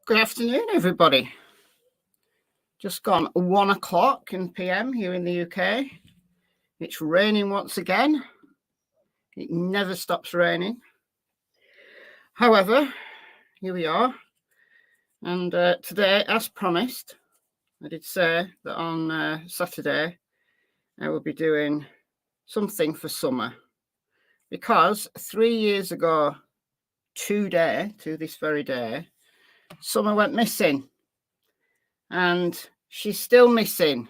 Good afternoon, everybody. Just gone 1 o'clock in PM here in the UK. It's raining once again. It never stops raining. However, here we are. And today, as promised, I did say that on Saturday, I will be doing something for summer. Because 3 years ago to this very day, Summer went missing. And she's still missing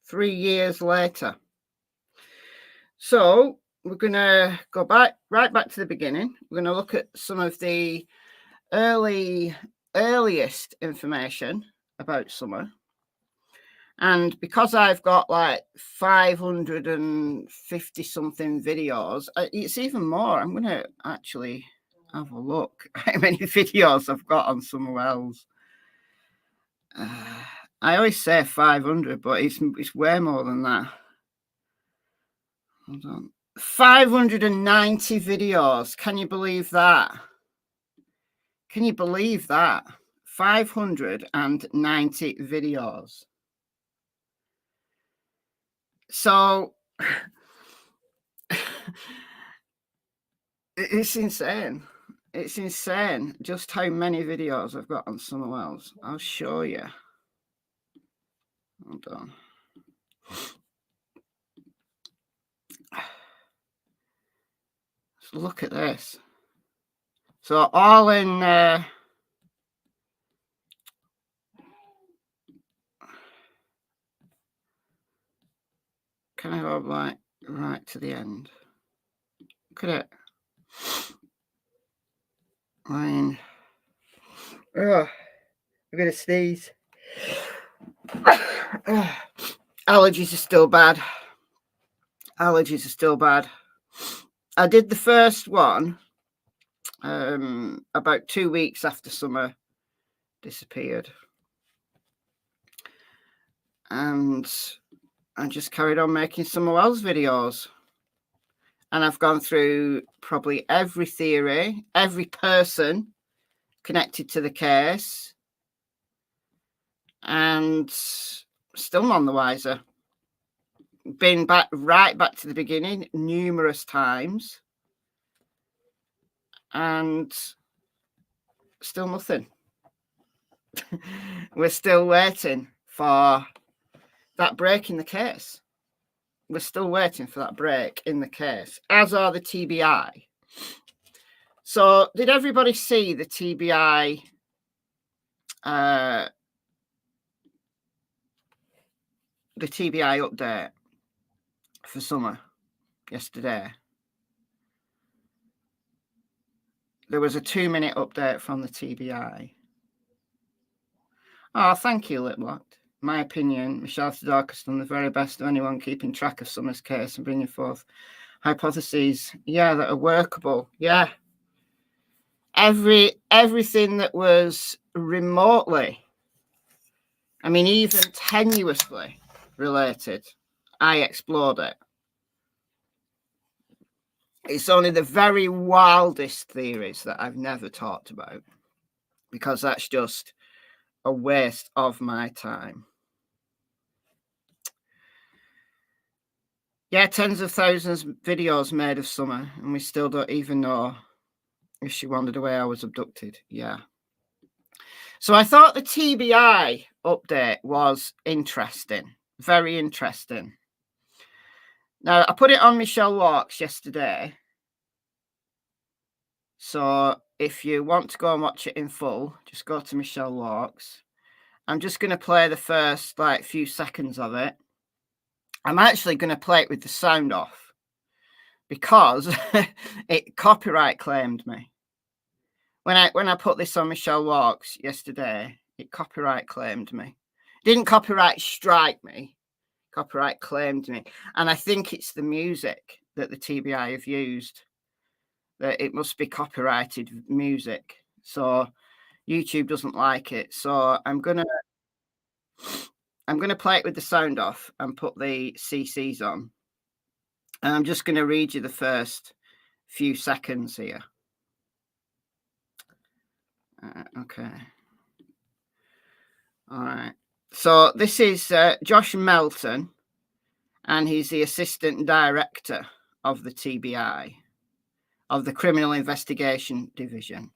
3 years later. So we're going to go right back to the beginning. We're going to look at some of the earliest information about Summer. And because I've got like 550 something videos, it's even more. I'm going to actually have a look at how many videos I've got on Summer Wells. I always say 500, but it's way more than that. Hold on. 590 videos. Can you believe that? Can you believe that? 590 videos. So it's insane. It's insane just how many videos I've got on Summer Wells. I'll show you. Hold on. So look at this. So all in kind of like right to the end. Look at it. I mean, oh, I'm gonna sneeze. Allergies are still bad. Allergies are still bad. I did the first one about 2 weeks after Summer disappeared. And I just carried on making Summer Wells videos. And I've gone through probably every theory, every person connected to the case. And still none the wiser. Been right back to the beginning numerous times. And still nothing. We're still waiting for that break in the case. We're still waiting for that break in the case, as are the TBI. So did everybody see the TBI update for Summer yesterday? There was a 2-minute update from the TBI. Oh, thank you, Liplocked. My opinion, MichelleAfterDark has done the very best of anyone keeping track of Summer's case and bringing forth hypotheses, that are workable. Yeah. Everything that was remotely, I mean, even tenuously related, I explored it. It's only the very wildest theories that I've never talked about, because that's just a waste of my time. Yeah, tens of thousands of videos made of Summer, and we still don't even know if she wandered away or was abducted. Yeah. So I thought the TBI update was interesting, very interesting. Now, I put it on Michelle Walks yesterday. So if you want to go and watch it in full, just go to Michelle Walks. I'm just going to play the first few seconds of it. I'm actually going to play it with the sound off because it copyright claimed me. When I put this on Michelle Walks yesterday, it copyright claimed me. Didn't copyright strike me, copyright claimed me. And I think it's the music that the TBI have used, that it must be copyrighted music. So YouTube doesn't like it. So I'm gonna play it with the sound off and put the CCs on. And I'm just going to read you the first few seconds here. Okay. All right. So this is Josh Melton, and he's the Assistant Director of the TBI, of the Criminal Investigation Division.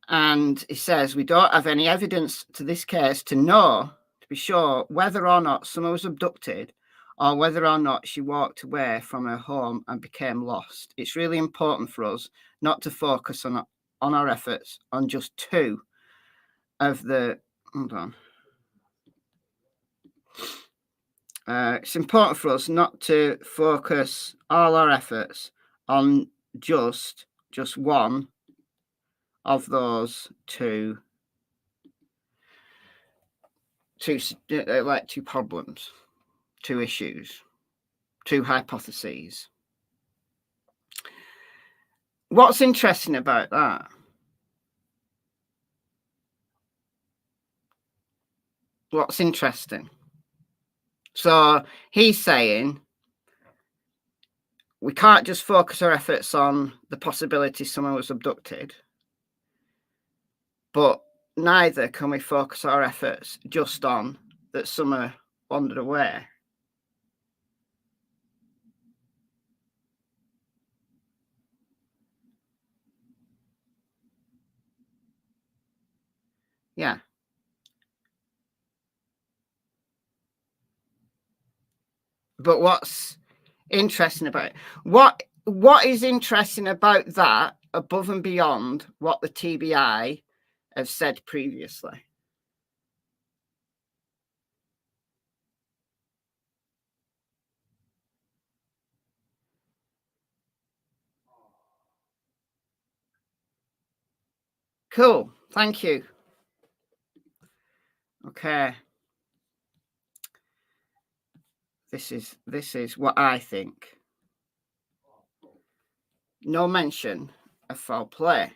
And he says, we don't have any evidence to this case to know, to be sure, whether or not Summer was abducted or whether or not she walked away from her home and became lost. It's really important for us not to focus on our efforts on just two of the... Hold on. It's important for us not to focus all our efforts on just one of those two problems, two issues, two hypotheses. What's interesting about that? What's interesting? So he's saying we can't just focus our efforts on the possibility someone was abducted, but neither can we focus our efforts just on that Summer wandered away. Yeah. But what's interesting about it? What is interesting about that above and beyond what the TBI have said previously? Cool. Thank you. Okay. This is what I think. No mention of foul play.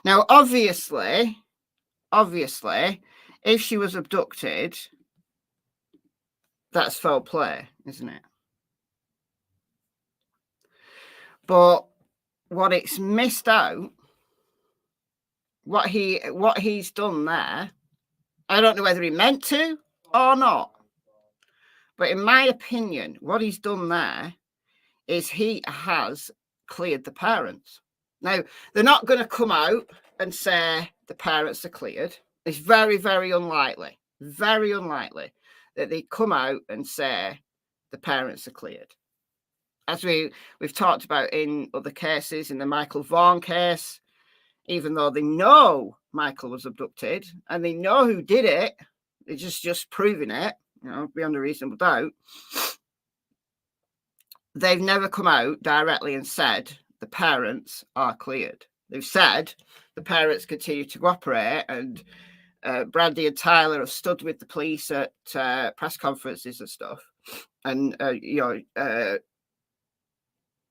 Now, obviously, if she was abducted, that's foul play, isn't it? But what it's missed out, what he's done there, I don't know whether he meant to or not, but in my opinion, what he's done there is he has cleared the parents. Now, they're not going to come out and say the parents are cleared. It's very, very unlikely that they come out and say the parents are cleared. As we've talked about in other cases, in the Michael Vaughan case, even though they know Michael was abducted and they know who did it, they're just proving it, beyond a reasonable doubt. They've never come out directly and said the parents are cleared. They've said the parents continue to cooperate, and Brandy and Tyler have stood with the police at press conferences and stuff. And,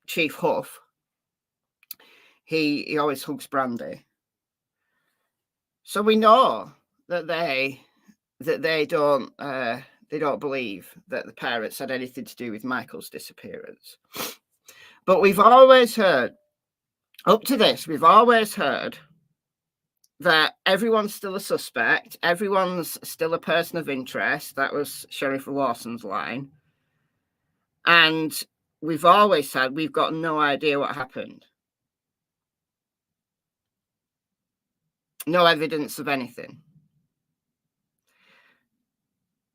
Chief Huff, he always hugs Brandy. So we know that they don't believe that the parents had anything to do with Michael's disappearance. But we've always heard, up to this, that everyone's still a suspect, everyone's still a person of interest. That was Sheriff Lawson's line. And we've always said we've got no idea what happened. No evidence of anything.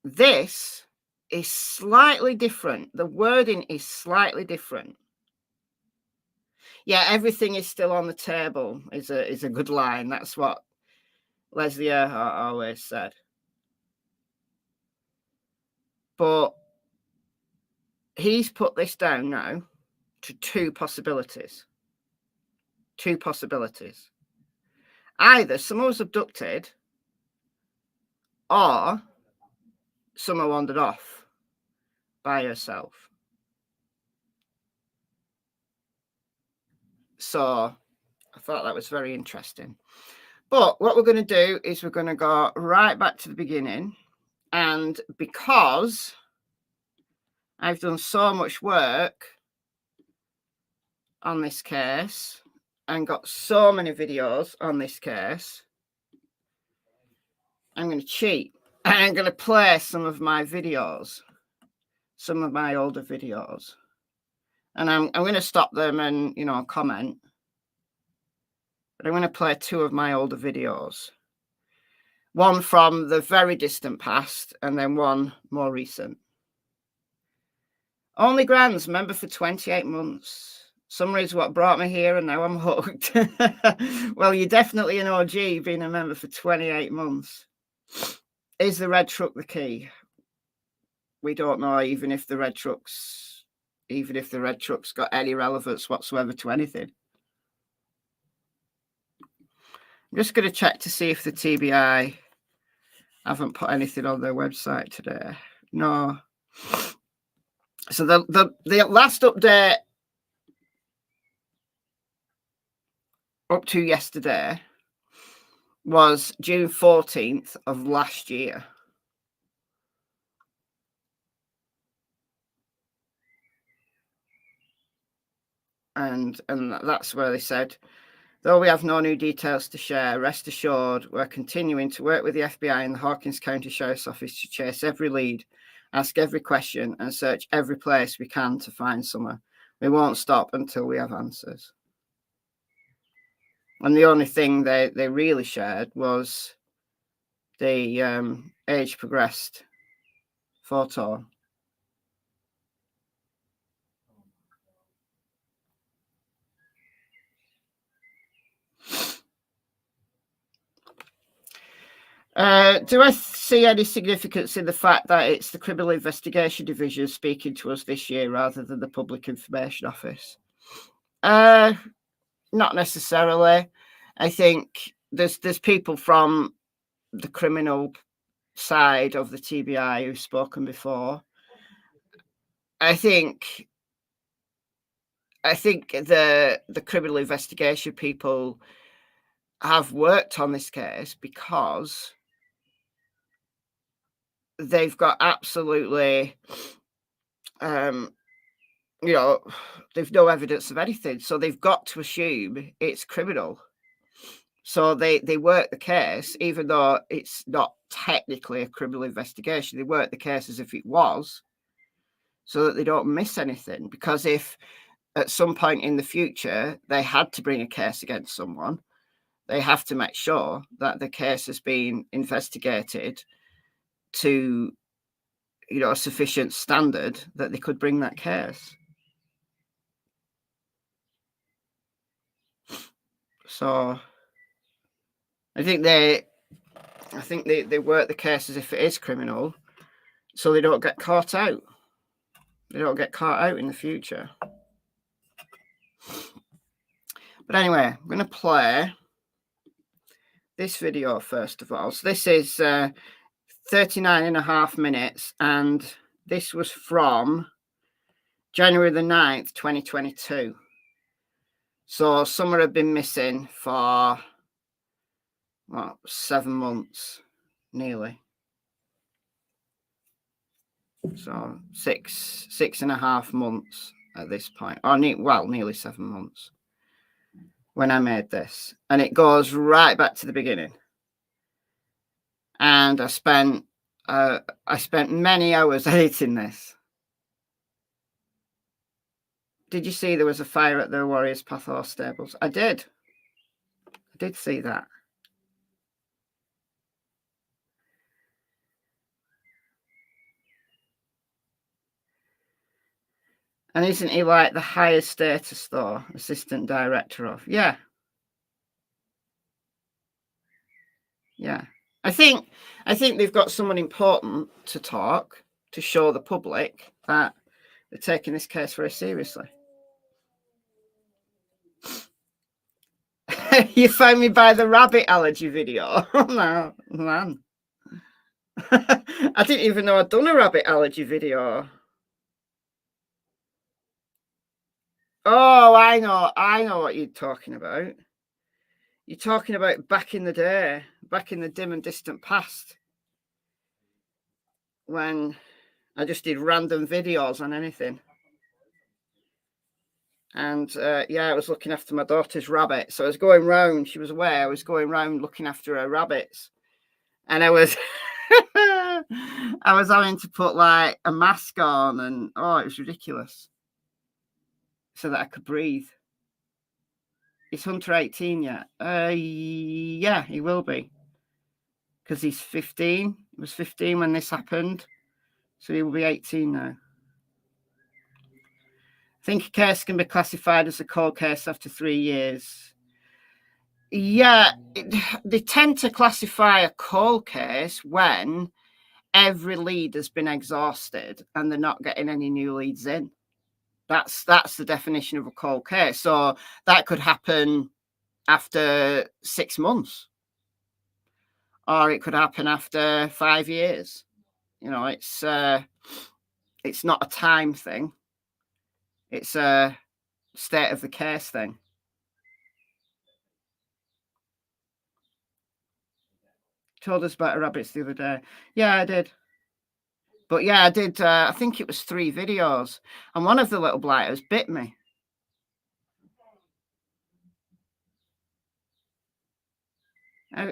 This is slightly different. The wording is slightly different. Yeah, everything is still on the table is a good line. That's what Leslie Earhart always said. But he's put this down now to two possibilities. Either someone was abducted or someone wandered off by herself. So I thought that was very interesting. But what we're going to do is we're going to go right back to the beginning. And because I've done so much work on this case and got so many videos on this case, I'm going to cheat. And I'm going to play some of my videos, some of my older videos. And I'm going to stop them and, you know, comment. But I'm going to play 2 of my older videos. One from the very distant past and then one more recent. Only Grants, member for 28 months. Summer is what brought me here and now I'm hooked. Well, you're definitely an OG being a member for 28 months. Is the red truck the key? We don't know, even if the red truck's got any relevance whatsoever to anything. I'm just going to check to see if the TBI haven't put anything on their website today. No. So the last update up to yesterday was June 14th of last year. And that's where they said, though we have no new details to share, rest assured we're continuing to work with the FBI and the Hawkins County Sheriff's Office to chase every lead, ask every question, and search every place we can to find Summer. We won't stop until we have answers. And the only thing they really shared was the age progressed photo. Do I see any significance in the fact that it's the Criminal Investigation Division speaking to us this year rather than the Public Information Office? Not necessarily. I think there's people from the criminal side of the TBI who've spoken before. I think the criminal investigation people have worked on this case because they've got absolutely, you know, they've no evidence of anything. So they've got to assume it's criminal. So they work the case, even though it's not technically a criminal investigation. They work the case as if it was, so that they don't miss anything. Because if at some point in the future they had to bring a case against someone, they have to make sure that the case has been investigated to, you know, a sufficient standard that they could bring that case. So I think they work the case as if it is criminal, so they don't get caught out. They don't get caught out in the future. But anyway, I'm going to play this video first of all. So this is 39.5 minutes, and this was from January the 9th, 2022. So Summer had been missing for, what, 7 months, nearly. So 6.5 months at this point, or nearly 7 months when I made this. And it goes right back to the beginning. And I spent many hours editing this. Did you see there was a fire at the Warriors Path Horse stables? I did see that. And isn't he like the highest status though? Assistant director of? Yeah. Yeah. I think they've got someone important to talk to show the public that they're taking this case very seriously. You found me by the rabbit allergy video. No, man. I didn't even know I'd done a rabbit allergy video. Oh, I know what you're talking about. You're talking about back in the day, back in the dim and distant past, when I just did random videos on anything. And yeah, I was looking after my daughter's rabbit. So I was going round, she was aware, I was going round looking after her rabbits. And I was I was having to put like a mask on, and oh, it was ridiculous, so that I could breathe. Is Hunter 18 yet? Yeah, he will be, because he's 15. He was 15 when this happened, so he will be 18 now. I think a case can be classified as a cold case after 3 years. Yeah, they tend to classify a cold case when every lead has been exhausted and they're not getting any new leads in. That's the definition of a cold case. So that could happen after 6 months, or it could happen after 5 years. You know, it's not a time thing. It's a state of the case thing. Told us about rabbits the other day. Yeah, I did. But yeah, I did. I think it was 3 videos, and one of the little blighters bit me.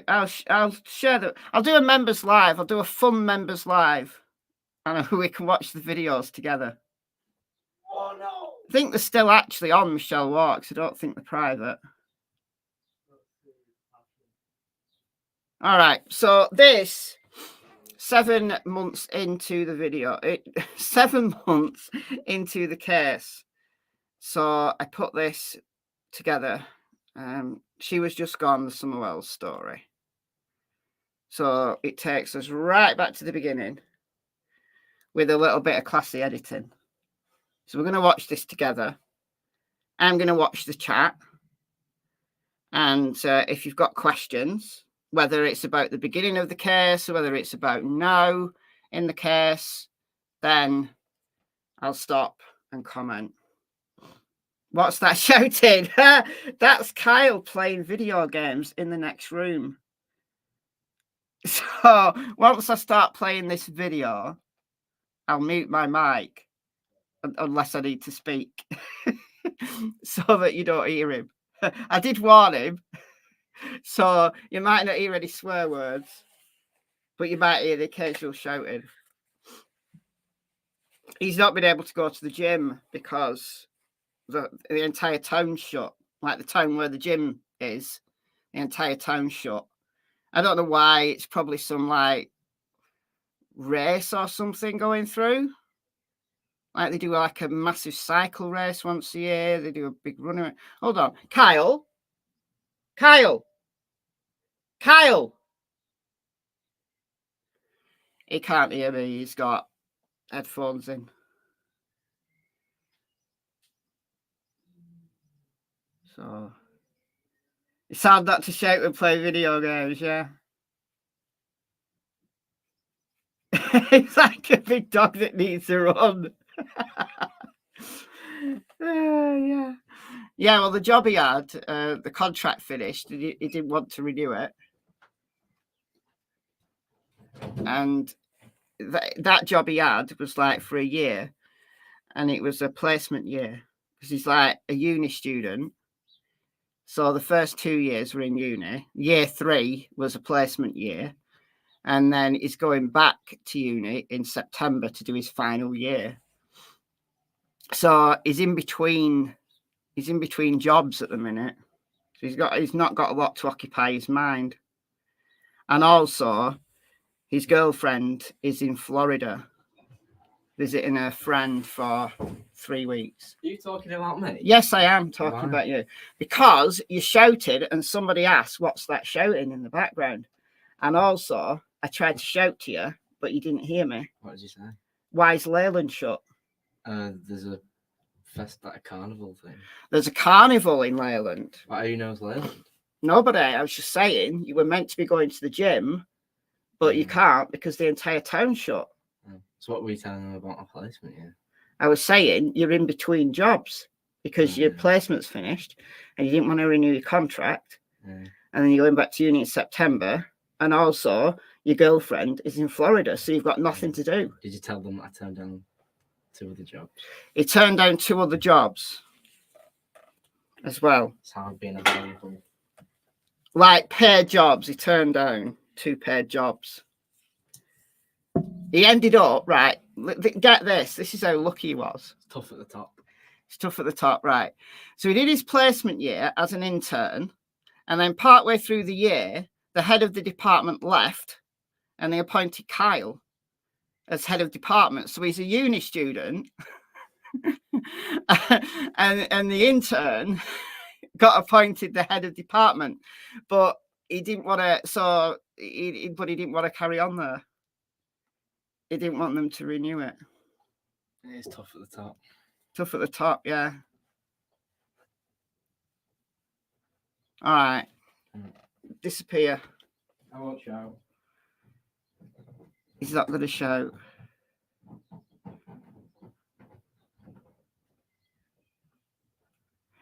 I'll share that. I'll do a members live. I'll do a fun members live, and we can watch the videos together. Oh no! I think they're still actually on Michelle Walks. I don't think they're private. All right. So this 7 months into the video, 7 months into the case. So I put this together. She was just gone, the Summerwells story. So it takes us right back to the beginning with a little bit of classy editing. So we're going to watch this together. I'm going to watch the chat. And if you've got questions, whether it's about the beginning of the case or whether it's about now in the case, then I'll stop and comment. What's that shouting? That's Kyle playing video games in the next room. So once I start playing this video, I'll mute my mic unless I need to speak so that you don't hear him. I did warn him, so you might not hear any swear words, but you might hear the occasional shouting. He's not been able to go to the gym because the entire town's shut, like the town where the gym is, the entire town's shut. I don't know why. It's probably some like race or something going through. Like they do like a massive cycle race once a year. They do a big run. Hold on. Kyle. He can't hear me. He's got headphones in. So it's hard not to shout and play video games, yeah. It's like a big dog that needs to run. Yeah. Yeah, well, the job he had, the contract finished. He didn't want to renew it. And that job he had was like for a year. And it was a placement year. Because he's like a uni student. So the first 2 years were in uni. Year 3 was a placement year. And then he's going back to uni in September to do his final year. So he's in between jobs at the minute. So he's not got a lot to occupy his mind. And also his girlfriend is in Florida visiting her friend for 3 weeks. Are you talking about me? Yes, I am talking about you. Because you shouted and somebody asked, what's that shouting in the background? And also, I tried to shout to you, but you didn't hear me. What did you say? Why is Leyland shut? There's a carnival thing. There's a carnival in Leyland. Who knows Leyland? Nobody. I was just saying, you were meant to be going to the gym, but you can't because the entire town's shut. So what were you telling them about my placement? Yeah. I was saying you're in between jobs because your placement's finished and you didn't want to renew your contract. And then you're going back to uni in September. And also your girlfriend is in Florida, so you've got nothing to do. Did you tell them I turned down 2 other jobs? He turned down 2 other jobs as well. It's hard being available. Like paid jobs, he turned down 2 paid jobs. He ended up, right, get this. This is how lucky he was. It's tough at the top. It's tough at the top, right. So he did his placement year as an intern, and then partway through the year, the head of the department left, and they appointed Kyle as head of department. So he's a uni student, and the intern got appointed the head of department, but he didn't want to. So he didn't want to carry on there. He didn't want them to renew it. It is tough at the top. Tough at the top, yeah. All right. Disappear. I won't shout. He's not going to shout.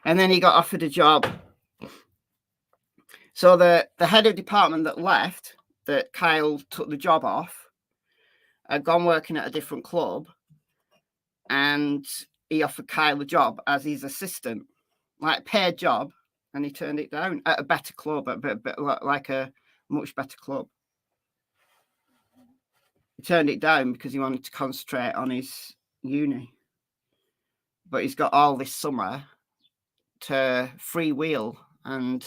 And then he got offered a job. So the head of department that left, that Kyle took the job off, had gone working at a different club, and he offered Kyle a job as his assistant, like paid job, and he turned it down at a better club, like a much better club. He turned it down because he wanted to concentrate on his uni. But he's got all this summer to freewheel, and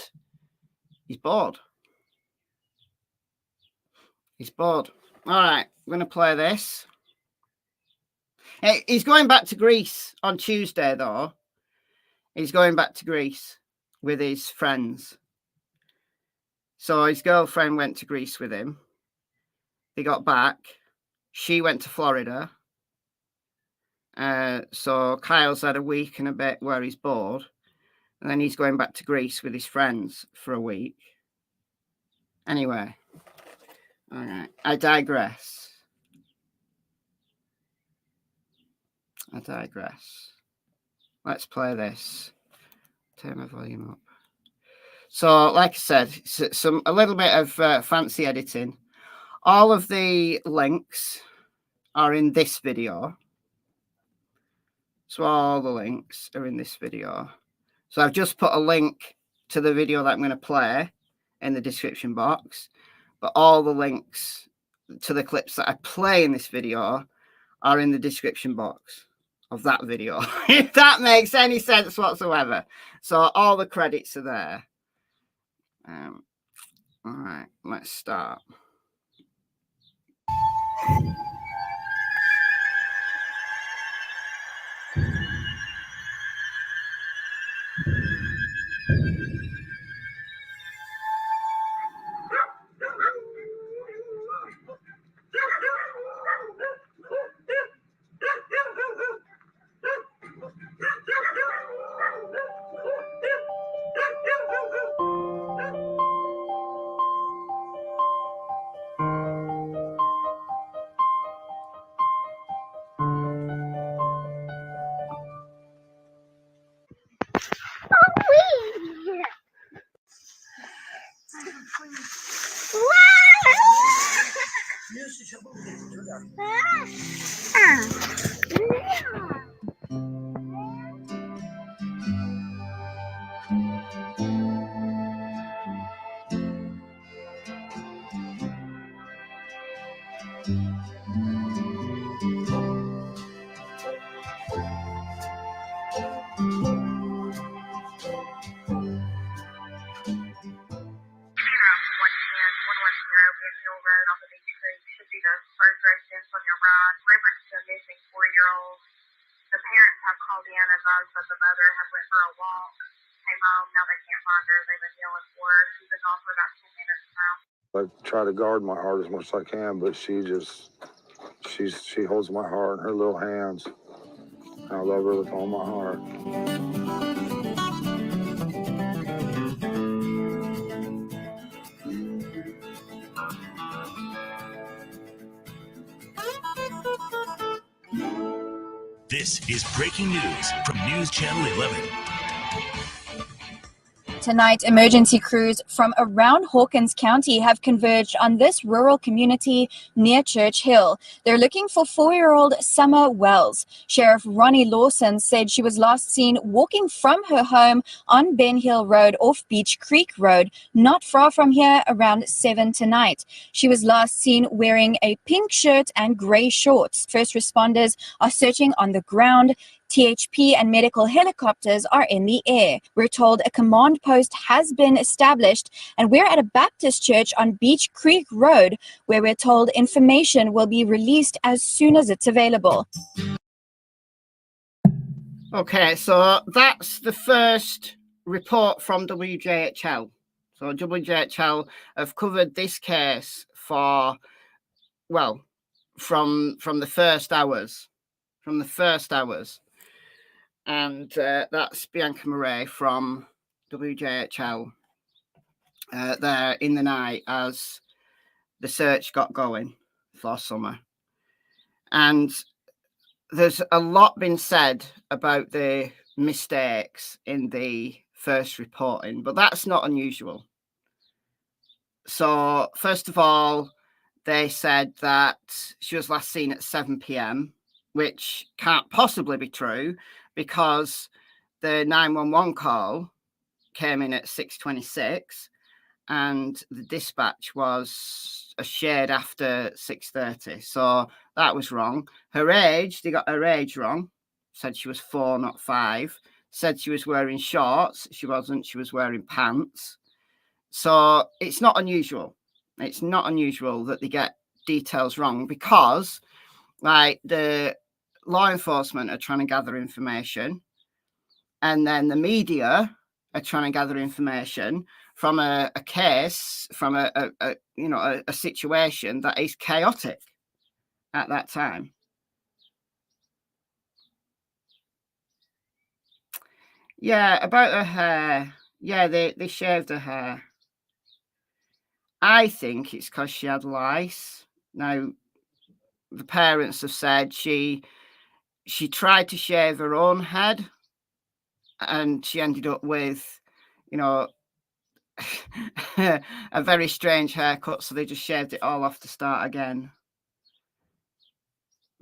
he's bored. He's bored. All right, I'm going to play this. He's going back to Greece on Tuesday, though. He's going back to Greece with his friends. So his girlfriend went to Greece with him. They got back. She went to Florida. So Kyle's had a week and a bit where he's bored. And then he's going back to Greece with his friends for a week. Anyway. All right. I digress. Let's play this. Turn my volume up. So, like I said, a little bit of fancy editing. All of the links are in this video. So all the links are in this video. So I've just put a link to the video that I'm going to play in the description box. But all the links to the clips that I play in this video are in the description box of that video, if that makes any sense whatsoever. So all the credits are there. All right, let's start. I try to guard my heart as much as I can, but she holds my heart in her little hands. I love her with all my heart. This is breaking news from News Channel 11. tonight, emergency crews from around Hawkins County have converged on this rural community near Church Hill. They're looking for 4-year-old Summer Wells. Sheriff Ronnie Lawson said she was last seen walking from her home on Ben Hill Road off Beach Creek Road, not far from here, around 7 tonight. She was last seen wearing a pink shirt and grey shorts. First responders are searching on the ground. THP and medical helicopters are in the air. We're told a command post has been established, and we're at a Baptist church on Beach Creek Road, where we're told information will be released as soon as it's available. Okay, so that's the first report from WJHL. So WJHL have covered this case for, well, from the first hours. And that's Bianca Murray from WJHL there in the night as the search got going for Summer. And there's a lot been said about the mistakes in the first reporting, but that's not unusual. So first of all, they said that she was last seen at 7 p.m, which can't possibly be true because the 911 call came in at 6:26 and the dispatch was a shade after 6:30. So that was wrong. Her age, they got her age wrong. Said she was 4, not 5. Said she was wearing shorts. She wasn't. She was wearing pants. So it's not unusual. It's not unusual that they get details wrong because, like, the law enforcement are trying to gather information, and then the media are trying to gather information from a case, from a situation that is chaotic at that time. Yeah, about her hair. Yeah, they shaved her hair. I think it's because she had lice. Now, the parents have said she tried to shave her own head and she ended up with, a very strange haircut, so they just shaved it all off to start again.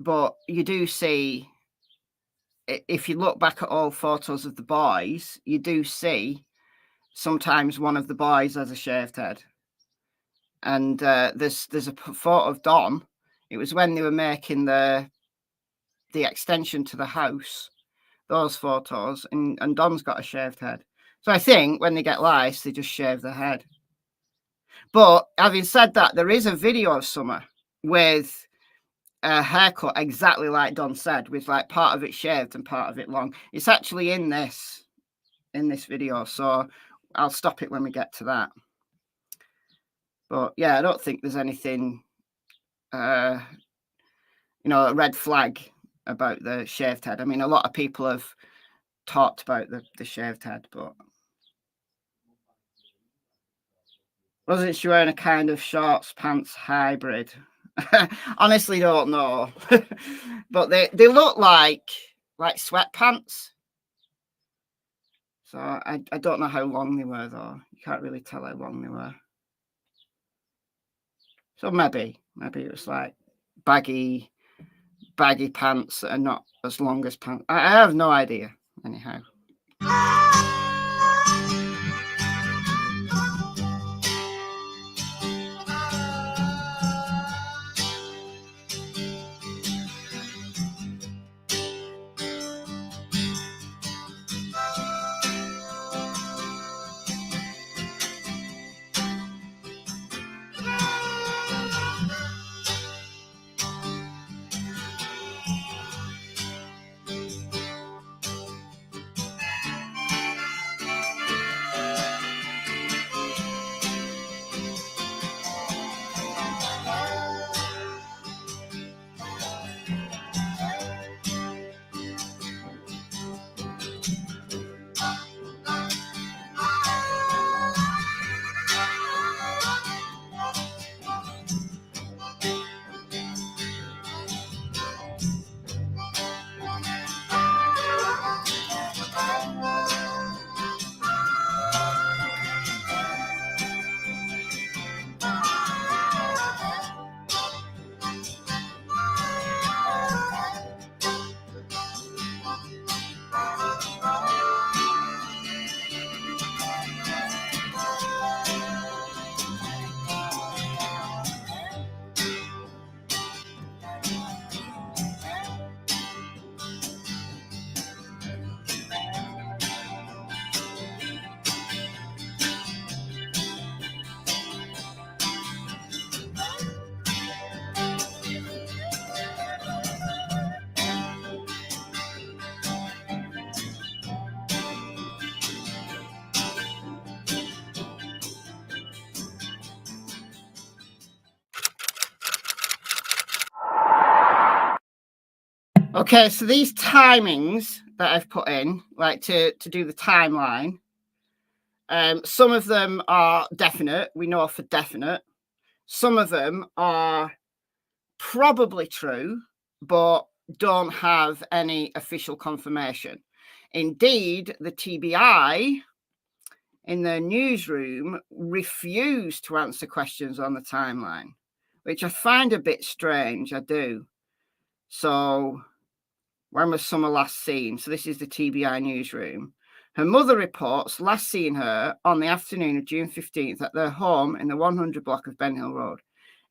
But you do see, if you look back at all photos of the boys, you do see sometimes one of the boys has a shaved head. And there's a photo of Don. It was when they were making the extension to the house, those photos, and Don's got a shaved head. So I think when they get lice, they just shave their head. But having said that, there is a video of Summer with a haircut exactly like Don said, with like part of it shaved and part of it long. It's actually in this video, so I'll stop it when we get to that. But yeah, I don't think there's anything, a red flag about the shaved head. I mean, a lot of people have talked about the shaved head, but wasn't she wearing a kind of shorts pants hybrid? Honestly, don't know. But they look like sweatpants. So I don't know how long they were, though. You can't really tell how long they were. So maybe it was like baggy pants that are not as long as pants. I have no idea, anyhow. Okay, so these timings that I've put in, like to do the timeline, some of them are definite. We know for definite. Some of them are probably true, but don't have any official confirmation. Indeed, the TBI in their newsroom refused to answer questions on the timeline, which I find a bit strange. I do. So, when was Summer last seen? So this is the TBI newsroom. Her mother reports last seeing her on the afternoon of June 15th at their home in the 100 block of Ben Hill Road.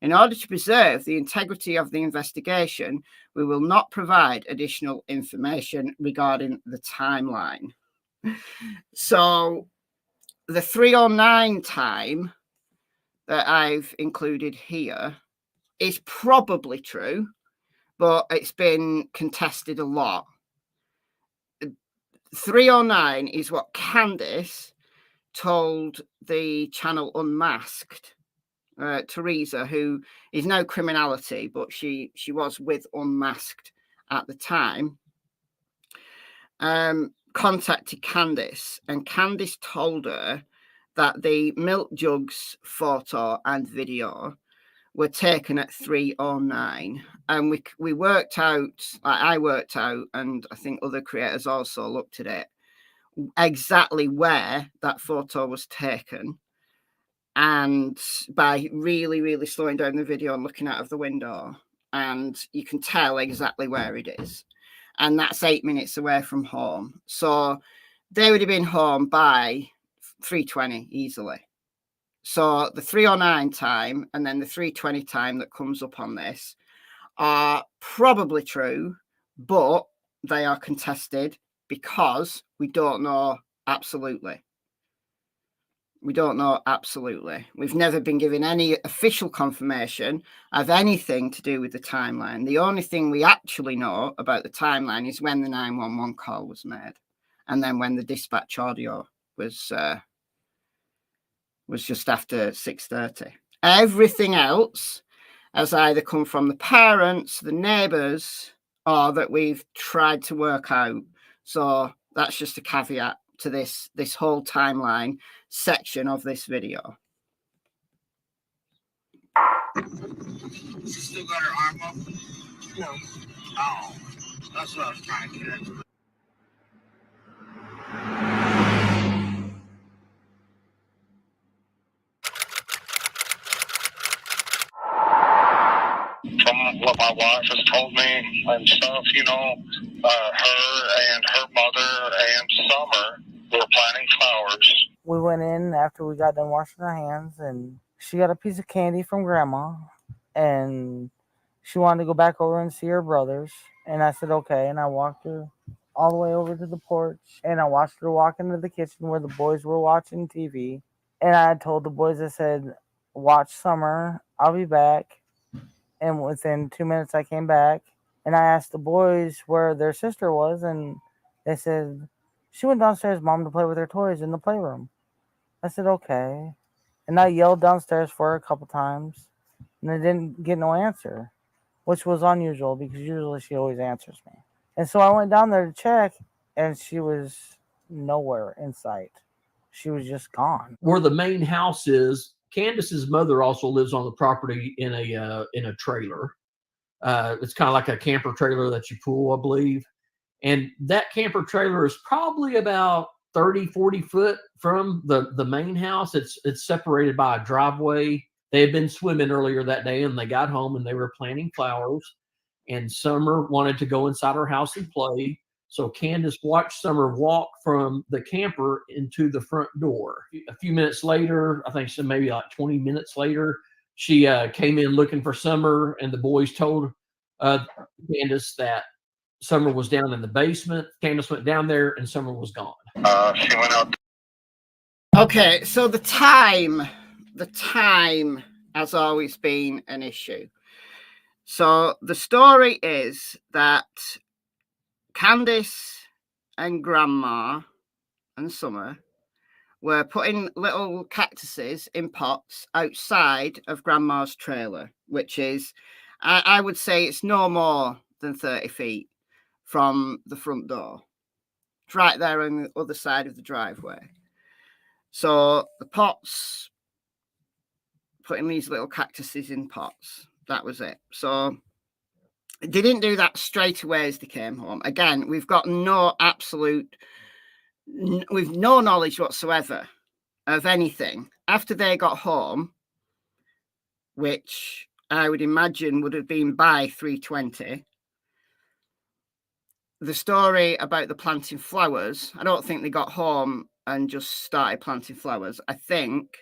In order to preserve the integrity of the investigation, we will not provide additional information regarding the timeline. So the 3:09 time that I've included here is probably true, but it's been contested a lot. 3:09 is what Candice told the channel Unmasked, Teresa, who is no criminality, but she was with Unmasked at the time, contacted Candice, and Candice told her that the milk jugs photo and video were taken at 3:09, and we worked out, I worked out, and I think other creators also looked at it, exactly where that photo was taken. And by really slowing down the video and looking out of the window, and you can tell exactly where it is. And that's 8 minutes away from home. So they would have been home by 3:20 easily. So the 3:09 time and then the 3:20 time that comes up on this are probably true, but they are contested because we don't know absolutely. We don't know absolutely. We've never been given any official confirmation of anything to do with the timeline. The only thing we actually know about the timeline is when the 911 call was made, and then when the dispatch audio was just after 6:30. Everything else has either come from the parents, the neighbours, or that we've tried to work out. So that's just a caveat to this whole timeline section of this video. She still got her arm up? No. Oh, that's what I was trying to get at. From what my wife has told me and stuff, you know, her and her mother and Summer were planting flowers. We went in after we got done washing our hands, and she got a piece of candy from Grandma, and she wanted to go back over and see her brothers. And I said, okay. And I walked her all the way over to the porch, and I watched her walk into the kitchen where the boys were watching TV. And I told the boys, I said, watch Summer, I'll be back. And within 2 minutes, I came back, and I asked the boys where their sister was, and they said, she went downstairs, Mom, to play with her toys in the playroom. I said, okay. And I yelled downstairs for her a couple times, and I didn't get no answer, which was unusual because usually she always answers me. And so I went down there to check, and she was nowhere in sight. She was just gone. Where the main house is, Candace's mother also lives on the property in a trailer. It's kind of like a camper trailer that you pull, I believe. And that camper trailer is probably about 30, 40 foot from the main house. It's separated by a driveway. They had been swimming earlier that day, and they got home and they were planting flowers. And Summer wanted to go inside her house and play. So Candace watched Summer walk from the camper into the front door. A few minutes later, I think so maybe like 20 minutes later, she came in looking for Summer, and the boys told Candace that Summer was down in the basement. Candace went down there, and Summer was gone. She went out. Okay, so the time has always been an issue. So the story is that Candice and Grandma and Summer were putting little cactuses in pots outside of Grandma's trailer, which is, I would say it's no more than 30 feet. from the front door. It's right there on the other side of the driveway. So the pots, putting these little cactuses in pots, that was it. So they didn't do that straight away as they came home. Again, we've got no knowledge whatsoever of anything. After they got home, which I would imagine would have been by 3:20, the story about the planting flowers, I don't think they got home and just started planting flowers. I think,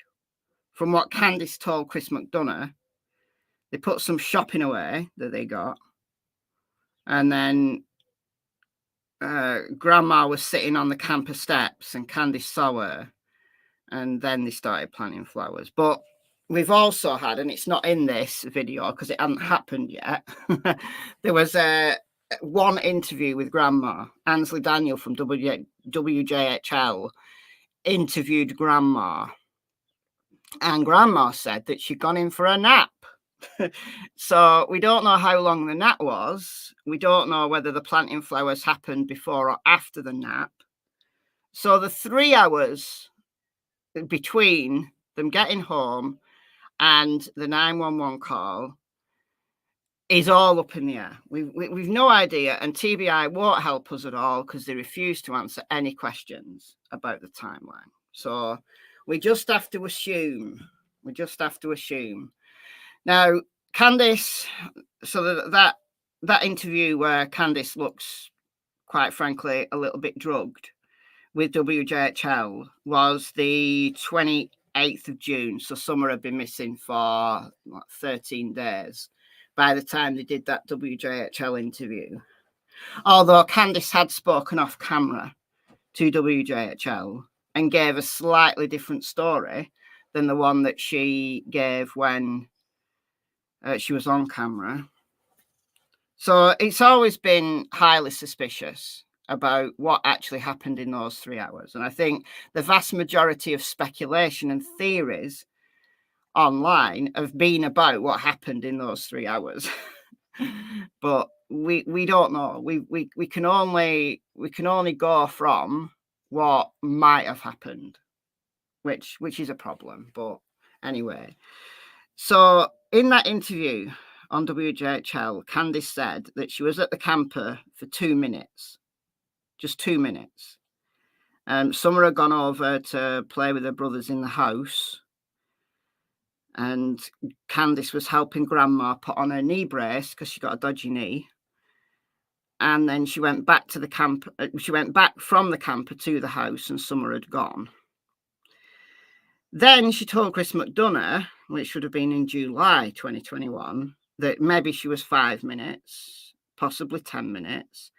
from what Candice told Chris McDonough, they put some shopping away that they got, and then Grandma was sitting on the camper steps and Candice saw her, and then they started planting flowers. But we've also had, and it's not in this video because it hadn't happened yet, there was one interview with Grandma. Ansley Daniel from WJHL interviewed Grandma, and Grandma said that she'd gone in for a nap. So we don't know how long the nap was. We don't know whether the planting flowers happened before or after the nap. So the 3 hours between them getting home and the 911 call is all up in the air. We've no idea, and TBI won't help us at all because they refuse to answer any questions about the timeline. So we just have to assume. Now, Candice, so that interview where Candice looks, quite frankly, a little bit drugged with WJHL was the 28th of June. So Summer had been missing for 13 days by the time they did that WJHL interview. Although Candice had spoken off camera to WJHL and gave a slightly different story than the one that she gave when she was on camera. So it's always been highly suspicious about what actually happened in those 3 hours. And I think the vast majority of speculation and theories online have been about what happened in those 3 hours. But we don't know. We can only go from what might have happened, which is a problem. But anyway, so in that interview on WJHL, Candice said that she was at the camper for 2 minutes, just 2 minutes. Summer had gone over to play with her brothers in the house, and Candice was helping Grandma put on her knee brace because she got a dodgy knee. And then she went back to the camp. She went back from the camper to the house, and Summer had gone. Then she told Chris McDonough, which should have been in July 2021, that maybe she was 5 minutes, possibly 10 minutes.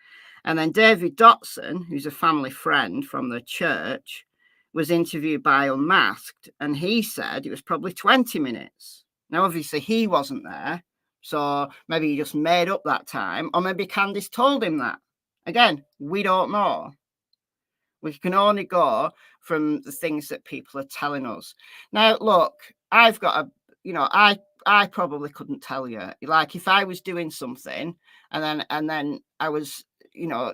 And then David Dotson, who's a family friend from the church, was interviewed by Unmasked, and he said it was probably 20 minutes. Now, obviously, he wasn't there, so maybe he just made up that time, or maybe Candice told him that. Again, we don't know. We can only go from the things that people are telling us. Now, look, I've got I probably couldn't tell you. Like, if I was doing something and then I was,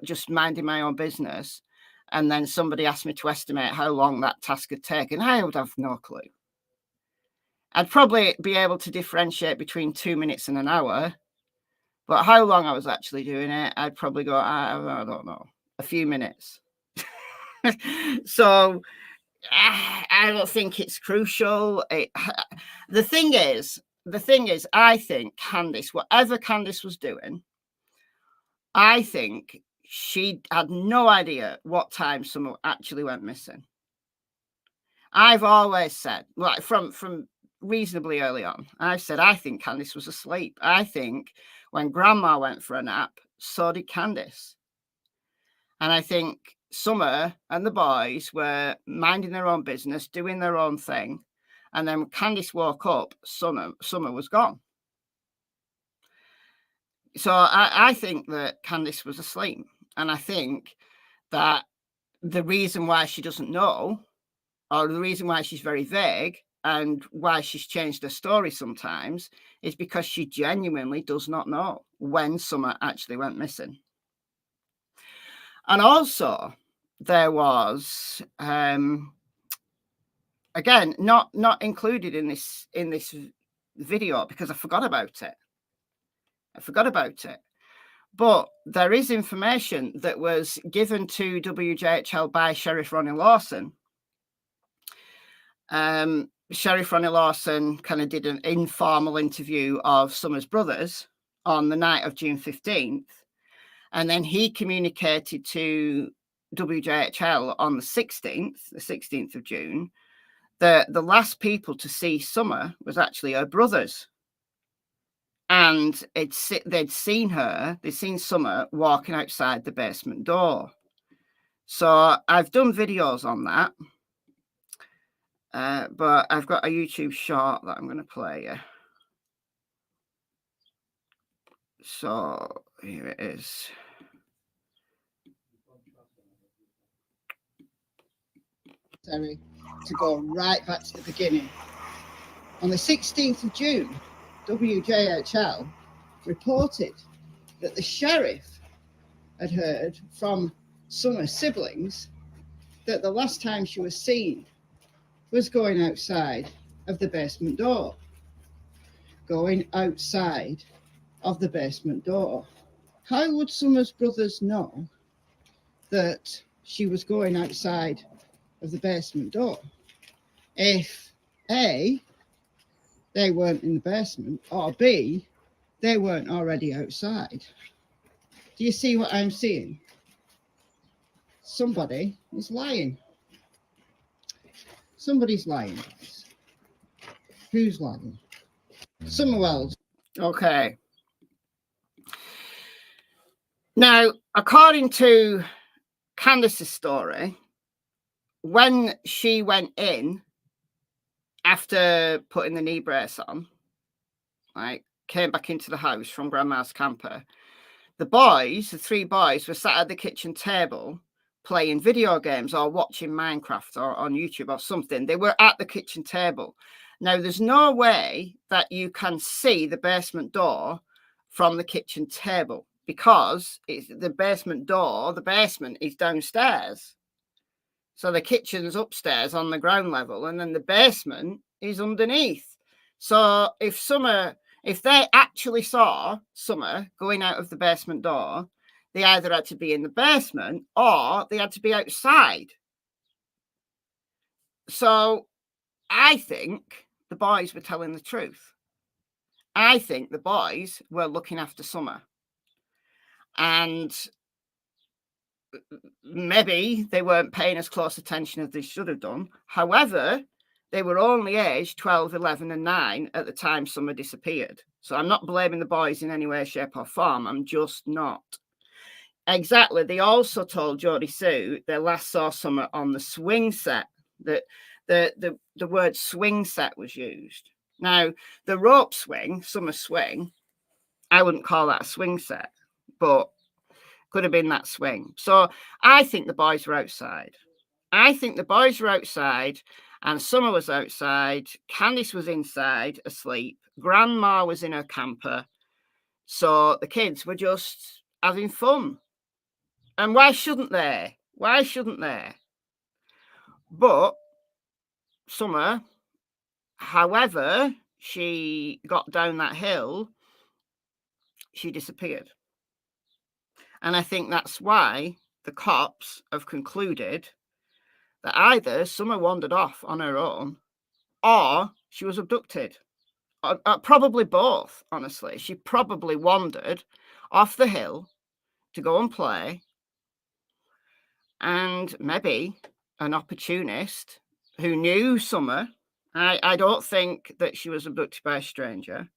just minding my own business, and then somebody asked me to estimate how long that task had taken, I would have no clue. I'd probably be able to differentiate between 2 minutes and an hour, but how long I was actually doing it, I'd probably go, I don't know, a few minutes. So I don't think it's crucial. The thing is, I think Candice, whatever Candice was doing, I think she had no idea what time someone actually went missing. I've always said, like from reasonably early on, I've said I think Candice was asleep. I think when Grandma went for a nap, so did Candice. And I think Summer and the boys were minding their own business, doing their own thing. And then when Candice woke up, Summer was gone. So I think that Candice was asleep. And I think that the reason why she doesn't know, or the reason why she's very vague and why she's changed her story sometimes, is because she genuinely does not know when Summer actually went missing. And also there was again not included in this video because I forgot about it. But there is information that was given to WJHL by Sheriff Ronnie Lawson. Sheriff Ronnie Lawson kind of did an informal interview of Summer's brothers on the night of June 15th. And then he communicated to WJHL on the 16th of June, that the last people to see Summer was actually her brothers. And they'd seen Summer walking outside the basement door. So I've done videos on that. But I've got a YouTube short that I'm going to play you. So here it is. Sorry, to go right back to the beginning. On the 16th of June, WJHL reported that the sheriff had heard from Summer's siblings that the last time she was seen was going outside of the basement door. Going outside of the basement door. How would Summer's brothers know that she was going outside of the basement door if A, they weren't in the basement, or B, they weren't already outside? Do you see what I'm seeing? Somebody is lying. Somebody's lying, guys. Who's lying? Summer Wells. Okay. Now, according to Candace's story, when she went in after putting the knee brace on, like, came back into the house from Grandma's camper, the 3 boys were sat at the kitchen table playing video games or watching Minecraft or on YouTube or something. They were at the kitchen table. Now, there's no way that you can see the basement door from the kitchen table because it's the basement door. The basement is downstairs. So the kitchen's upstairs on the ground level, and then the basement is underneath. So if they actually saw Summer going out of the basement door, they either had to be in the basement or they had to be outside. So I think the boys were telling the truth. I think the boys were looking after Summer. And maybe they weren't paying as close attention as they should have done. However, they were only aged 12, 11 and 9 at the time Summer disappeared. So I'm not blaming the boys in any way, shape or form. I'm just not. Exactly. They also told Jodie Sue they last saw Summer on the swing set. That the word swing set was used. Now, the rope swing, Summer swing, I wouldn't call that a swing set, but could have been that swing. So I think the boys were outside. I think the boys were outside and Summer was outside. Candice was inside asleep. Grandma was in her camper. So the kids were just having fun. And why shouldn't they? Why shouldn't they? But Summer, however she got down that hill, she disappeared. And I think that's why the cops have concluded that either Summer wandered off on her own or she was abducted. Probably both, honestly. She probably wandered off the hill to go and play. And maybe an opportunist who knew Summer. I don't think that she was abducted by a stranger.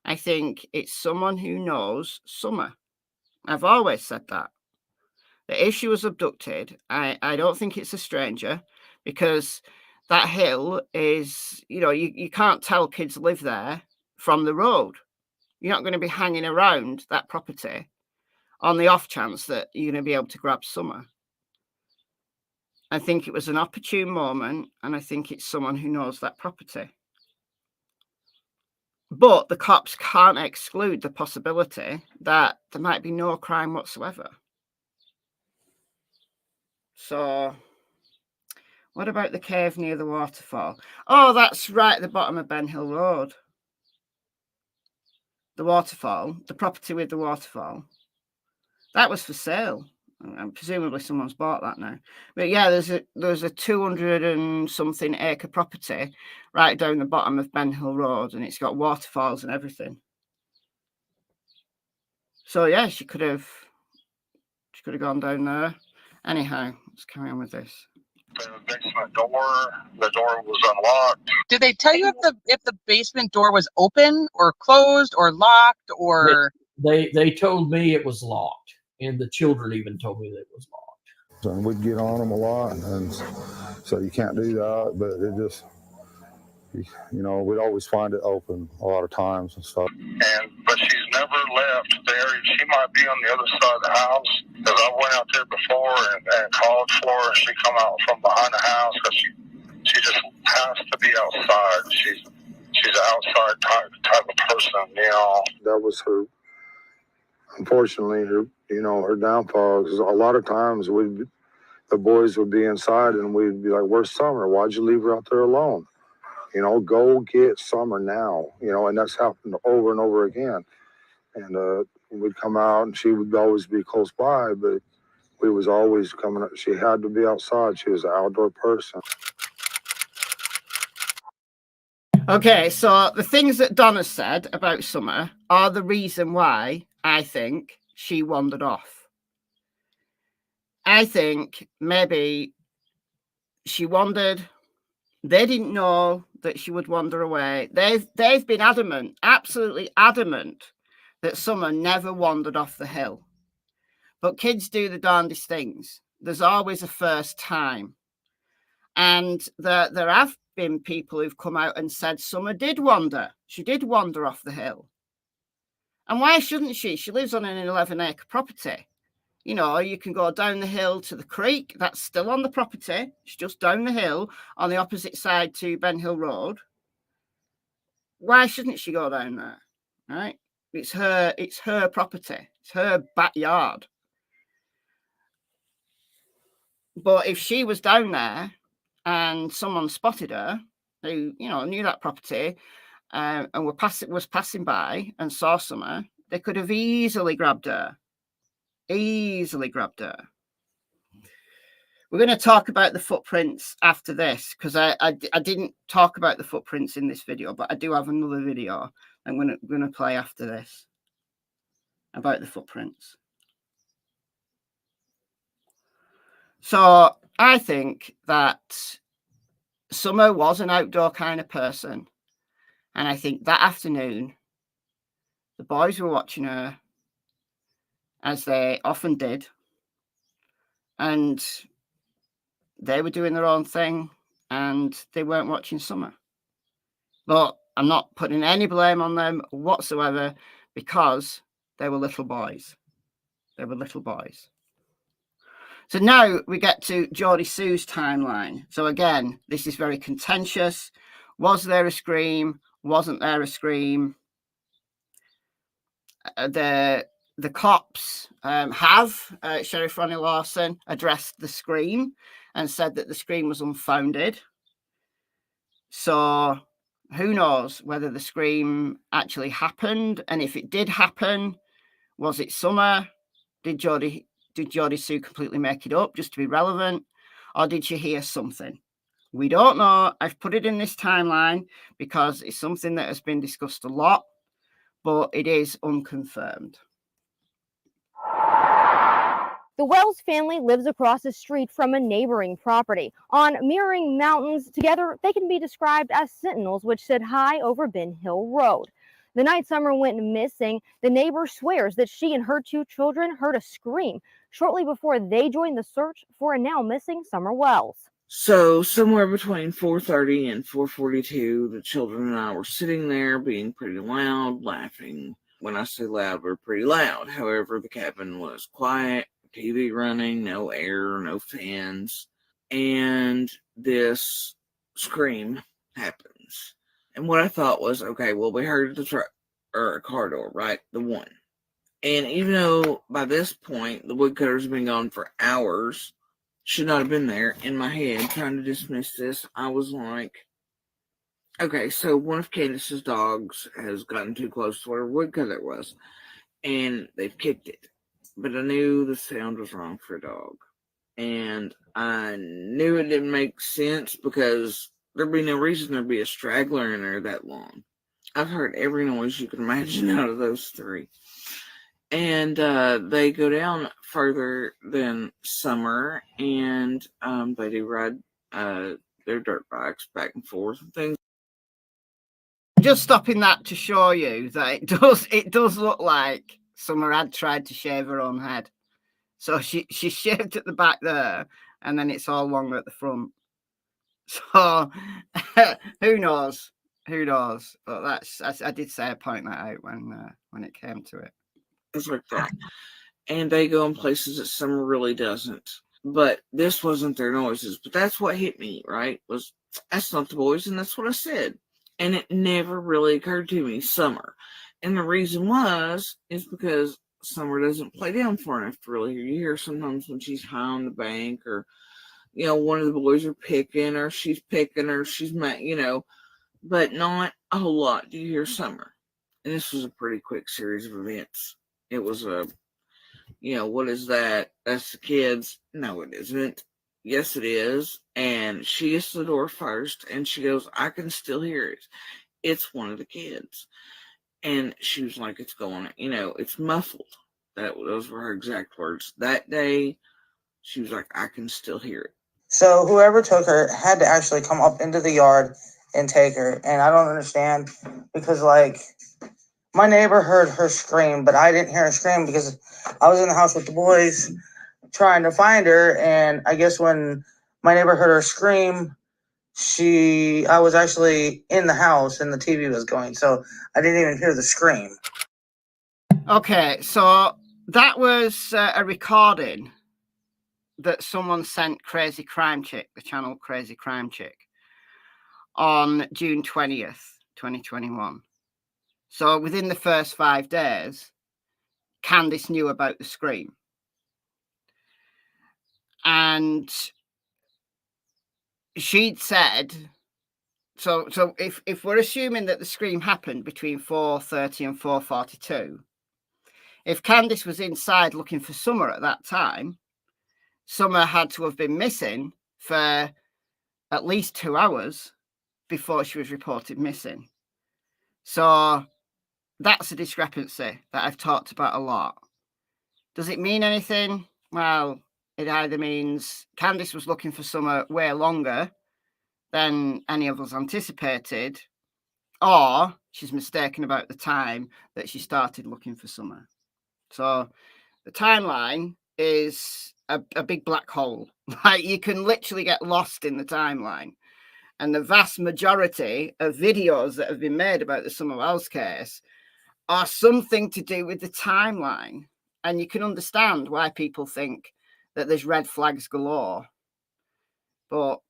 I think it's someone who knows Summer. I've always said that if she was abducted, I don't think it's a stranger, because that hill is, you can't tell kids live there from the road. You're not going to be hanging around that property on the off chance that you're going to be able to grab Summer. I think it was an opportune moment, and I think it's someone who knows that property. But the cops can't exclude the possibility that there might be no crime whatsoever. So, what about the cave near the waterfall? Oh, that's right at the bottom of Ben Hill Road. The waterfall, the property with the waterfall. That was for sale. And presumably someone's bought that now. But yeah, there's a 200 and something acre property right down the bottom of Ben Hill Road, and it's got waterfalls and everything. So yeah, she could have gone down there. Anyhow, let's carry on with this. The basement door, the door was unlocked. Did they tell you if the basement door was open or closed or locked or? They told me it was locked, and the children even told me that it was locked. And we'd get on them a lot, and so you can't do that, but it just, you know, we'd always find it open a lot of times and stuff. But she's never left there. She might be on the other side of the house, because I went out there before and called for her, and she come out from behind the house, because she just has to be outside. She's an outside type of person, you know. That was her, unfortunately, her downfall. Because a lot of times the boys would be inside, and we'd be like, "Where's Summer? Why'd you leave her out there alone? You know, go get Summer now." You know, and that's happened over and over again. And we'd come out, and she would always be close by, but we was always coming up. She had to be outside. She was an outdoor person. Okay, so the things that Donna said about Summer are the reason why I think she wandered off. I think maybe she wandered. They didn't know that she would wander away. They've been adamant, absolutely adamant, that Summer never wandered off the hill. But kids do the darndest things. There's always a first time. And there have been people who've come out and said Summer did wander. She did wander off the hill. And why shouldn't she? She lives on an 11-acre property. You know, you can go down the hill to the creek. That's still on the property. It's just down the hill on the opposite side to Ben Hill Road. Why shouldn't she go down there? Right? It's her property. It's her backyard. But if she was down there and someone spotted her who, you know, knew that property and was passing by and saw Summer, they could have easily grabbed her. Easily grabbed her. We're going to talk about the footprints after this, because I didn't talk about the footprints in this video, but I do have another video I'm going to play after this about the footprints. So I think that Summer was an outdoor kind of person. And I think that afternoon, the boys were watching her, as they often did. And they were doing their own thing, and they weren't watching Summer. But I'm not putting any blame on them whatsoever, because they were little boys. They were little boys. So now we get to Geordie Sue's timeline. So again, this is very contentious. Was there a scream? Wasn't there a scream? The cops have, Sheriff Ronnie Lawson addressed the scream and said that the scream was unfounded. So who knows whether the scream actually happened, and if it did happen, was it Summer? Did Geordie Sue completely make it up just to be relevant, or did she hear something? We don't know. I've put it in this timeline because it's something that has been discussed a lot, but it is unconfirmed. The Wells family lives across the street from a neighboring property. On mirroring mountains, together they can be described as sentinels which sit high over Ben Hill Road. The night Summer went missing, the neighbor swears that she and her two children heard a scream shortly before they joined the search for a now missing Summer Wells. So somewhere between 4:30 and 4:42, the children and I were sitting there being pretty loud, laughing. When I say loud, we're pretty loud. However, the cabin was quiet, TV running, no air, no fans. And this scream happens. And what I thought was, okay, well, we heard the truck or car door, right? The one. And even though by this point the woodcutters have been gone for hours, should not have been there. In my head, trying to dismiss this, I was like, okay, so one of Candace's dogs has gotten too close to where woodcutter was, and they've kicked it. But I knew the sound was wrong for a dog. And I knew it didn't make sense because there'd be no reason there'd be a straggler in there that long. I've heard every noise you can imagine out of those three. And they go down further than Summer, and they do ride their dirt bikes back and forth and things. Just stopping that to show you that it does look like Summer had tried to shave her own head. So she shaved at the back there, and then it's all longer at the front. So who knows? Who knows? But I did say I point that out when it came to it. It's like that. And they go in places that Summer really doesn't. But this wasn't their noises. But that's what hit me, right? Was that's not the boys, and that's what I said. And it never really occurred to me, Summer. And the reason is because Summer doesn't play down far enough to really hear. You hear sometimes when she's high on the bank, or, you know, one of the boys are picking, or she's picking, or she's, you know, but not a whole lot do you hear Summer. And this was a pretty quick series of events. It was you know, what is that? That's the kids. No, it isn't. Yes, it is. And she gets to the door first, and she goes, I can still hear it. It's one of the kids. And she was like, it's going, you know, it's muffled. Those were her exact words. That day, she was like, I can still hear it. So whoever took her had to actually come up into the yard and take her. And I don't understand because, like, my neighbor heard her scream, but I didn't hear her scream because I was in the house with the boys trying to find her. And I guess when my neighbor heard her scream, I was actually in the house and the TV was going. So I didn't even hear the scream. Okay, so that was a recording that someone sent Crazy Crime Chick, the channel Crazy Crime Chick, on June 20th, 2021. So within the first 5 days, Candice knew about the scream. And she'd said, so if we're assuming that the scream happened between 4:30 and 4:42, if Candice was inside looking for Summer at that time, Summer had to have been missing for at least 2 hours before she was reported missing. So that's a discrepancy that I've talked about a lot. Does it mean anything? Well, it either means Candice was looking for Summer way longer than any of us anticipated, or she's mistaken about the time that she started looking for Summer. So the timeline is a big black hole. Like, you can literally get lost in the timeline. And the vast majority of videos that have been made about the Summer Wells case are something to do with the timeline. And you can understand why people think that there's red flags galore. But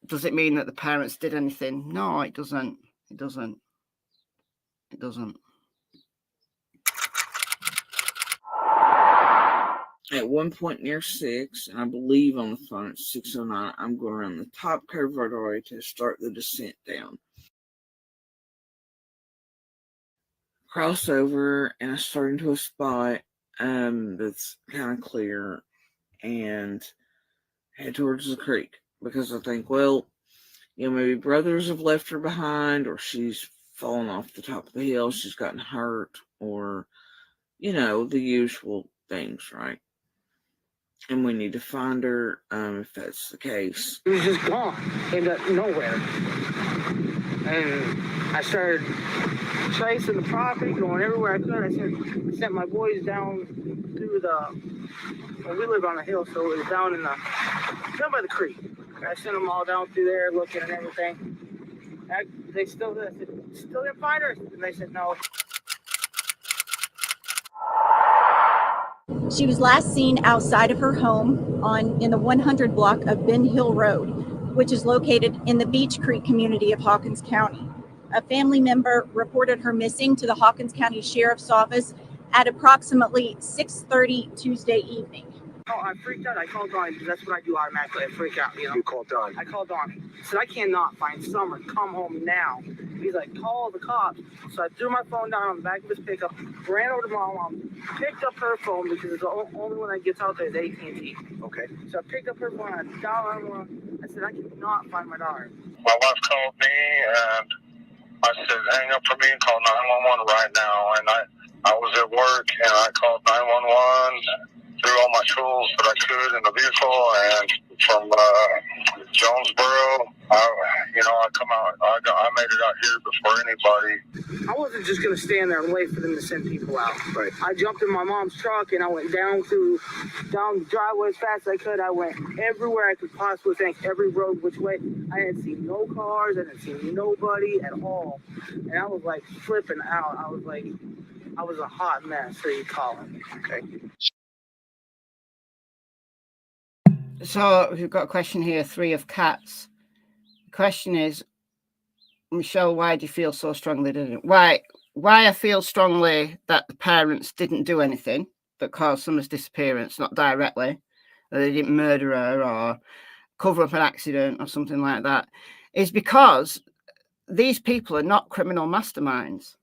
does it mean that the parents did anything? No, it doesn't. It doesn't. It doesn't. At one point near 6, and I believe on the phone at 6:09, I'm going around the top curve rotary to start the descent down. Cross over, and I start into a spot that's kind of clear, and head towards the creek, because I think, well, you know, maybe brothers have left her behind, or she's fallen off the top of the hill, she's gotten hurt, or, you know, the usual things, right? And we need to find her, if that's the case. She was just gone into nowhere. And I started tracing the property, going everywhere I could. I sent my boys down through well, we live on the hill, so it was down by the creek. I sent them all down through there looking and everything. They still didn't find her? And they said no. She was last seen outside of her home in the 100 block of Ben Hill Road, which is located in the Beach Creek community of Hawkins County. A family member reported her missing to the Hawkins County Sheriff's Office at approximately 6:30 Tuesday evening. Oh, I freaked out. I called Dawn because that's what I do automatically. I freak out, you know. You called Dawn. I called Dawn. I said, I cannot find Summer. Come home now. He's like, call the cops. So I threw my phone down on the back of his pickup, ran over to my mom, picked up her phone because it's the only one that gets out there is AT&T. Okay. So I picked up her phone, I dialed on one. I said, I cannot find my daughter. My wife called me and I said, hang up for me and call 911 right now. And I was at work and I called 911, threw all my tools that I could in the vehicle, and from Jonesboro, I come out. I made it out here before anybody. I wasn't just going to stand there and wait for them to send people out. Right. I jumped in my mom's truck and I went down the driveway as fast as I could. I went everywhere I could possibly think, every road which way. I didn't see no cars. I didn't see nobody at all. And I was like flipping out. I was a hot mess, so you call it. Okay. So we've got a question here, 3 of cats. The question is, Michelle, why do you feel so strongly that it? Why I feel strongly that the parents didn't do anything that caused Summer's disappearance, not directly, that they didn't murder her or cover up an accident or something like that, is because these people are not criminal masterminds,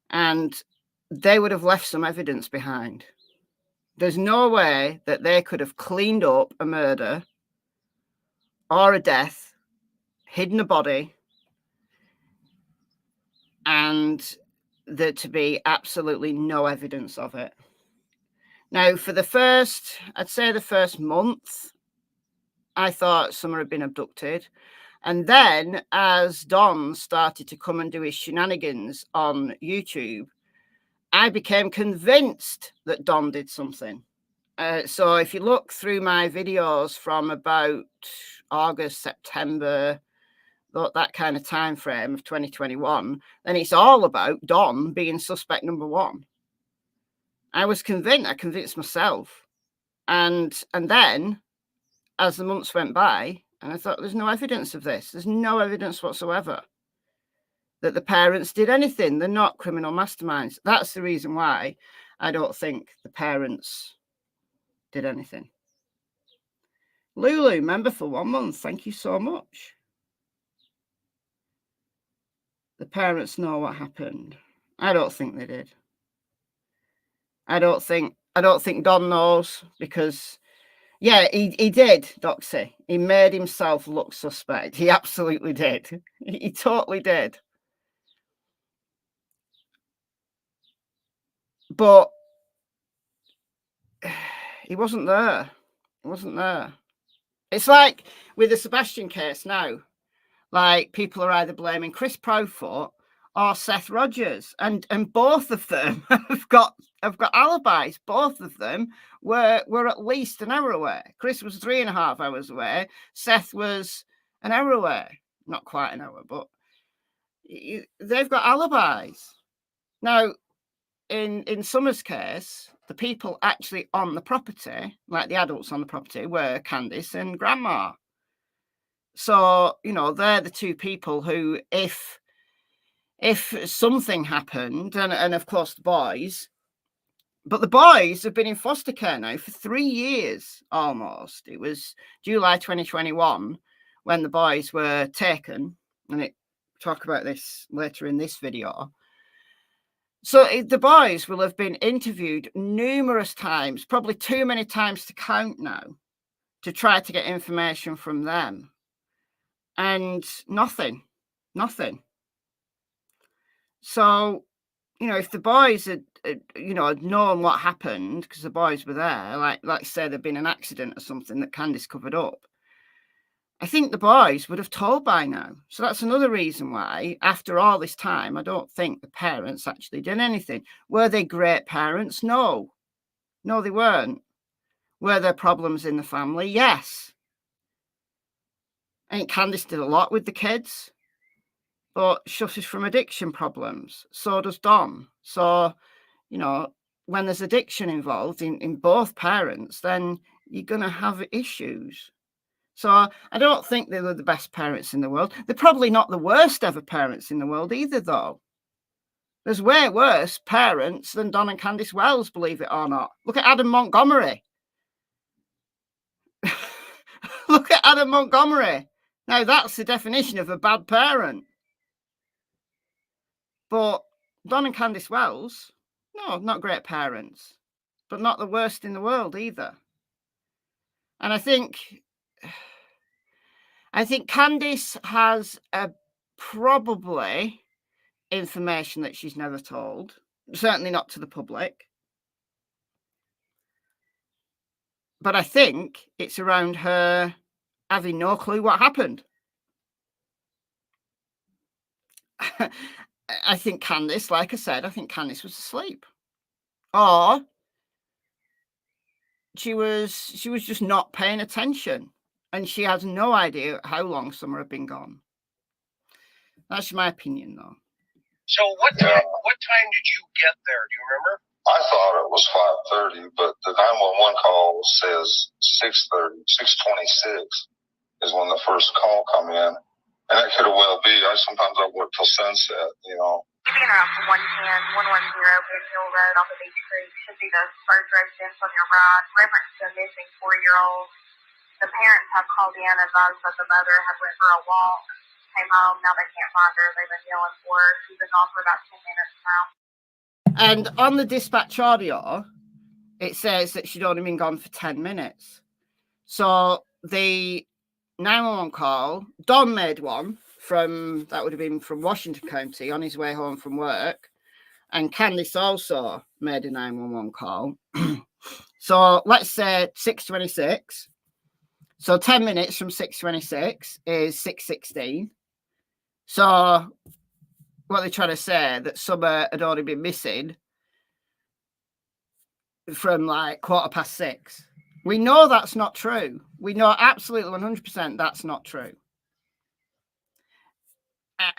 and they would have left some evidence behind. There's no way that they could have cleaned up a murder or a death, hidden a body, and there to be absolutely no evidence of it. Now, for the first month, I thought Summer had been abducted. And then as Don started to come and do his shenanigans on YouTube, I became convinced that Don did something. So if you look through my videos from about August, September, that kind of time frame of 2021, then it's all about Don being suspect number 1. I was convinced. I convinced myself. And then, as the months went by, and I thought, there's no evidence of this. There's no evidence whatsoever that the parents did anything. They're not criminal masterminds. That's the reason why I don't think the parents did anything. Lulu, member for 1 month. Thank you so much. The parents know what happened. I don't think they did. I don't think Don knows, because yeah, he did, Doxy. He made himself look suspect. He absolutely did. He totally did. But he wasn't there. He wasn't there. It's like with the Sebastian case now. Like, people are either blaming Chris Profoot or Seth Rogers, and both of them have got alibis. Both of them were at least an hour away. Chris was 3.5 hours away. Seth was an hour away. Not quite an hour, but they've got alibis. Now, in Summer's case, the people actually on the property, like the adults on the property, were Candice and Grandma. So, they're the 2 people who, if something happened, and of course the boys, but the boys have been in foster care now for 3 years almost. It was July 2021 when the boys were taken, and talk about this later in this video. So the boys will have been interviewed numerous times, probably too many times to count now, to try to get information from them. And nothing. So, if the boys had known what happened, because the boys were there, like say there'd been an accident or something that Candice covered up, I think the boys would have told by now. So that's another reason why, after all this time, I don't think the parents actually did anything. Were they great parents? No, they weren't. Were there problems in the family? Yes. I think Candice did a lot with the kids, but suffers from addiction problems. So does Don. So, when there's addiction involved in both parents, then you're going to have issues. So I don't think they were the best parents in the world. They're probably not the worst ever parents in the world either, though. There's way worse parents than Don and Candice Wells, believe it or not. Look at Adam Montgomery. Look at Adam Montgomery. Now, that's the definition of a bad parent. But Don and Candice Wells, no, not great parents, but not the worst in the world either. And I think Candice has probably information that she's never told, certainly not to the public. But I think it's around her having no clue what happened. I think Candice, like I said, I think Candice was asleep. Or she was just not paying attention. And she has no idea how long Summer had been gone. That's my opinion, though. So what time did you get there? Do you remember? I thought it was 5:30, but the 911 call says 6:30, 6:26 is when the first call come in. And that could have well be. Sometimes I work till sunset, you know. Being around 110 Ben Hill Road off of Beach Creek should be the first residence on your right. Reference to a missing 4-year-old. The parents have called in and advised that the mother had went for a walk, came home. Now they can't find her. They've been yelling for her. She's been gone for about 10 minutes now. And on the dispatch audio, it says that she'd only been gone for 10 minutes. So the 911 call, Don made one that would have been from Washington County on his way home from work. And Candice also made a 911 call. So let's say 6:26. So 10 minutes from 6:26 is 6:16. So what they're trying to say, that Summer had already been missing from like 6:15. We know that's not true. We know absolutely 100% that's not true.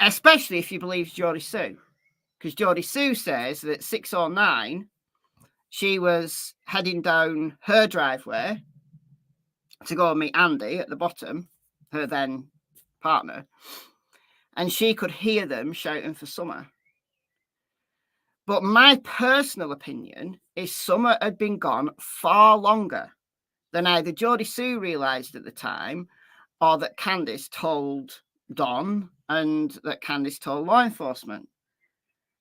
Especially if you believe Jodie Sue. Because Jodie Sue says that 6:09, she was heading down her driveway to go and meet Andy at the bottom, her then partner. And she could hear them shouting for Summer. But my personal opinion is Summer had been gone far longer than either Jodie Sue realised at the time, or that Candice told Don and that Candice told law enforcement.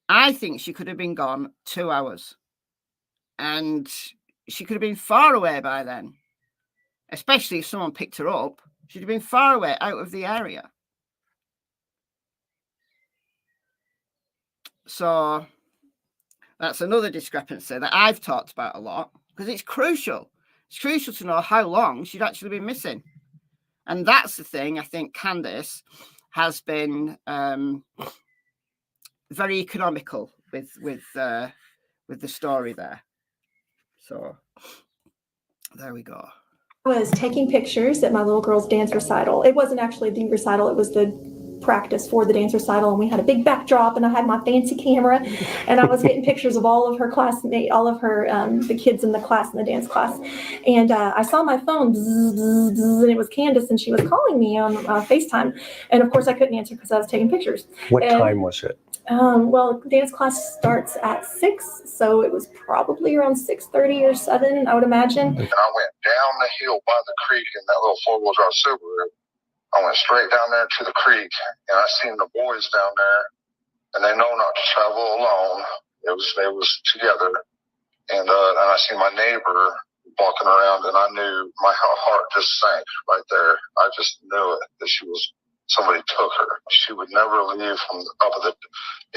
I think she could have been gone 2 hours. And she could have been far away by then. Especially if someone picked her up. She'd have been far away out of the area. So that's another discrepancy that I've talked about a lot, because it's crucial. It's crucial to know how long she'd actually been missing. And that's the thing. I think Candice has been very economical with the story there. So there we go. I was taking pictures at my little girl's dance recital. It wasn't actually the recital, it was the practice for the dance recital, and we had a big backdrop, and I had my fancy camera, and I was getting pictures of all of her classmates, all of her the kids in the class, in the dance class, and I saw my phone bzz, bzz, bzz, and it was Candice, and she was calling me on FaceTime, and of course I couldn't answer because I was taking pictures. What time was it? Well, dance class starts at 6, so it was probably around 6:30 or 7, I would imagine. And I went down the hill by the creek in that little 4-wheel drive Subaru. I went straight down there to the creek, and I seen the boys down there, and they know not to travel alone. They was together, and I seen my neighbor walking around, and I knew my heart just sank right there. I just knew it, that somebody took her. She would never leave from up of the,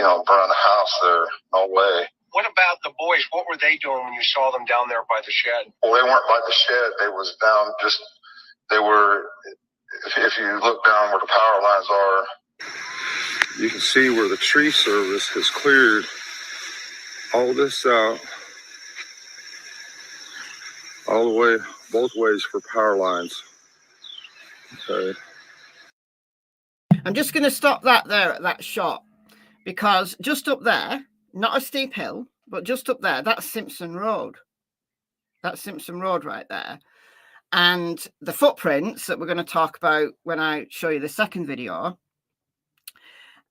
around the house there. No way. What about the boys? What were they doing when you saw them down there by the shed? Well, they weren't by the shed. They was down they were, if you look down where the power lines are, you can see where the tree service has cleared all this out, all the way, both ways for power lines. Okay. I'm just going to stop that there at that shot, because just up there, not a steep hill, but just up there, that's Simpson Road. That's Simpson Road right there. And the footprints that we're going to talk about when I show you the second video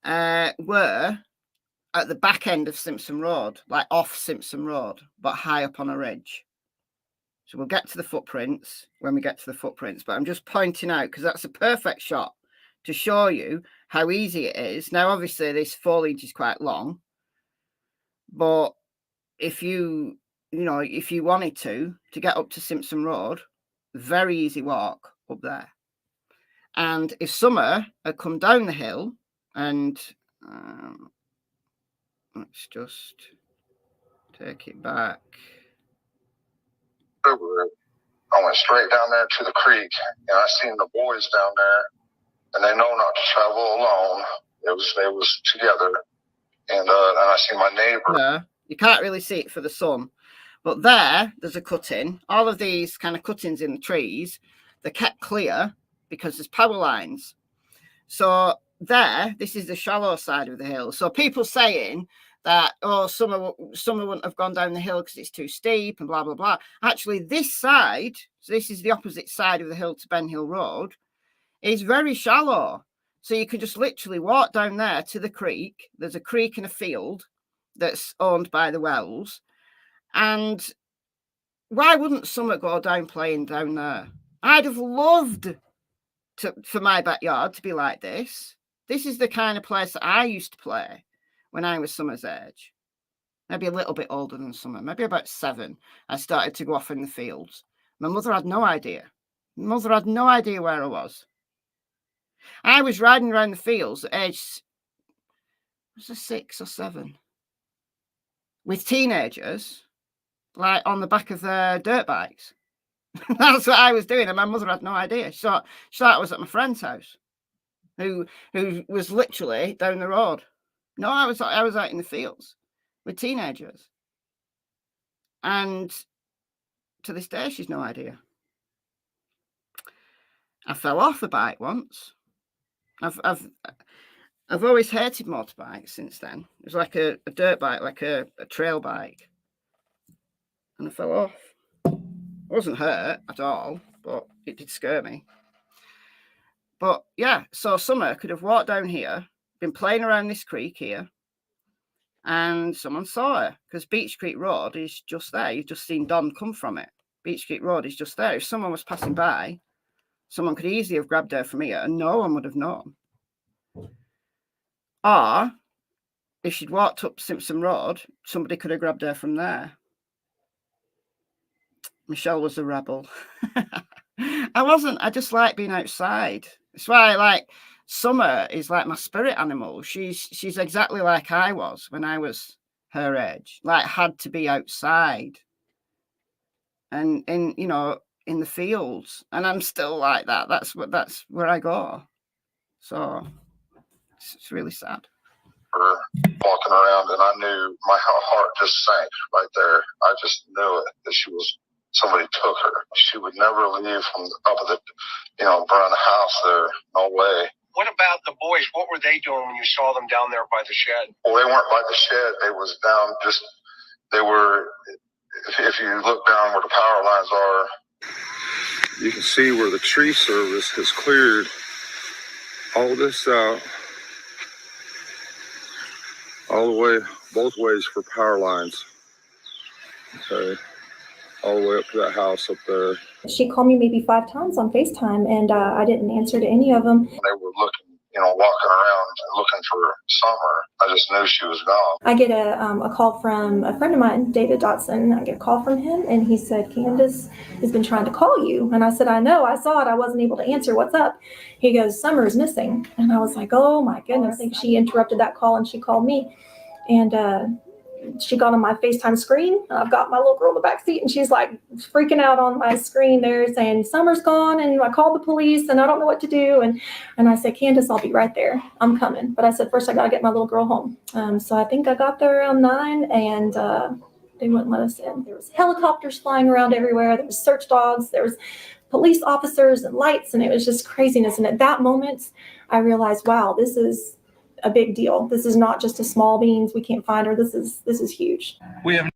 were at the back end of Simpson Road, like off Simpson Road, but high up on a ridge. So we'll get to the footprints when we get to the footprints, but I'm just pointing out because that's a perfect shot to show you how easy it is. Now, obviously, this foliage is quite long, but if you wanted to get up to Simpson Road, very easy walk up there. And if Summer had come down the hill, and let's just take it back. I went straight down there to the creek, and I seen the boys down there, and they know not to travel alone. They was together, and I see my neighbor. No, you can't really see it for the sun, but there's a cutting. All of these kind of cuttings in the trees, they're kept clear because there's power lines. So this is the shallow side of the hill. So people saying that, oh, Summer wouldn't have gone down the hill because it's too steep and blah, blah, blah. Actually, this side, so this is the opposite side of the hill to Ben Hill Road, is very shallow. So you can just literally walk down there to the creek. There's a creek and a field that's owned by the Wells. And why wouldn't Summer go down playing down there? I'd have loved for my backyard to be like this. This is the kind of place that I used to play when I was Summer's age. Maybe a little bit older than Summer, maybe about 7. I started to go off in the fields. My mother had no idea. My mother had no idea where I was. I was riding around the fields at age 6 or 7 with teenagers, like on the back of their dirt bikes. That's what I was doing, and my mother had no idea. She thought I was at my friend's house, who was literally down the road. No, I was out in the fields with teenagers, and to this day, she's no idea. I fell off a bike once. I've always hated motorbikes since then. It was like a dirt bike, like a trail bike, and I fell off. I wasn't hurt at all, but it did scare me. But yeah, so Summer could have walked down here, been playing around this creek here, and someone saw her because Beach Creek Road is just there. You've just seen Don come from it. Beach Creek Road is just there. If someone was passing by, someone could easily have grabbed her from here and no one would have known. Or if she'd walked up Simpson Road, somebody could have grabbed her from there. Michelle was a rebel. I wasn't. I just like being outside. That's why I like Summer is like my spirit animal. She's exactly like I was when I was her age. Like had to be outside and in the fields. And I'm still like that. That's where I go. So it's really sad. Walking around, and I knew my heart just sank right there. I just knew it that somebody took her. She would never leave from up of the, around the house there. No way. What about the boys? What were they doing when you saw them down there by the shed? Well, they weren't by the shed. They was down they were, if you look down where the power lines are, you can see where the tree service has cleared all this out. All the way, both ways for power lines. Okay. All the way up to that house up there. She called me maybe 5 times on FaceTime, and I didn't answer to any of them. They were looking, walking around looking for Summer. I just knew she was gone. I get a call from a friend of mine, David Dotson. I get a call from him, and he said, Candace has been trying to call you. And I said, I know, I saw it. I wasn't able to answer. What's up? He goes, Summer is missing. And I was like, oh my goodness. I think she interrupted that call and she called me. And she got on my FaceTime screen. I've got my little girl in the back seat, and she's like freaking out on my screen there saying, Summer's gone, and I called the police, and I don't know what to do. And I said, Candace, I'll be right there. I'm coming. But I said, first I got to get my little girl home. So I think I got there around 9, and they wouldn't let us in. There was helicopters flying around everywhere. There was search dogs. There was police officers and lights, and it was just craziness. And at that moment, I realized, wow, this is a big deal. This is not just a small beans. We can't find her. This is huge. We have.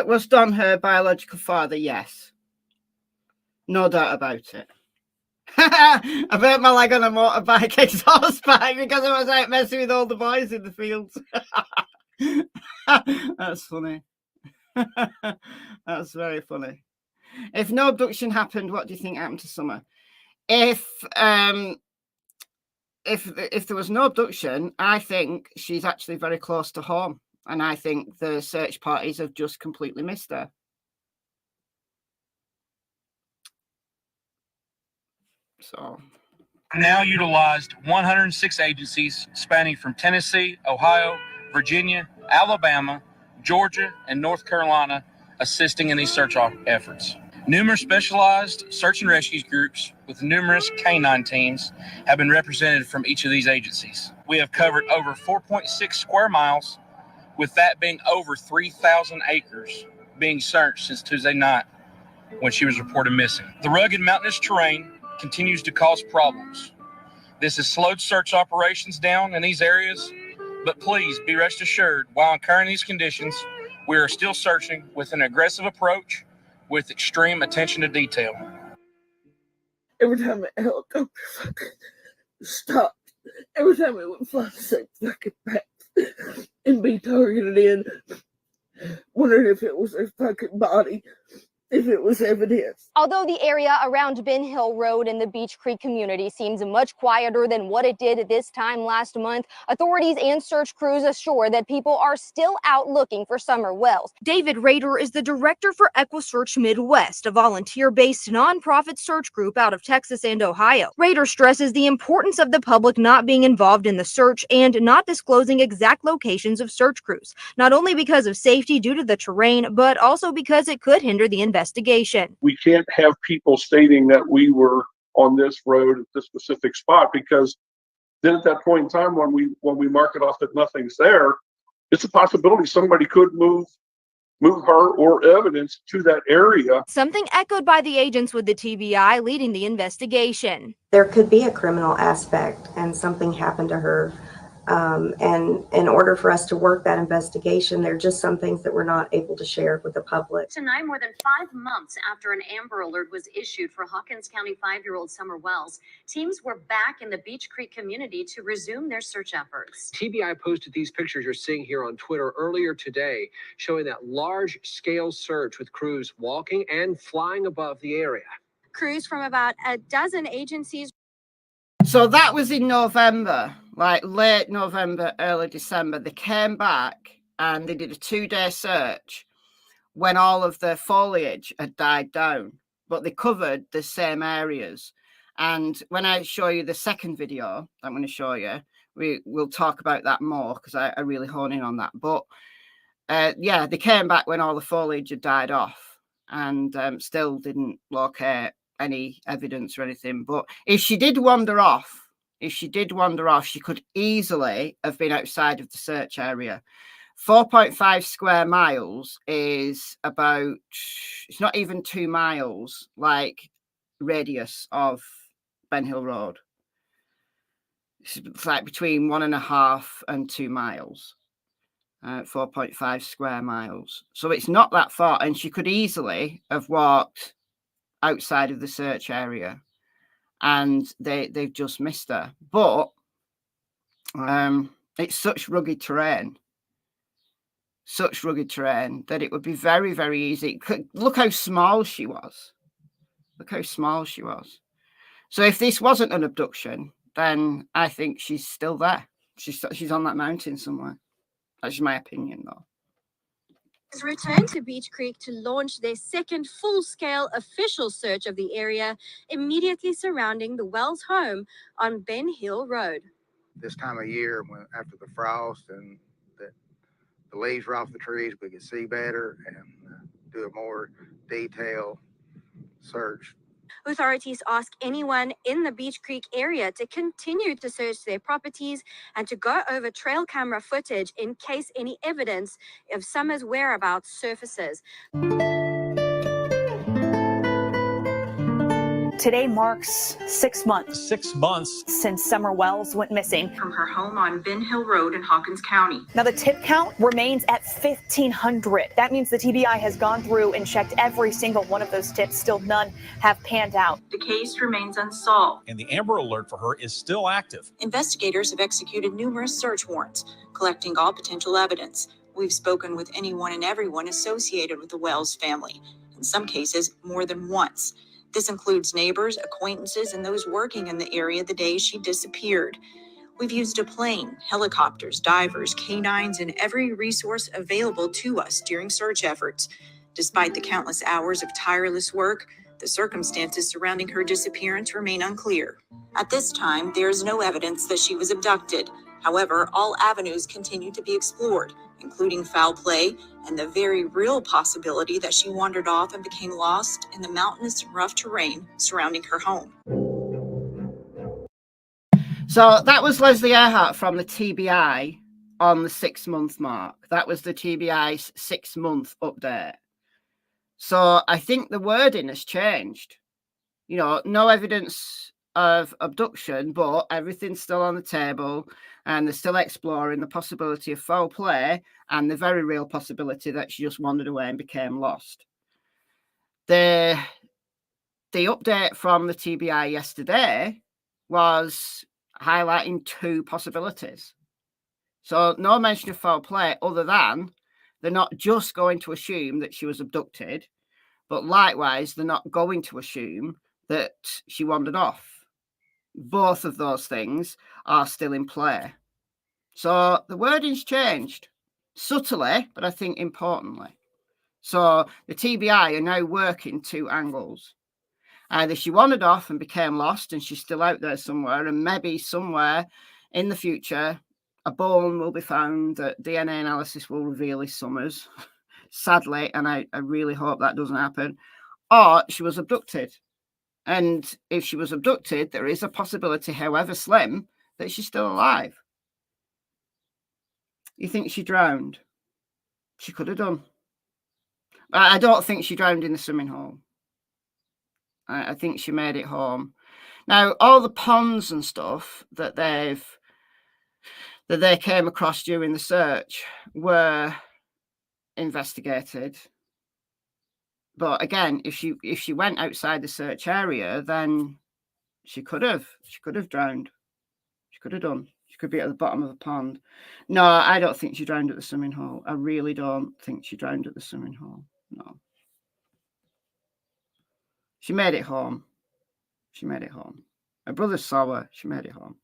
Was Don her biological father? Yes. No doubt about it. I burnt my leg on a motorbike exhaust pipe because I was out messing with all the boys in the fields. That's funny. That's very funny. If no abduction happened, what do you think happened to Summer? If there was no abduction, I think she's actually very close to home, and I think the search parties have just completely missed her. So now utilized 106 agencies spanning from Tennessee, Ohio, Virginia, Alabama, Georgia, and North Carolina, assisting in these search efforts. Numerous specialized search and rescue groups with numerous canine teams have been represented from each of these agencies. We have covered over 4.6 square miles, with that being over 3,000 acres being searched since Tuesday night when she was reported missing. The rugged mountainous terrain continues to cause problems. This has slowed search operations down in these areas, but please be rest assured, while incurring these conditions, we are still searching with an aggressive approach with extreme attention to detail. Every time a helicopter fucking stopped, every time it would fly the same fucking path and be targeted in, wondering if it was their fucking body, if it was evidence. Although the area around Ben Hill Road in the Beach Creek community seems much quieter than what it did this time last month, authorities and search crews assure that people are still out looking for Summer Wells. David Rader is the director for EquiSearch Midwest, a volunteer-based nonprofit search group out of Texas and Ohio. Rader stresses the importance of the public not being involved in the search and not disclosing exact locations of search crews, not only because of safety due to the terrain, but also because it could hinder the investigation. We can't have people stating that we were on this road at this specific spot, because then at that point in time when we mark it off that nothing's there, it's a possibility somebody could move her or evidence to that area. Something echoed by the agents with the TBI leading the investigation. There could be a criminal aspect and something happened to her. And in order for us to work that investigation, there are just some things that we're not able to share with the public. Tonight, more than 5 months after an Amber Alert was issued for Hawkins County 5-year-old Summer Wells, teams were back in the Beach Creek community to resume their search efforts. TBI posted these pictures you're seeing here on Twitter earlier today, showing that large-scale search with crews walking and flying above the area. Crews from about a dozen agencies. So that was in November, like late November, early December. They came back and they did a 2-day search when all of the foliage had died down, but they covered the same areas. And when I show you the second video I'm going to show you, we'll talk about that more, because I really hone in on that. But yeah, they came back when all the foliage had died off and still didn't locate any evidence or anything. But if she did wander off, she could easily have been outside of the search area. 4.5 square miles is about, it's not even 2 miles, like radius of Ben Hill Road. It's like between 1.5 and 2 miles. 4.5 square miles. So it's not that far, and she could easily have walked outside of the search area, and they've just missed her. But it's such rugged terrain that it would be very, very easy. Look how small she was. So if this wasn't an abduction, then I think she's still there. She's on that mountain somewhere. That's my opinion, though. Has returned to Beach Creek to launch their second full-scale official search of the area immediately surrounding the Wells home on Ben Hill Road. This time of year, after the frost and the leaves were off the trees, we could see better and do a more detailed search. Authorities ask anyone in the Beach Creek area to continue to search their properties and to go over trail camera footage in case any evidence of Summer's whereabouts surfaces. Today marks 6 months. 6 months Since Summer Wells went missing from her home on Ben Hill Road in Hawkins County. Now, the tip count remains at 1,500. That means the TBI has gone through and checked every single one of those tips. Still none have panned out. The case remains unsolved. and the Amber Alert for her is still active. Investigators have executed numerous search warrants, collecting all potential evidence. We've spoken with anyone and everyone associated with the Wells family, in some cases more than once. This includes neighbors, acquaintances, and those working in the area the day she disappeared. We've used a plane, helicopters, divers, canines, and every resource available to us during search efforts. Despite the countless hours of tireless work, the circumstances surrounding her disappearance remain unclear. At this time, there is no evidence that she was abducted. However, all avenues continue to be explored, including foul play and the very real possibility that she wandered off and became lost in the mountainous and rough terrain surrounding her home. So that was Leslie Earhart from the TBI on the 6-month mark. That was the TBI's 6-month update. So I think the wording has changed. You know, no evidence of abduction, but everything's still on the table, and they're still exploring the possibility of foul play and the very real possibility that she just wandered away and became lost. The update from the TBI yesterday was highlighting 2 possibilities. So no mention of foul play, other than they're not just going to assume that she was abducted, but likewise, they're not going to assume that she wandered off. Both of those things are still in play. So the wording's changed subtly, but I think importantly. So the TBI are now working 2 angles. Either she wandered off and became lost and she's still out there somewhere, and maybe somewhere in the future, a bone will be found that DNA analysis will reveal is Summers, sadly, and I really hope that doesn't happen, or she was abducted. And if she was abducted, there is a possibility, however slim, that she's still alive. You think she drowned? She could have done. I don't think she drowned in the swimming hole. I think she made it home. Now, all the ponds and stuff that they came across during the search were investigated. But again, if she went outside the search area, then she could have drowned. She could have done. She could be at the bottom of the pond. No, I don't think she drowned at the swimming hole. I really don't think she drowned at the swimming hole. No. She made it home. She made it home. Her brother saw her. She made it home.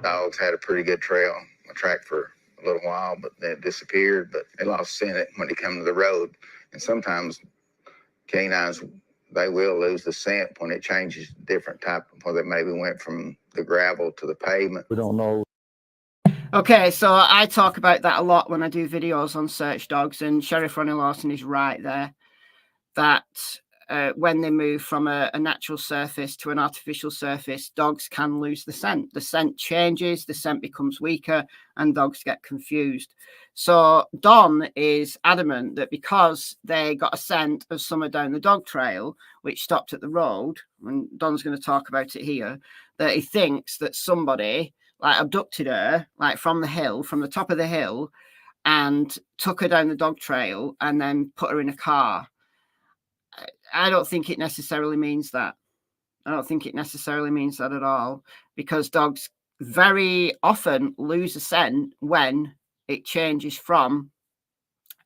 Dogs had a pretty good trail, a track for a little while, but then it disappeared. But they lost scent when they come to the road. And sometimes canines, they will lose the scent when it changes different type, where they maybe went from the gravel to the pavement. We don't know. Okay, so I talk about that a lot when I do videos on search dogs, and Sheriff Ronnie Lawson is right there, that when they move from a natural surface to an artificial surface, dogs can lose the scent. The scent changes, the scent becomes weaker, and dogs get confused. So Don is adamant that because they got a scent of Summer down the dog trail, which stopped at the road, and Don's going to talk about it here, that he thinks that somebody like abducted her, like from the hill, from the top of the hill, and took her down the dog trail and then put her in a car. I don't think it necessarily means that. I don't think it necessarily means that at all, because dogs very often lose a scent when it changes from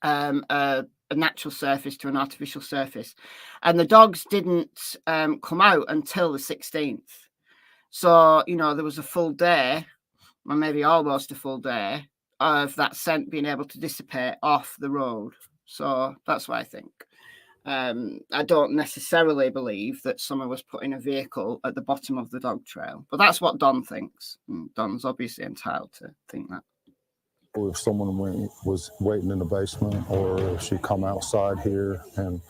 a natural surface to an artificial surface. And the dogs didn't come out until the 16th. So, you know, there was a full day, or maybe almost a full day, of that scent being able to dissipate off the road. So that's what I think. I don't necessarily believe that Summer was put in a vehicle at the bottom of the dog trail, but that's what Don thinks. And Don's obviously entitled to think that. Or if someone was waiting in the basement, or if she come outside here and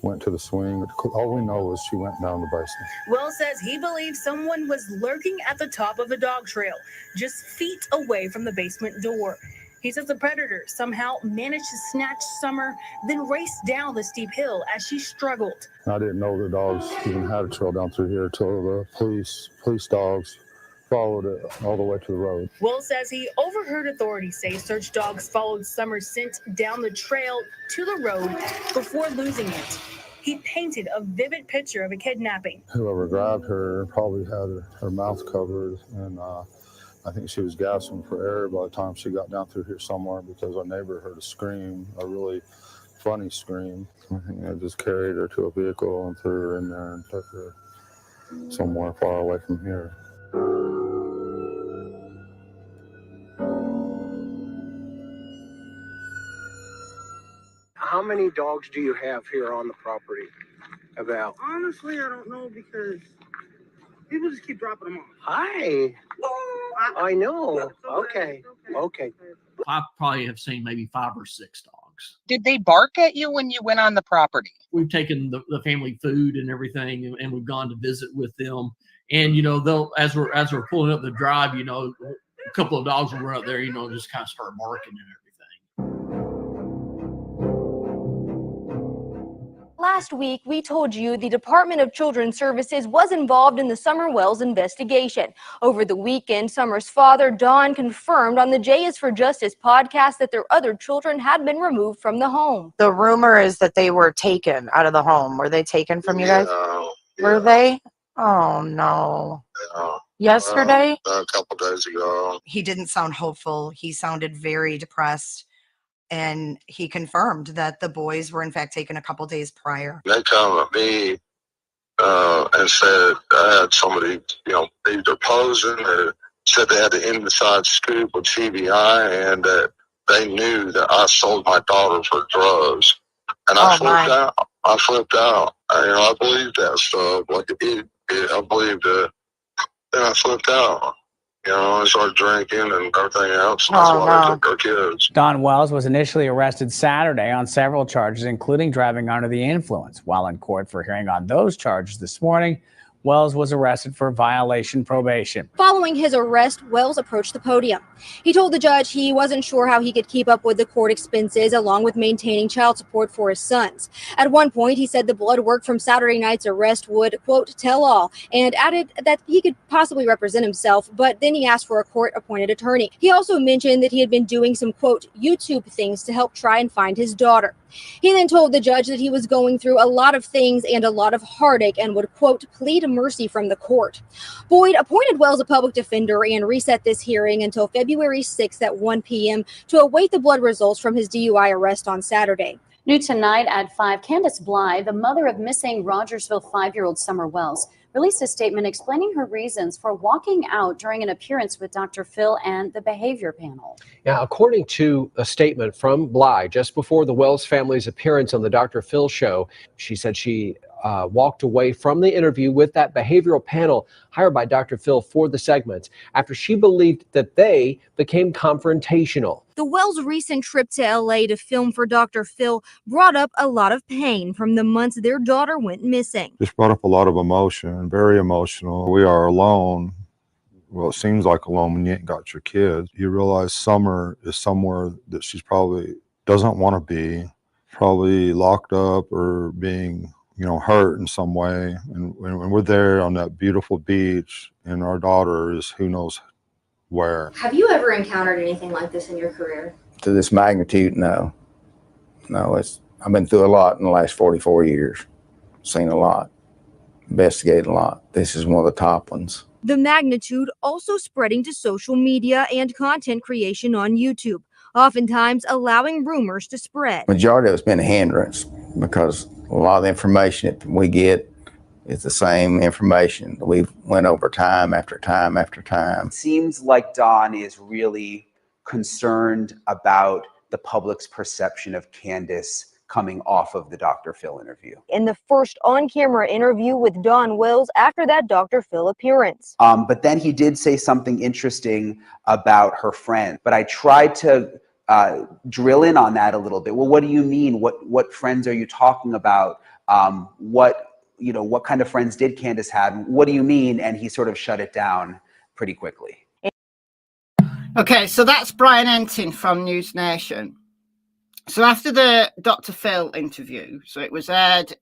went to the swing. All we know is she went down the basement. Will says he believes someone was lurking at the top of the dog trail, just feet away from the basement door. He says the predator somehow managed to snatch Summer, then raced down the steep hill as she struggled. I didn't know the dogs even had a trail down through here until the police dogs followed it all the way to the road. Will says he overheard authorities say search dogs followed Summer's scent down the trail to the road before losing it. He painted a vivid picture of a kidnapping. Whoever grabbed her probably had her mouth covered, and I think she was gasping for air by the time she got down through here somewhere, because our neighbor heard a scream, a really funny scream. I think I just carried her to a vehicle and threw her in there and took her somewhere far away from here. How many dogs do you have here on the property? About? Honestly, I don't know, because people just keep dropping them off. Hi. I know. Okay. I probably have seen maybe 5 or 6 dogs. Did they bark at you when you went on the property? We've taken the family food and everything, and we've gone to visit with them. And they'll as we're pulling up the drive, a couple of dogs will run up there, just kind of start barking and everything. Last week, we told you the Department of Children's Services was involved in the Summer Wells investigation. Over the weekend, Summer's father, Don, confirmed on the J is for Justice podcast that their other children had been removed from the home. The rumor is that they were taken out of the home. Were they taken from you guys? Were they? Oh, no. Yesterday? A couple days ago. He didn't sound hopeful. He sounded very depressed. And he confirmed that the boys were in fact taken a couple days prior. They come at me and said I had somebody, either posing or said they had the inside scoop with CBI and that they knew that I sold my daughter for drugs. And I flipped out. I believed that stuff. I believed it. Then I flipped out. I started drinking and everything else. That's why they took our kids. Don Wells was initially arrested Saturday on several charges, including driving under the influence. While in court for hearing on those charges this morning, Wells was arrested for violation probation. Following his arrest, Wells approached the podium. He told the judge he wasn't sure how he could keep up with the court expenses along with maintaining child support for his sons. At one point, he said the blood work from Saturday night's arrest would, quote, tell all, and added that he could possibly represent himself, but then he asked for a court-appointed attorney. He also mentioned that he had been doing some, quote, YouTube things to help try and find his daughter. He then told the judge that he was going through a lot of things and a lot of heartache and would, quote, plead mercy from the court. Boyd appointed Wells a public defender and reset this hearing until February 6th at 1 p.m. to await the blood results from his DUI arrest on Saturday. New tonight at 5, Candace Bly, the mother of missing Rogersville 5-year-old Summer Wells, released a statement explaining her reasons for walking out during an appearance with Dr. Phil and the behavior panel. Now, according to a statement from Bly, just before the Wells family's appearance on the Dr. Phil show, she said she walked away from the interview with that behavioral panel hired by Dr. Phil for the segments after she believed that they became confrontational. The Wells' recent trip to LA to film for Dr. Phil brought up a lot of pain from the months their daughter went missing. Just brought up a lot of emotion, very emotional. We are alone. Well, it seems like alone when you ain't got your kids. You realize Summer is somewhere that she's probably doesn't want to be, probably locked up or being hurt in some way. And when we're there on that beautiful beach and our daughter is who knows where. Have you ever encountered anything like this in your career? To this magnitude, no. I've been through a lot in the last 44 years. Seen a lot, investigated a lot. This is one of the top ones. The magnitude also spreading to social media and content creation on YouTube, oftentimes allowing rumors to spread. Majority of it's been a hindrance because a lot of the information that we get is the same information that we've went over time after time after time. It seems like Don is really concerned about the public's perception of Candace coming off of the Dr. Phil interview. In the first on-camera interview with Don Wells after that Dr. Phil appearance. But then he did say something interesting about her friend. But I tried to drill in on that a little bit. Well, what do you mean? What friends are you talking about? What kind of friends did Candace have? What do you mean? And he sort of shut it down pretty quickly. Okay, so that's Brian Entin from News Nation. So after the Dr. Phil interview, so it was aired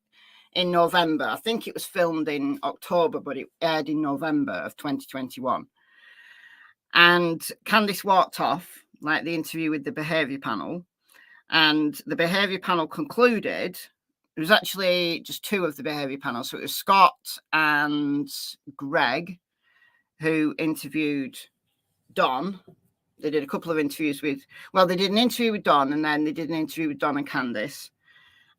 in November. I think it was filmed in October, but it aired in November of 2021. And Candice walked off, like the interview with the behaviour panel. And the behaviour panel concluded, it was actually just two of the behaviour panel. So it was Scott and Greg who interviewed Don. They did a couple of interviews with, well, they did an interview with Don, and then they did an interview with Don and Candice.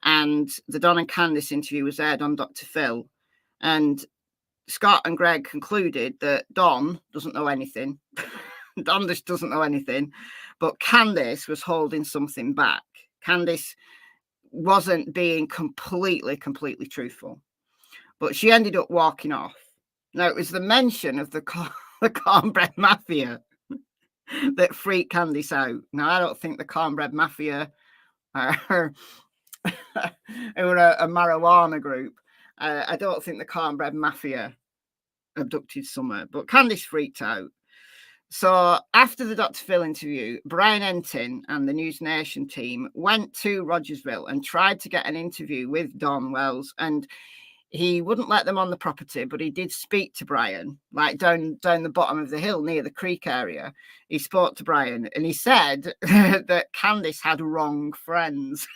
And the Don and Candice interview was aired on Dr. Phil. And Scott and Greg concluded that Don doesn't know anything. Don just doesn't know anything. But Candice was holding something back. Candice wasn't being completely truthful. But she ended up walking off. Now, it was the mention of the cornbread mafia that freaked Candice out. Now, I don't think the cornbread mafia are a marijuana group. I don't think the cornbread mafia abducted Summer, but Candice freaked out. So after the Dr. Phil interview, Brian Entin and the News Nation team went to Rogersville and tried to get an interview with Don Wells, and he wouldn't let them on the property, but he did speak to Brian, like down the bottom of the hill near the creek area. He spoke to Brian, and he said that Candice had wrong friends.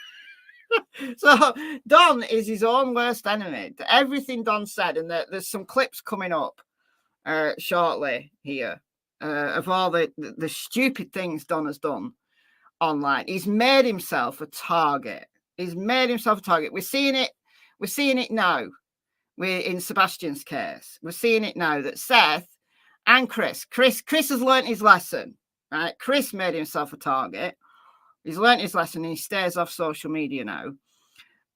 So Don is his own worst enemy. Everything Don said, and there's some clips coming up shortly here of all the stupid things Don has done online. He's made himself a target. We're seeing it now. We're in Sebastian's case. We're seeing it now that Seth and Chris has learned his lesson, right? Chris made himself a target. He's learned his lesson and he stays off social media now.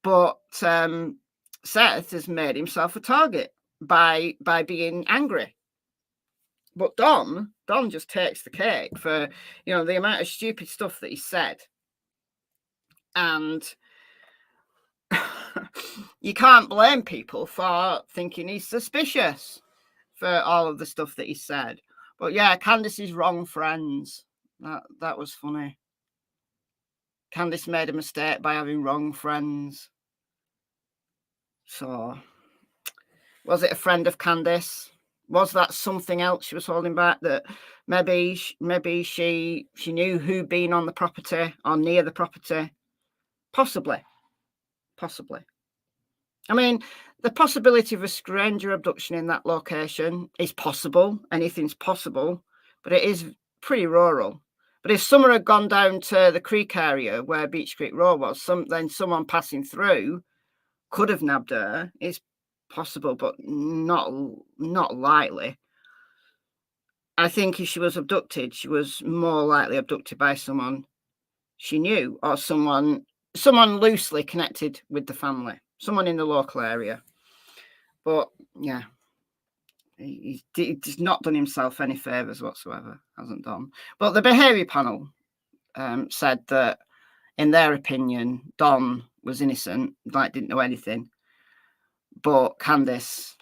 But Seth has made himself a target by being angry. But Don just takes the cake for, the amount of stupid stuff that he said. And you can't blame people for thinking he's suspicious for all of the stuff that he said. But yeah, Candice's wrong friends. That was funny. Candice made a mistake by having wrong friends. So, was it a friend of Candice? Was that something else she was holding back, that maybe she knew who'd been on the property or near the property? Possibly. I mean, the possibility of a stranger abduction in that location is possible. Anything's possible, but it is pretty rural. But if Summer had gone down to the creek area where Beach Creek Road was, then someone passing through could have nabbed her. It's possible, but not likely. I think if she was abducted, she was more likely abducted by someone she knew, or someone loosely connected with the family, someone in the local area. But yeah, he's not done himself any favours whatsoever, hasn't Don. But the behaviour panel said that, in their opinion, Don was innocent, didn't know anything. But Candice,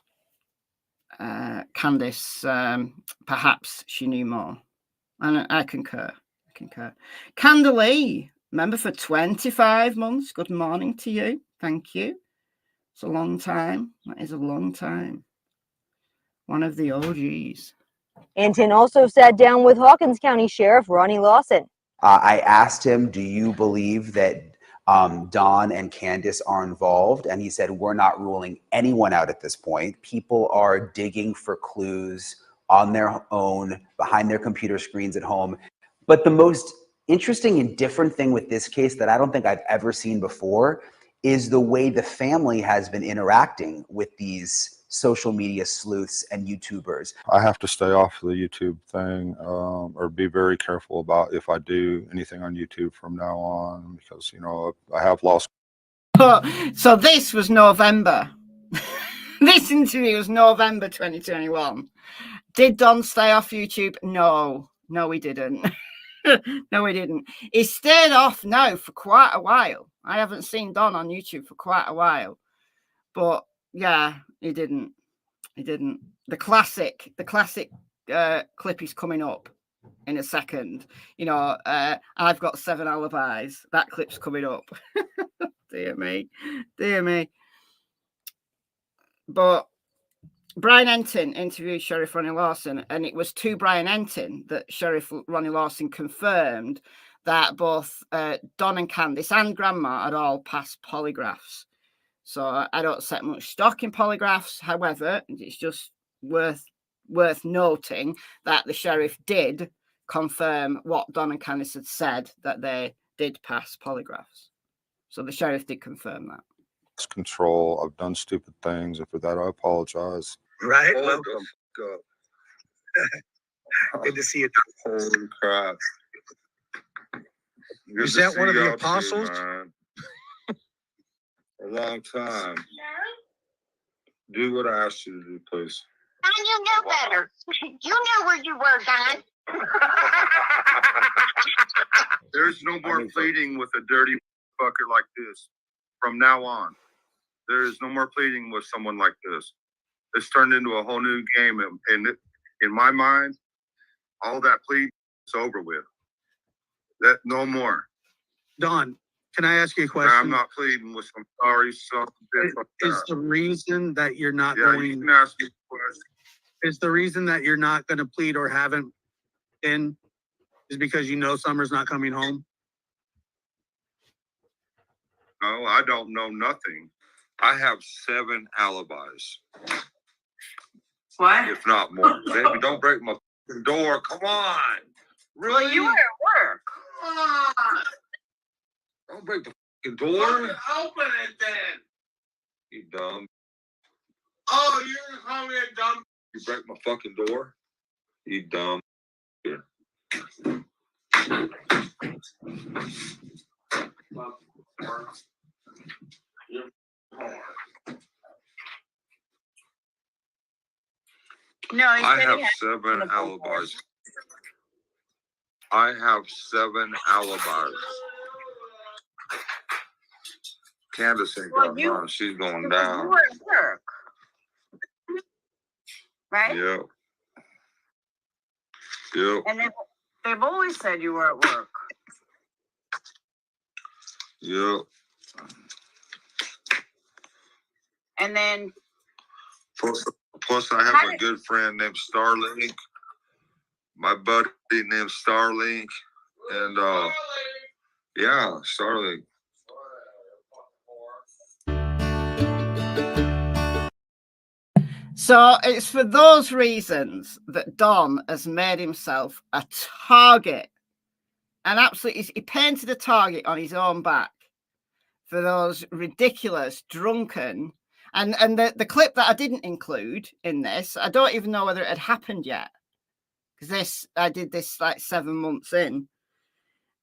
perhaps she knew more. And I concur. Candalee, member for 25 months. Good morning to you. Thank you. It's a long time. That is a long time. One of the OGs. Entin also sat down with Hawkins County Sheriff Ronnie Lawson. I asked him, do you believe that Don and Candice are involved? And he said, we're not ruling anyone out at this point. People are digging for clues on their own, behind their computer screens at home. But the most interesting and different thing with this case that I don't think I've ever seen before is the way the family has been interacting with these social media sleuths and YouTubers. I have to stay off the YouTube thing, or be very careful about if I do anything on YouTube from now on, because, I have lost. So this was November. This interview was November 2021. Did Don stay off YouTube? No, he didn't. No, he didn't. He stayed off now for quite a while. I haven't seen Don on YouTube for quite a while. But yeah, he didn't. The classic clip is coming up. in a second. You know, I've got 7 alibis. That clip's coming up. Dear me. Dear me. But Brian Entin interviewed Sheriff Ronnie Lawson, and it was to Brian Entin that Sheriff Ronnie Lawson confirmed that both Don and Candice and Grandma had all passed polygraphs. So I don't set much stock in polygraphs. However, it's just worth noting that the sheriff did confirm what Don and Candice had said, that they did pass polygraphs. So the sheriff did confirm that. Control. I've done stupid things, and for that I apologize. Right? Welcome. Good to see you. Holy crap. Is that one of the apostles? A long time. Do what I asked you to do, please. Don, you know better. You know where you were, Don. There's no more pleading with a dirty fucker like this from now on. There is no more pleading with someone like this. It's turned into a whole new game, and in my mind, all that pleading is over with. That no more. Don, can I ask you a question? I'm not pleading with some sorry son of a bitch like that. Is the reason that you're not Yeah, going? you can ask me a question. Is the reason that you're not going to plead or haven't been is because you know Summer's not coming home? No, I don't know nothing. I have 7 alibis. What? If not more. Baby, don't break my door. Come on. Really? Well, you were at work. Come on. Don't break the door. Open it then. You dumb. Oh, you're gonna call me a dumb. You break my fucking door. You dumb. Here. No, I have 7 alibis. I have 7 alibis. Candace ain't got none. She's going down. You were at work. Right? Yep. Yep. And they've always said you were at work. Yep. And then Plus, I have a good friend named Starlink. My buddy named Starlink. And, yeah, Starlink. So it's for those reasons that Don has made himself a target. And absolutely, he painted a target on his own back for those ridiculous, drunken, and the clip that I didn't include in this, I don't even know whether it had happened yet, because I did this like 7 months in.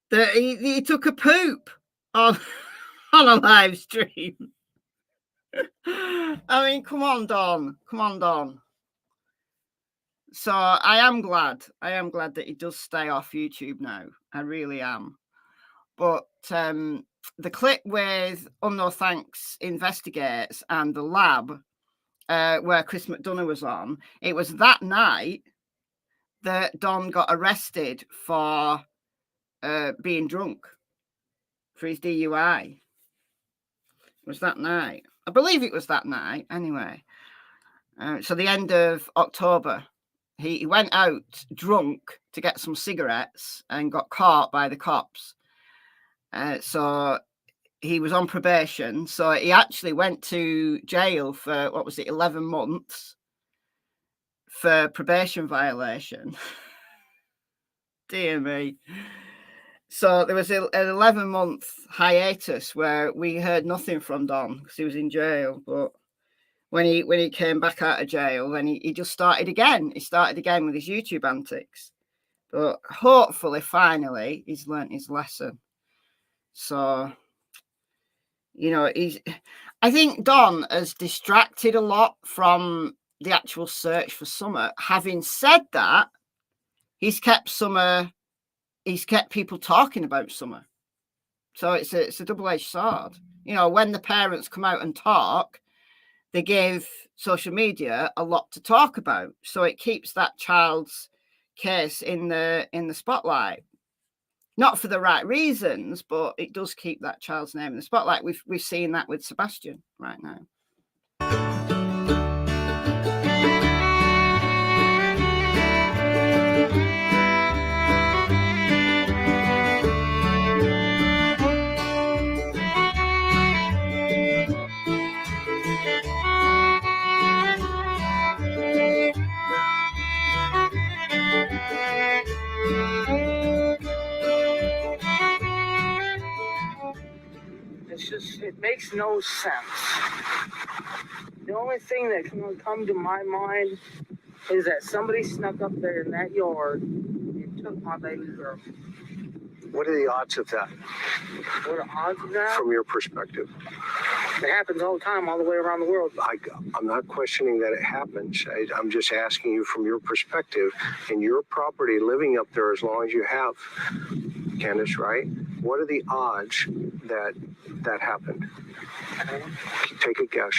That he took a poop on a live stream. I mean, come on, Don. Come on, Don. So I am glad that he does stay off YouTube now. I really am. But the clip with Unknown Thanks Investigates and the lab where Chris McDonough was on, it was that night that Don got arrested for being drunk for his DUI. It was that night. I believe it was that night, anyway. So the end of October, he went out drunk to get some cigarettes and got caught by the cops. So he was on probation. So he actually went to jail for, 11 months for probation violation. Dear me. So there was an 11-month hiatus where we heard nothing from Don because he was in jail. But when he came back out of jail, then he just started again. He started again with his YouTube antics. But hopefully, finally, he's learnt his lesson. So, you know, I think Don has distracted a lot from the actual search for Summer. Having said that, he's kept people talking about Summer. So it's a double-edged sword. You know, when the parents come out and talk, they give social media a lot to talk about. So it keeps that child's case in the spotlight. Not for the right reasons, but it does keep that child's name in the spotlight. We've seen that with Sebastian right now. It makes no sense. The only thing that can come to my mind is that somebody snuck up there in that yard and took my baby girl. What are the odds of that? What are the odds of that? From your perspective? It happens all the time, all the way around the world. I'm not questioning that it happens. I'm just asking you from your perspective, in your property, living up there as long as you have, Candace, right? What are the odds that happened? Take a guess.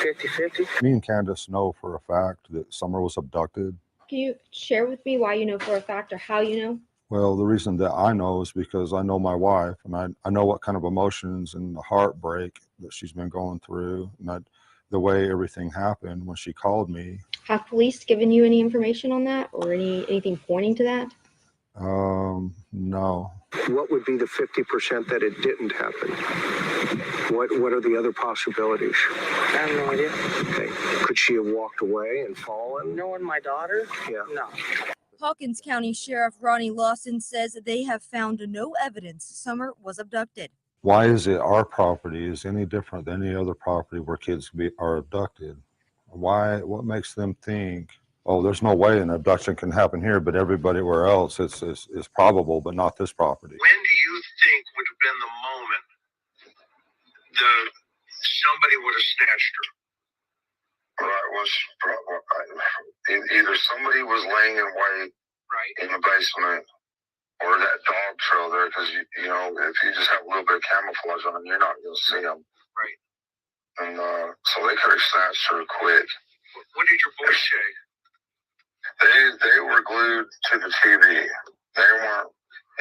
50-50. Me and Candace know for a fact that Summer was abducted. Can you share with me why you know for a fact or how you know? Well, the reason that I know is because I know my wife, and I know what kind of emotions and the heartbreak that she's been going through, and the way everything happened when she called me. Have police given you any information on that or anything pointing to that? No. What would be the 50% that it didn't happen? What are the other possibilities? I have no idea. Okay. Could she have walked away and fallen? Knowing my daughter? Yeah. No. Hawkins County Sheriff Ronnie Lawson says they have found no evidence Summer was abducted. Why is it our property is any different than any other property where kids are abducted? Why? What makes them think, oh, there's no way an abduction can happen here, but everywhere else it's probable, but not this property? When do you think would have been the moment somebody would have snatched her? Either somebody was laying in wait in the basement, or that dog trail there, because you know, if you just have a little bit of camouflage on them, you're not going to see them. Right. And so they could have snatched her quick. What did your boys say? They were glued to the TV. They weren't,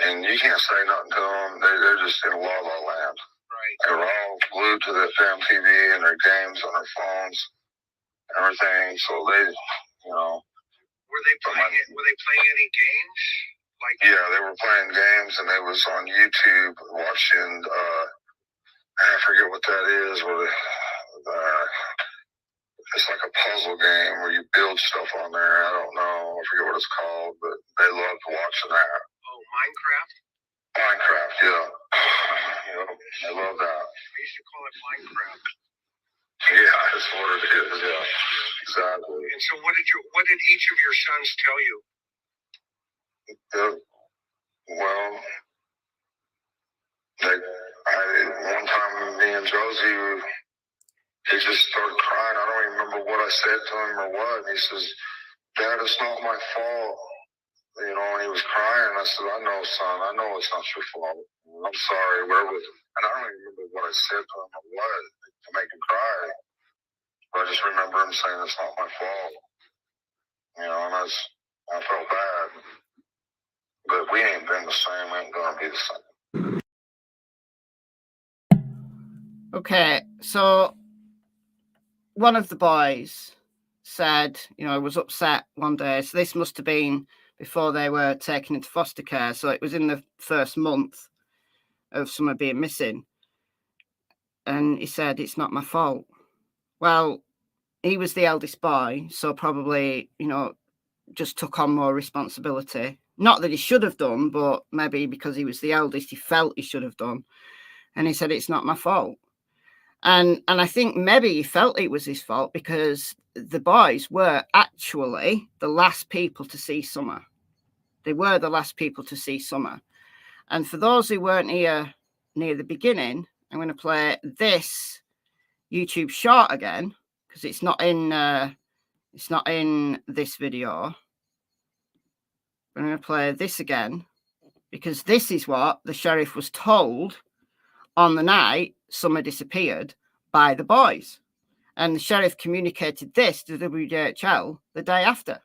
and you can't say nothing to them. They're just in la la land. Right. They were all glued to the damn TV and their games on their phones, everything. So they, you know. Were they playing any games? Yeah, they were playing games, and they was on YouTube watching. I forget what that is. It's like a puzzle game where you build stuff on there. I don't know. I forget what it's called, but they loved watching that. Oh, Minecraft? Minecraft, yeah. Yep, I love that. I used to call it Minecraft. Yeah, that's what it is. Yeah, exactly. And so, what did each of your sons tell you? Well, one time me and Josie, he just started crying. I don't even remember what I said to him or what. And he says, "Dad, it's not my fault." You know, and he was crying. I said, "I know, son. I know it's not your fault. I'm sorry." And I don't even remember what I said to him or what to make him cry. But I just remember him saying, "It's not my fault." You know, and I felt bad. But we ain't been the same. We ain't gonna be the same. Okay, so one of the boys said, you know, was upset one day. So this must have been before they were taken into foster care. So it was in the first month of Summer being missing. And he said, "It's not my fault." Well, he was the eldest boy, so probably, you know, just took on more responsibility. Not that he should have done, but maybe because he was the eldest, he felt he should have done. And he said, "It's not my fault." And I think maybe he felt it was his fault because the boys were actually the last people to see Summer. They were the last people to see Summer. And for those who weren't here near the beginning, I'm going to play this YouTube short again because it's not in this video. I'm going to play this again because this is what the sheriff was told on the night Summer disappeared by the boys. And the sheriff communicated this to WDHL the day after.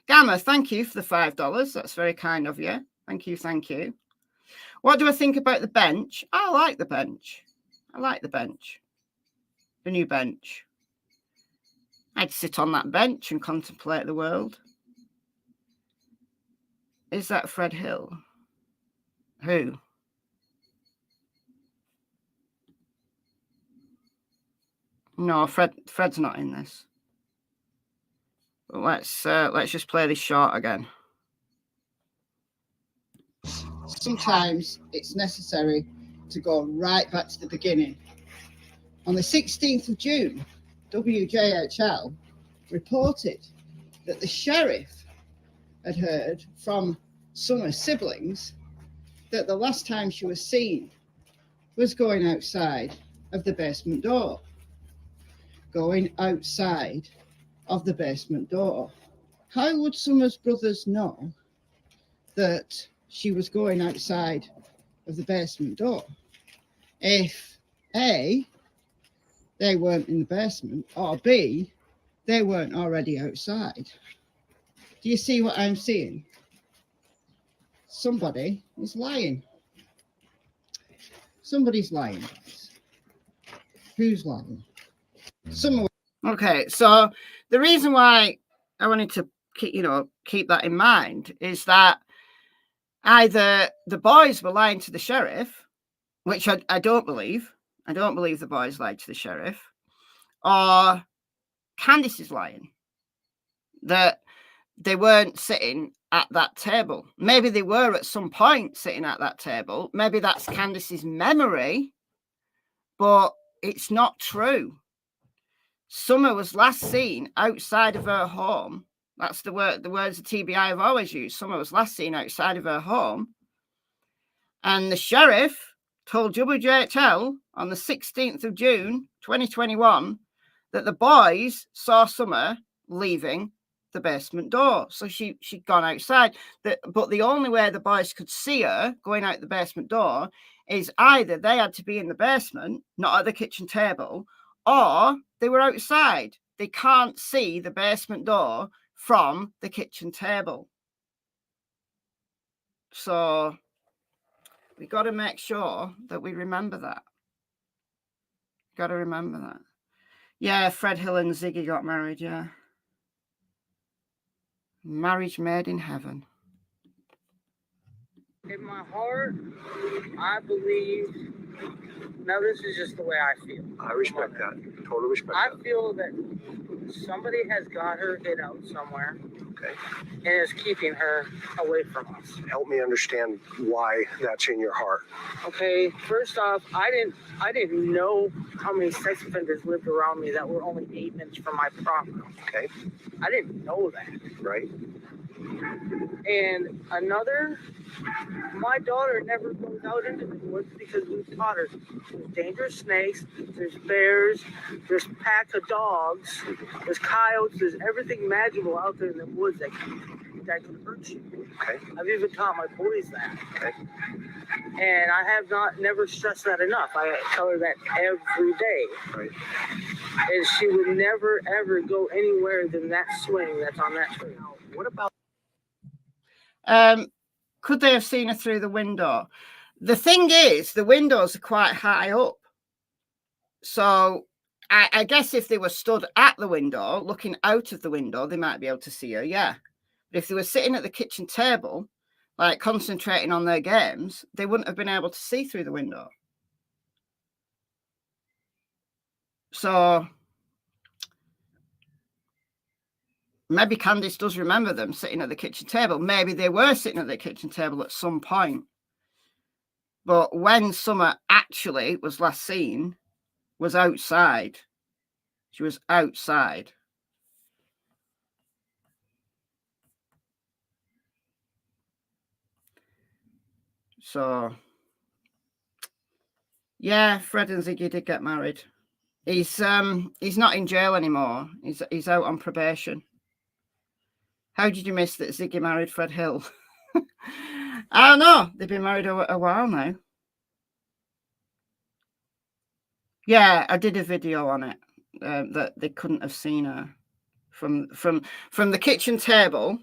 Gamma, thank you for the $5. That's very kind of you. Thank you, thank you. What do I think about the bench? I like the bench. I like the bench. The new bench. I'd sit on that bench and contemplate the world. Is that Fred Hill? Who? No, Fred's not in this. But let's just play this short again. Sometimes it's necessary to go right back to the beginning. On the 16th of June, WJHL reported that the sheriff had heard from Summer's siblings that the last time she was seen was going outside of the basement door. Going outside of the basement door. How would Summer's brothers know that she was going outside of the basement door if A, they weren't in the basement, or B, they weren't already outside? Do you see what I'm seeing? Somebody is lying. Somebody's lying. Who's lying? Someone. Okay, so the reason why I wanted to keep that in mind is that either the boys were lying to the sheriff, which I don't believe. I don't believe the boys lied to the sheriff, or Candice is lying that they weren't sitting at that table. Maybe they were at some point sitting at that table. Maybe that's Candice's memory, but it's not true. Summer was last seen outside of her home. That's the words of TBI have always used. Summer was last seen outside of her home. And the sheriff told WJHL on the 16th of June, 2021, that the boys saw Summer leaving the basement door. So she'd gone outside. But the only way the boys could see her going out the basement door is either they had to be in the basement, not at the kitchen table, or they were outside. They can't see the basement door from the kitchen table. So we got to make sure that we remember that. Got to remember that. Yeah, Fred Hill and Ziggy got married, yeah. Marriage made in heaven. In my heart, I believe. Now, this is just the way I feel. I respect that. Totally respect that. I feel that somebody has got her hid out somewhere. Okay. And is keeping her away from us. Help me understand why that's in your heart. Okay, first off, I didn't know how many sex offenders lived around me that were only 8 minutes from my property. Okay. I didn't know that. Right. And another, my daughter never goes out into the woods because we've taught her there's dangerous snakes, there's bears, there's packs of dogs, there's coyotes, there's everything magical out there in the woods that can hurt you. Okay. I've even taught my boys that. Okay. And I have never stressed that enough. I tell her that every day. Right. And she would never, ever go anywhere than that swing that's on that trail. What about? Could they have seen her through the window? The thing is, the windows are quite high up. So I guess if they were stood at the window, looking out of the window, they might be able to see her, yeah. But if they were sitting at the kitchen table, like concentrating on their games, they wouldn't have been able to see through the window. So maybe Candice does remember them sitting at the kitchen table. Maybe they were sitting at the kitchen table at some point. But when Summer actually was last seen, was outside. She was outside. So, yeah, Fred and Ziggy did get married. He's not in jail anymore. He's out on probation. How did you miss that Ziggy married Fred Hill? I don't know. They've been married a while now. Yeah, I did a video on it that they couldn't have seen her from the kitchen table.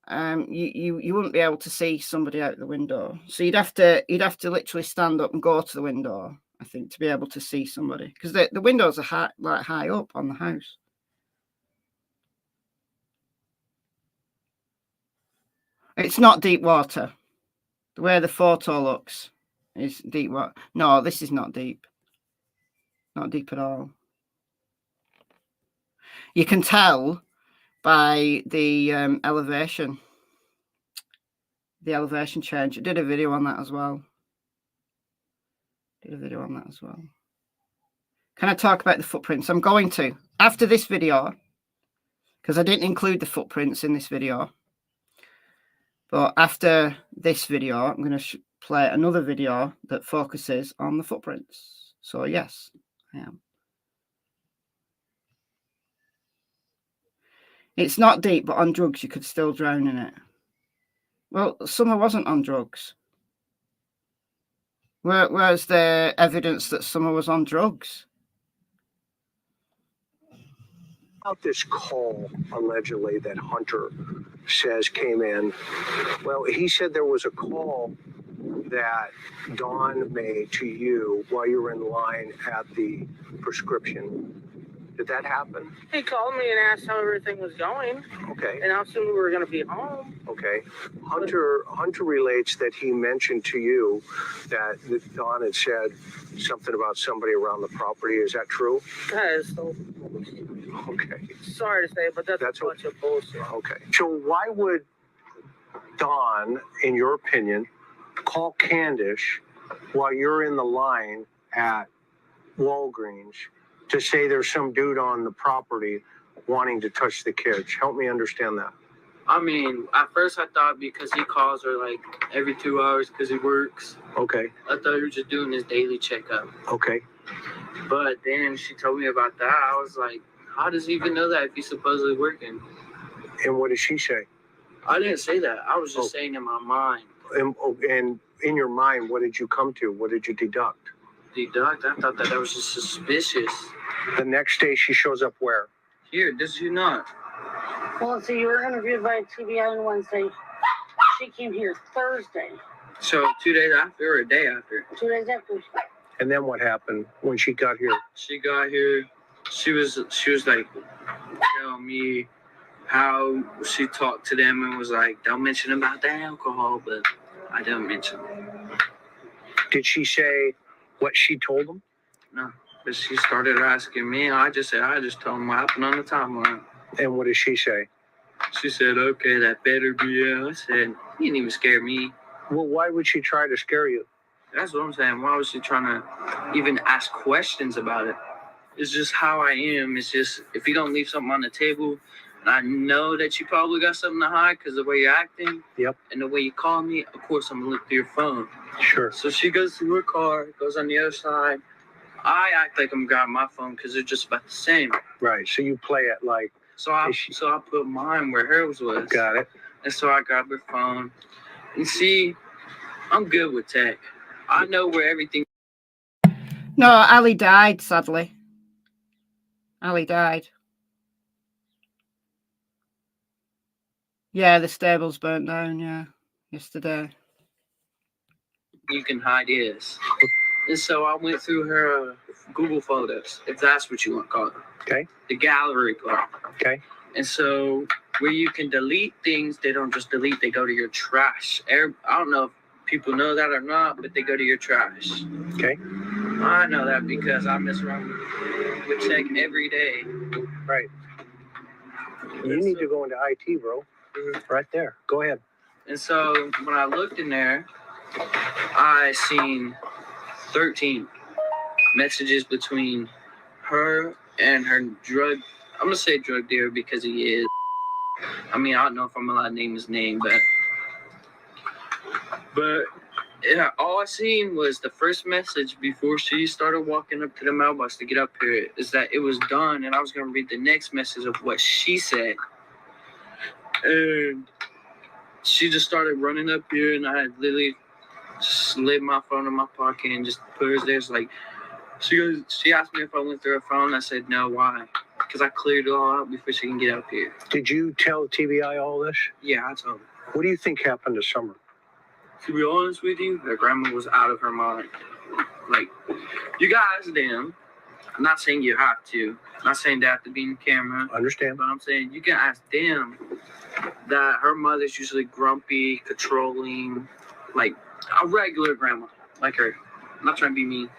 you wouldn't be able to see somebody out the window. So you'd have to literally stand up and go to the window, I think, to be able to see somebody, because the windows are high up on the house. It's not deep water. The way the photo looks is deep water. No, this is not deep. Not deep at all. You can tell by the elevation. The elevation change. I did a video on that as well. Can I talk about the footprints? I'm going to. After this video, because I didn't include the footprints in this video. But after this video, I'm going to play another video that focuses on the footprints. So yes, I am. It's not deep, but on drugs, you could still drown in it. Well, Summer wasn't on drugs. Where's the evidence that Summer was on drugs? About this call, allegedly, that Hunter says came in. Well, he said there was a call that Dawn made to you while you were in line at the prescription. Did that happen? He called me and asked how everything was going. Okay. And how soon we were going to be home. Okay. Hunter relates that he mentioned to you that Dawn had said something about somebody around the property. Is that true? That is so. Okay. Sorry to say, but that's a bunch of bullshit. Okay. So why would Dawn, in your opinion, call Candace while you're in the line at Walgreens to say there's some dude on the property wanting to touch the kids? Help me understand that. I mean, at first I thought because he calls her like every 2 hours because he works. Okay. I thought he was just doing his daily checkup. Okay. But then she told me about that. I was like, how does he even know that if he's supposedly working? And what did she say? I didn't say that. I was just saying in my mind. And in your mind, what did you come to? What did you deduct? Deduct? I thought that was just suspicious. The next day she shows up where? Here, does you not? Well, so you were interviewed by TBI on Wednesday. She came here Thursday. So 2 days after or a day after? 2 days after. And then what happened when she got here? She got here. She was like telling me how she talked to them and was like, don't mention about the alcohol, but I don't mention it. Did she say what she told them? No, but she started asking me. I just told them what happened on the timeline. And what did she say? She said, okay, that better be it. I said, you didn't even scare me. Well, why would she try to scare you? That's what I'm saying. Why was she trying to even ask questions about it? It's just how I am. It's just, if you don't leave something on the table, and I know that you probably got something to hide because of the way you're acting. Yep. And the way you call me, of course, I'm going to look through your phone. Sure. So she goes through her car, goes on the other side. I act like I'm grabbing my phone because they're just about the same. Right. So you play it like. So I put mine where hers was. Got it. And so I grabbed her phone. And see, I'm good with tech. I know where everything. No, Ali died, sadly. Ali died. Yeah, the stable's burnt down, yeah, yesterday. You can hide is. And so I went through her Google Photos, if that's what you want to call it. Okay. The gallery part. Okay. And so where you can delete things, they don't just delete, they go to your trash. I don't know if people know that or not, but they go to your trash. Okay. I know that because I mess around with tech every day. Right. You need to go into IT, bro. Right there. Go ahead. And so when I looked in there, I seen 13 messages between her and her drug. I'm gonna say drug dealer because he is. I mean, I don't know if I'm allowed to name his name, but yeah, all I seen was the first message before she started walking up to the mailbox to get up here is that it was done, and I was gonna read the next message of what she said. And she just started running up here, and I had literally just slid my phone in my pocket and just put hers there. It's like, she asked me if I went through her phone. I said, no, why? because I cleared it all out before she can get up here. Did you tell TBI all this? Yeah, I told her. What do you think happened to Summer? To be honest with you, her grandma was out of her mind. Like, you guys, them. I'm not saying you have to. I'm not saying they have to be in camera. Understand. But I'm saying you can ask them that her mother's usually grumpy, controlling, like a regular grandma, like her. I'm not trying to be mean.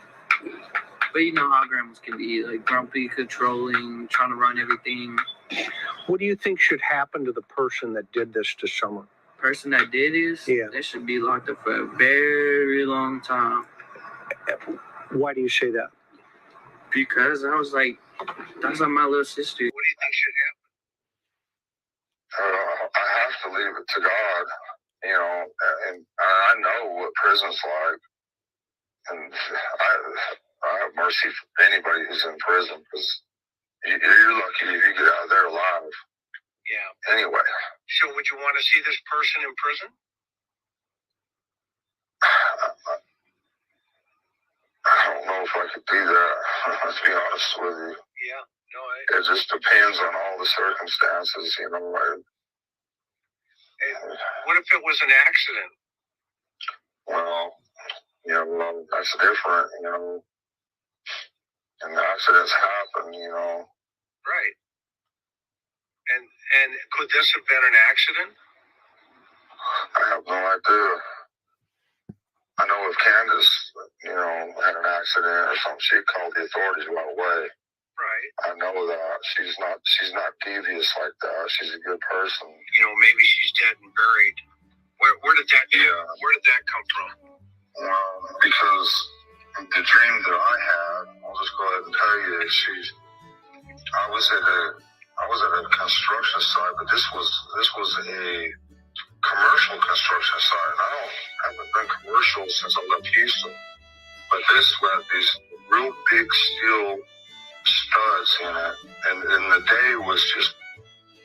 But you know how grandmas can be, like grumpy, controlling, trying to run everything. What do you think should happen to the person that did this to Summer? Person that did this, they should be locked up for a very long time. Why do you say that? Because I was like, that's like my little sister. What do you think should happen? I have to leave it to God, you know, and I know what prison's like, and I have mercy for anybody who's in prison, because you're lucky if you get out of there alive. Yeah. Anyway. So would you want to see this person in prison? I don't know if I could do that, to be honest with you. Yeah. No, it just depends on all the circumstances, you know. What if it was an accident? Well, you know, that's different, you know. And accidents happen, you know. Right. And could this have been an accident? I have no idea. I know if Candace, you know, had an accident or something, she'd call the authorities right away. Right. I know that. She's not devious like that. She's a good person. You know, maybe she's dead and buried. Where did that come from? Because the dream that I had, I'll just go ahead and tell you, I was at a construction site, but this was a commercial construction site. I haven't been commercial since I left Houston, but this had these real big steel studs in it, and the day was just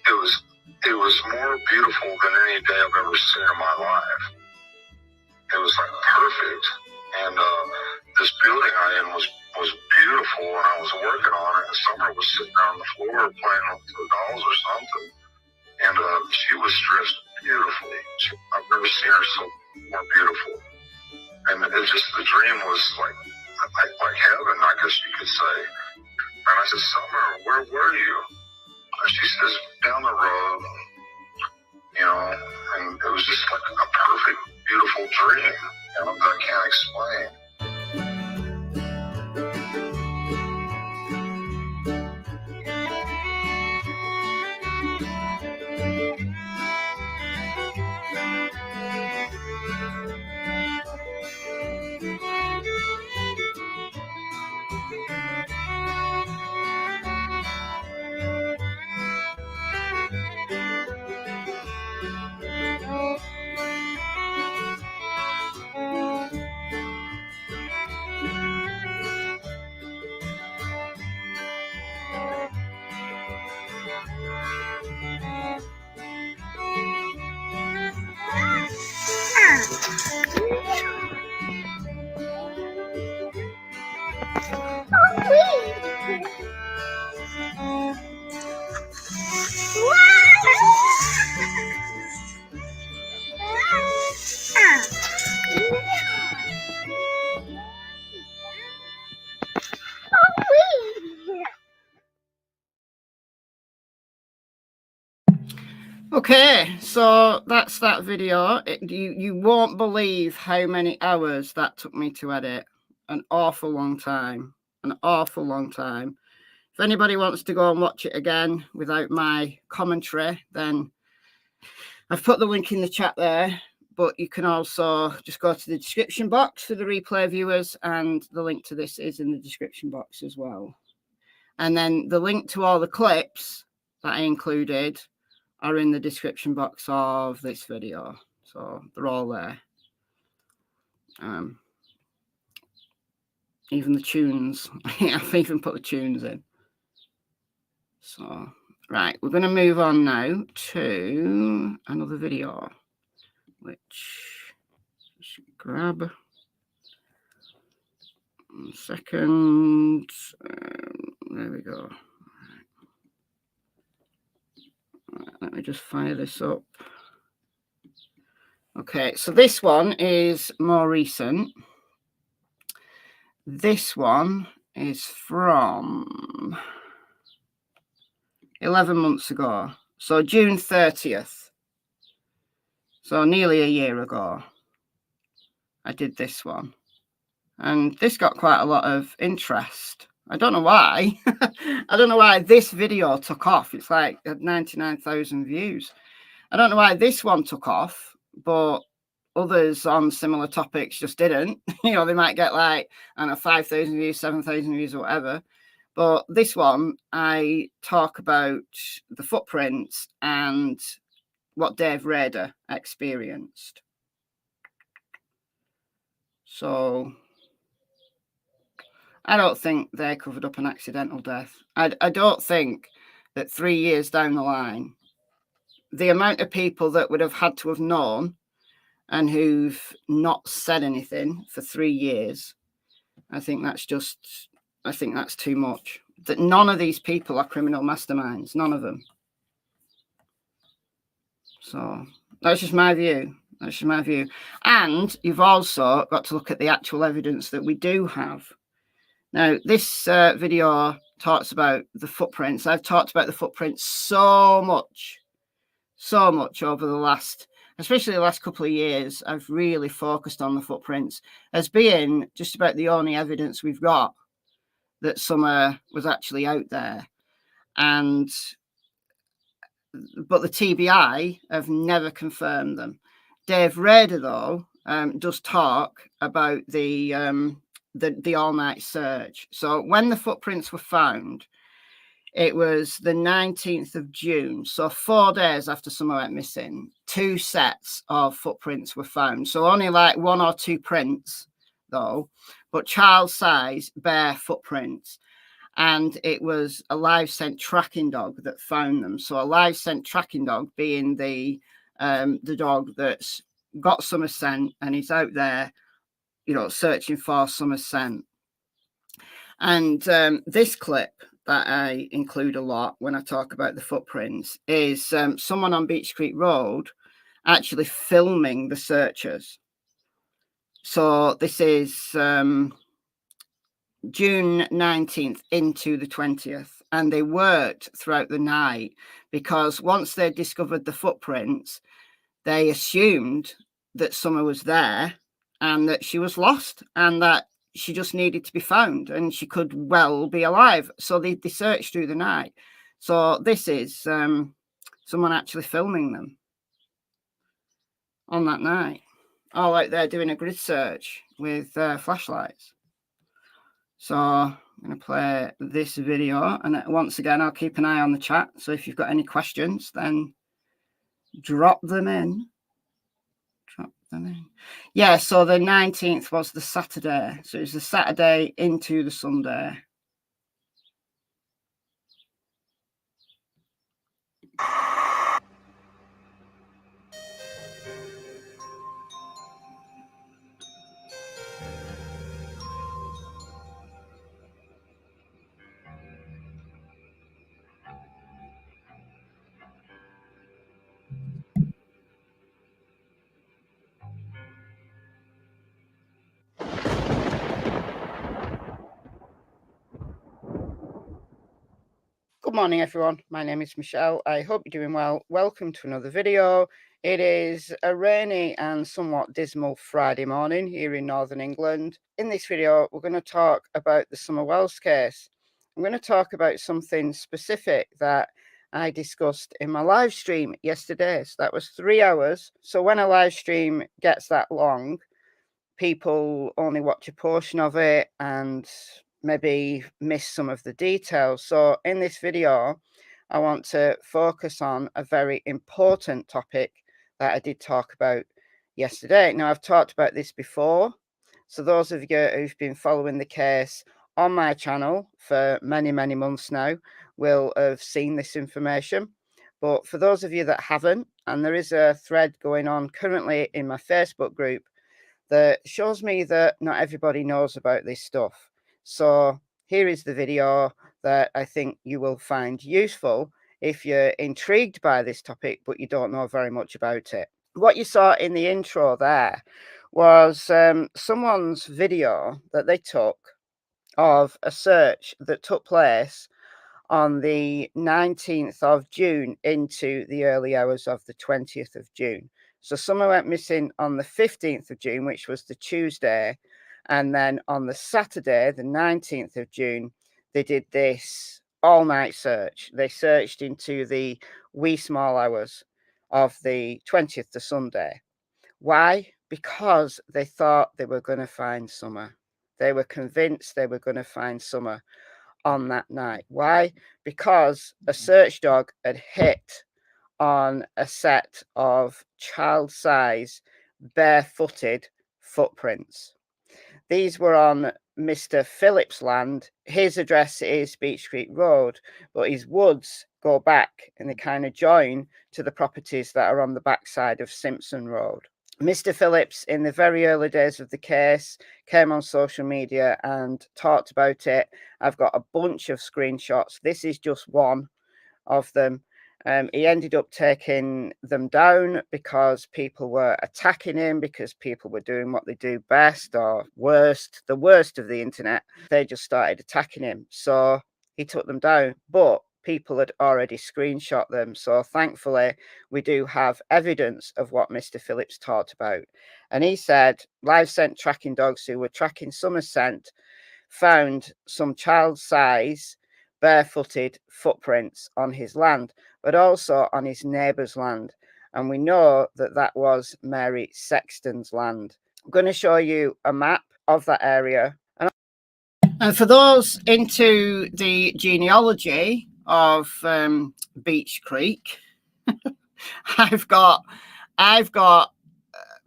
it was more beautiful than any day I've ever seen in my life. It was like perfect, and this building I in was beautiful, and I was working on it, and Summer was sitting on the floor playing with the dolls or something, and she was dressed beautifully. I've never seen her so more beautiful, and it just, the dream was like heaven, I guess you could say. And I said, Summer, where were you? And she says, down the road, you know, and it was just like a perfect, beautiful dream, you know, that I can't explain. Okay, so that's that video. You won't believe how many hours that took me to edit. An awful long time. An awful long time. If anybody wants to go and watch it again without my commentary, then I've put the link in the chat there. But you can also just go to the description box for the replay viewers, and the link to this is in the description box as well. And then the link to all the clips that I included are in the description box of this video. So they're all there. Even the tunes. I've even put the tunes in. So, right, we're going to move on now to another video, which I should grab. 1 second. There we go. Let me just fire this up. Okay, so this one is more recent. This one is from 11 months ago. So June 30th. So nearly a year ago, I did this one. And this got quite a lot of interest. I don't know why. I don't know why this video took off. It's like 99,000 views. I don't know why this one took off, but others on similar topics just didn't. You know, they might get like, I don't know, 5,000 views, 7,000 views or whatever. But this one, I talk about the footprints and what Dave Rader experienced. So I don't think they covered up an accidental death. I don't think that 3 years down the line, the amount of people that would have had to have known and who've not said anything for 3 years, I think that's too much. That none of these people are criminal masterminds, none of them. So that's just my view. That's just my view. And you've also got to look at the actual evidence that we do have. Now, this video talks about the footprints. I've talked about the footprints so much over the last, especially the last couple of years. I've really focused on the footprints as being just about the only evidence we've got that Summer was actually out there. But the TBI have never confirmed them. Dave Rader, though, does talk about the all-night search. So when the footprints were found, it was the 19th of June. So 4 days after Summer went missing, 2 sets of footprints were found. So only like 1 or 2 prints, though, but child size, bare footprints. And it was a live scent tracking dog that found them. So a live scent tracking dog being the dog that's got Summer's scent and is out there, you know, searching for Summer's scent. And this clip that I include a lot when I talk about the footprints is someone on Beach Creek Road actually filming the searchers. So this is June 19th into the 20th, and they worked throughout the night because once they discovered the footprints, they assumed that Summer was there and that she was lost and that she just needed to be found and she could well be alive. So they searched through the night. So this is someone actually filming them on that night, all out there doing a grid search with flashlights. So I'm going to play this video, and once again, I'll keep an eye on the chat. So if you've got any questions, then drop them in. Yeah, so the 19th was the Saturday. So it was the Saturday into the Sunday. Good morning, everyone. My name is Michelle. I hope you're doing well. Welcome to another video. It is a rainy and somewhat dismal Friday morning here in Northern England. In this video, we're going to talk about the Summer Wells case. I'm going to talk about something specific that I discussed in my live stream yesterday. So that was 3 hours. So when a live stream gets that long, people only watch a portion of it and maybe miss some of the details. So in this video, I want to focus on a very important topic that I did talk about yesterday. Now, I've talked about this before. So those of you who've been following the case on my channel for many, many months now will have seen this information. But for those of you that haven't, and there is a thread going on currently in my Facebook group that shows me that not everybody knows about this stuff. So here is the video that I think you will find useful if you're intrigued by this topic, but you don't know very much about it. What you saw in the intro there was someone's video that they took of a search that took place on the 19th of June into the early hours of the 20th of June. So someone went missing on the 15th of June, which was the Tuesday. And then on the Saturday, the 19th of June, they did this all-night search. They searched into the wee small hours of the 20th to Sunday. Why? Because they thought they were going to find Summer. They were convinced they were going to find Summer on that night. Why? Because a search dog had hit on a set of child-size barefooted footprints. These were on Mr. Phillips' land. His address is Beech Creek Road, but his woods go back and they kind of join to the properties that are on the backside of Simpson Road. Mr. Phillips, in the very early days of the case, came on social media and talked about it. I've got a bunch of screenshots. This is just one of them. He ended up taking them down because people were attacking him, because people were doing what they do best or worst, the worst of the internet. They just started attacking him. So he took them down. But people had already screenshot them. So thankfully, we do have evidence of what Mr. Phillips talked about. And he said live scent tracking dogs who were tracking Summer scent found some child-size barefooted footprints on his land, but also on his neighbour's land. And we know that that was Mary Sexton's land. I'm going to show you a map of that area. And for those into the genealogy of Beech Creek, I've got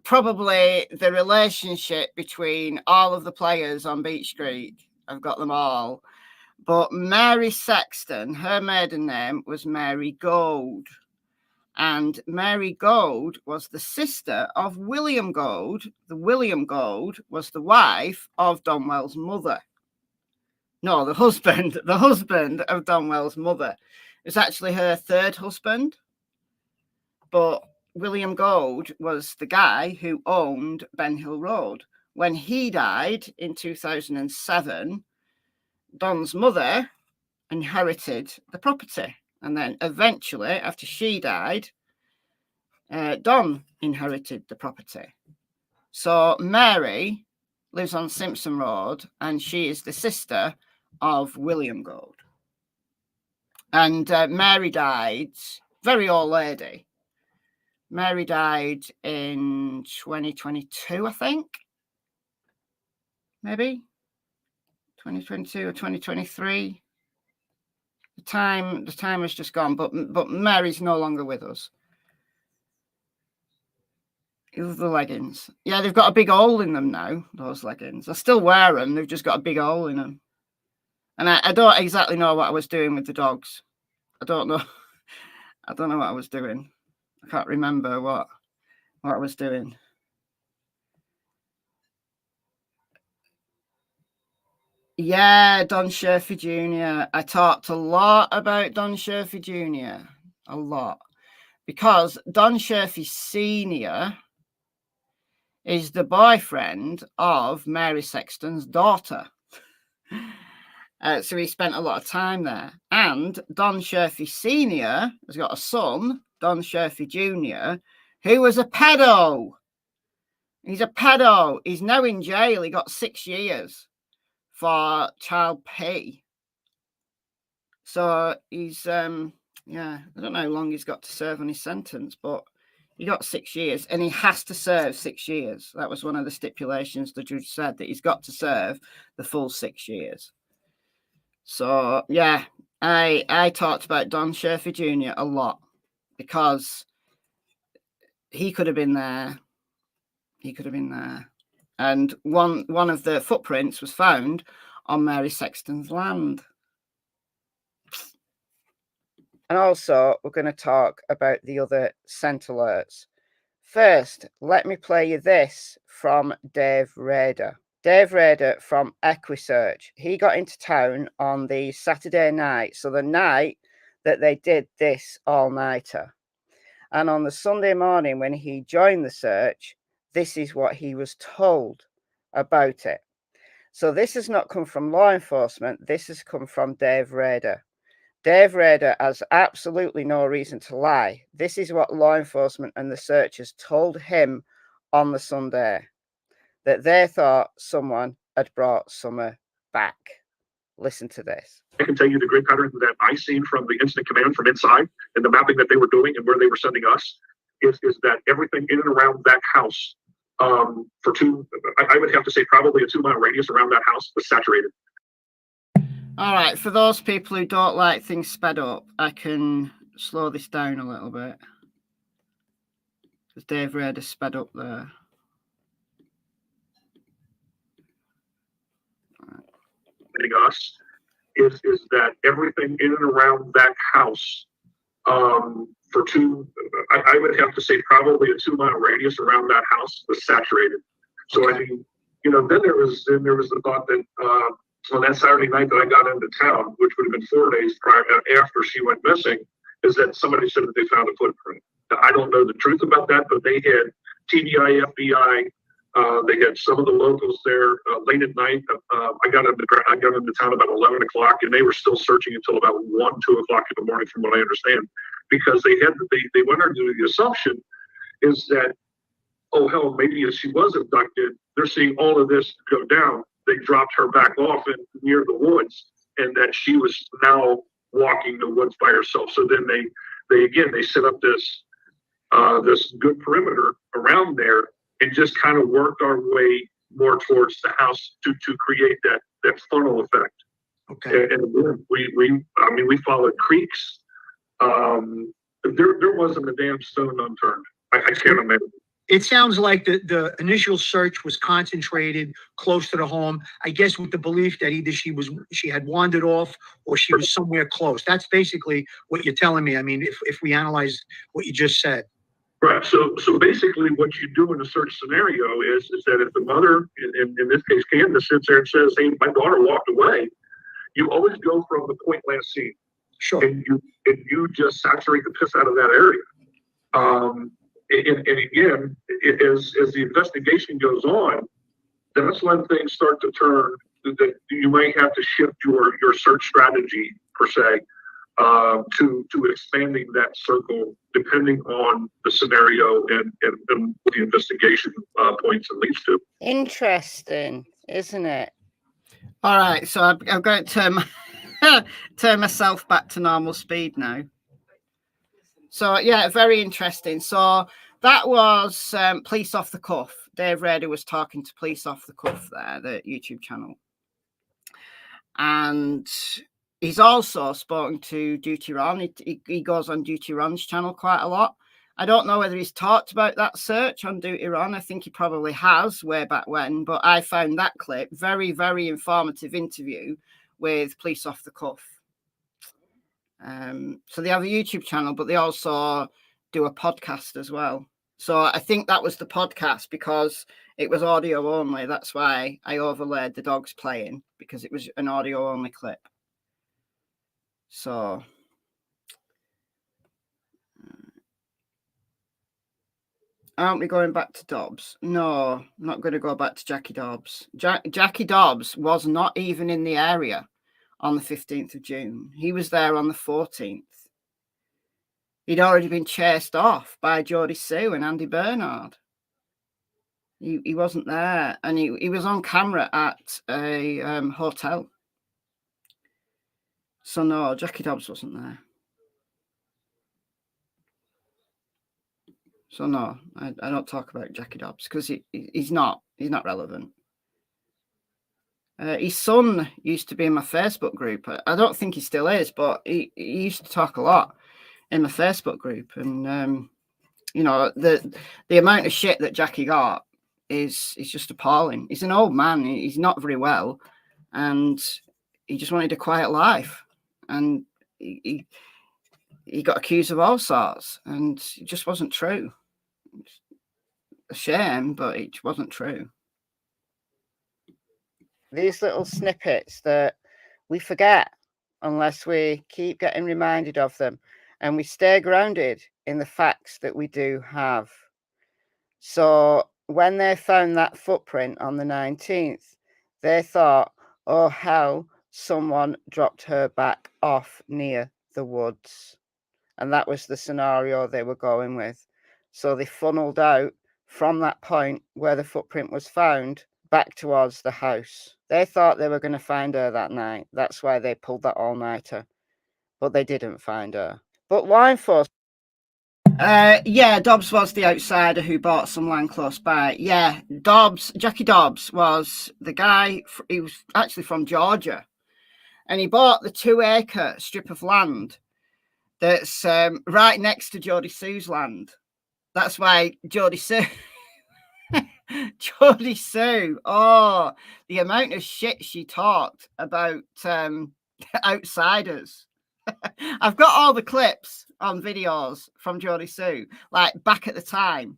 probably the relationship between all of the players on Beech Creek. I've got them all. But Mary Sexton, her maiden name was Mary Gold. And Mary Gold was the sister of William Gold. The William Gold was the wife of Donwell's mother. No, the husband of Donwell's mother. It was actually her third husband. But William Gold was the guy who owned Ben Hill Road. When he died in 2007, Don's mother inherited the property. And then eventually, after she died, Don inherited the property. So Mary lives on Simpson Road, and she is the sister of William Gold. And Mary died, very old lady. Mary died in 2022, I think. Maybe 2022 or 2023. The time has just gone, but Mary's no longer with us. These are the leggings. Yeah, they've got a big hole in them now, those leggings. I still wear them. They've just got a big hole in them. And I don't exactly know what I was doing with the dogs. I don't know. I don't know what I was doing. I can't remember what I was doing. Yeah, Don Sherfy Jr. I talked a lot about Don Sherfy Jr. A lot. Because Don Sherfy Sr. is the boyfriend of Mary Sexton's daughter. So he spent a lot of time there. And Don Sherfy Sr. has got a son, Don Sherfy Jr., who was a pedo. He's a pedo. He's now in jail. He got 6 years for child pay. So he's, yeah, I don't know how long he's got to serve on his sentence, but he got 6 years and he has to serve 6 years. That was one of the stipulations the judge said, that he's got to serve the full 6 years. So, yeah, I talked about Don Sherfy Jr. a lot because he could have been there. He could have been there. And one of the footprints was found on Mary Sexton's land. And also, we're going to talk about the other scent alerts. First, let me play you this from Dave Rader. Dave Rader from Equisearch. He got into town on the Saturday night. So the night that they did this all-nighter. And on the Sunday morning when he joined the search, this is what he was told about it. So this has not come from law enforcement. This has come from Dave Rader. Dave Rader has absolutely no reason to lie. This is what law enforcement and the searchers told him on the Sunday, that they thought someone had brought Summer back. Listen to this. I can tell you the grid pattern that I seen from the incident command from inside and the mapping that they were doing and where they were sending us is that everything in and around that house for I would have to say probably a 2-mile radius around that house was saturated. All right, for those people who don't like things sped up, I can slow this down a little bit. Because Dave Rader sped up there. Us is that everything in and around that house for I would have to say probably a 2-mile radius around that house was saturated. So I mean, you know, then there was the thought that on that Saturday night that I got into town, which would have been 4 days prior after she went missing, is that somebody said that they found a footprint. Now, I don't know the truth about that, but they had TDI, FBI. They had some of the locals there late at night. I got into town about 11 o'clock, and they were still searching until about 1, 2 o'clock in the morning, from what I understand, because they went under the assumption is that, oh hell, maybe if she was abducted, they're seeing all of this go down. They dropped her back off near the woods, and that she was now walking the woods by herself. So then they set up this good perimeter around there, and just kind of worked our way more towards the house to create that funnel effect. Okay. And we followed creeks. There wasn't a damn stone unturned. I can't imagine. It sounds like the initial search was concentrated close to the home, I guess with the belief that either she had wandered off or she was somewhere close. That's basically what you're telling me. I mean, if we analyze what you just said. Right. So basically what you do in a search scenario is that if the mother, in this case Candace, sits there and says, hey, my daughter walked away, you always go from the point last seen. Sure. And you just saturate the piss out of that area. And again, as the investigation goes on, that's when things start to turn, that you might have to shift your search strategy per se. To expanding that circle depending on the scenario and what the investigation points and leads to. Interesting, isn't it? All right, so I'm going to turn myself back to normal speed now. So yeah, very interesting. So that was Police Off the Cuff. Dave Rader was talking to Police Off the Cuff there, the YouTube channel. And he's also spoken to Duty Ron. He goes on Duty Ron's channel quite a lot. I don't know whether he's talked about that search on Duty Ron. I think he probably has way back when, but I found that clip very, very informative interview with Police Off the Cuff. So they have a YouTube channel, but they also do a podcast as well. So I think that was the podcast because it was audio only. That's why I overlaid the dogs playing, because it was an audio only clip. So aren't we going back to Dobbs? No, I'm not going to go back to Jackie Dobbs. Jackie Dobbs was not even in the area on the 15th of June. He was there on the 14th. He'd already been chased off by Jodie Sue and Andy Bernard. He wasn't there, and he was on camera at a hotel. So no, Jackie Dobbs wasn't there. So no, I don't talk about Jackie Dobbs because he's not relevant. His son used to be in my Facebook group. I don't think he still is, but he used to talk a lot in my Facebook group. And you know, the amount of shit that Jackie got is just appalling. He's an old man. He's not very well, and he just wanted a quiet life. And he got accused of all sorts, and it just wasn't true. It's a shame, but it wasn't true. These little snippets that we forget unless we keep getting reminded of them and we stay grounded in the facts that we do have. So when they found that footprint on the 19th, they thought, oh hell, someone dropped her back off near the woods. And that was the scenario they were going with. So they funneled out from that point where the footprint was found back towards the house. They thought they were going to find her that night. That's why they pulled that all-nighter. But they didn't find her. But law enforcement... yeah, Dobbs was the outsider who bought some land close by. Yeah, Jackie Dobbs was the guy. He was actually from Georgia. And he bought the 2-acre strip of land that's right next to Jodie Sue's land. That's why Jodie Sue... Jodie Sue, oh, the amount of shit she talked about outsiders. I've got all the clips on videos from Jodie Sue, like back at the time.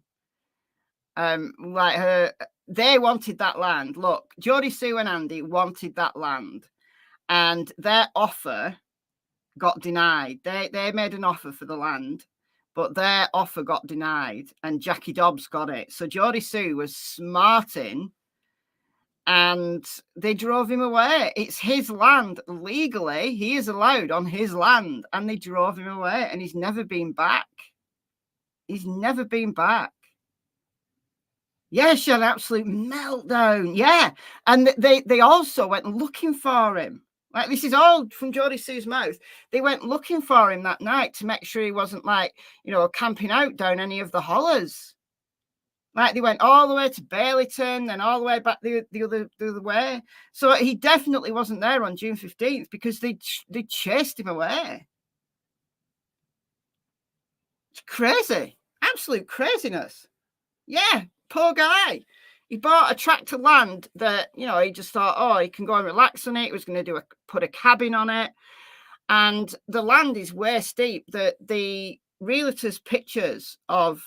They wanted that land. Look, Jodie Sue and Andy wanted that land, and their offer got denied. They made an offer for the land, but their offer got denied, and Jackie Dobbs got it. So Jodie Sue was smarting, and they drove him away. It's his land legally. He is allowed on his land, and they drove him away, and he's never been back. He's never been back. Yeah, she had an absolute meltdown. Yeah, and they also went looking for him. Like, this is all from Jodie Sue's mouth. They went looking for him that night to make sure he wasn't, like, you know, camping out down any of the hollers. Like, they went all the way to Baileyton and all the way back the other way. So he definitely wasn't there on June 15th because they chased him away. It's crazy. Absolute craziness. Yeah, poor guy. He bought a tract of land that, you know, he just thought, oh, he can go and relax on it. He was going to put a cabin on it. And the land is way steep. The realtor's pictures of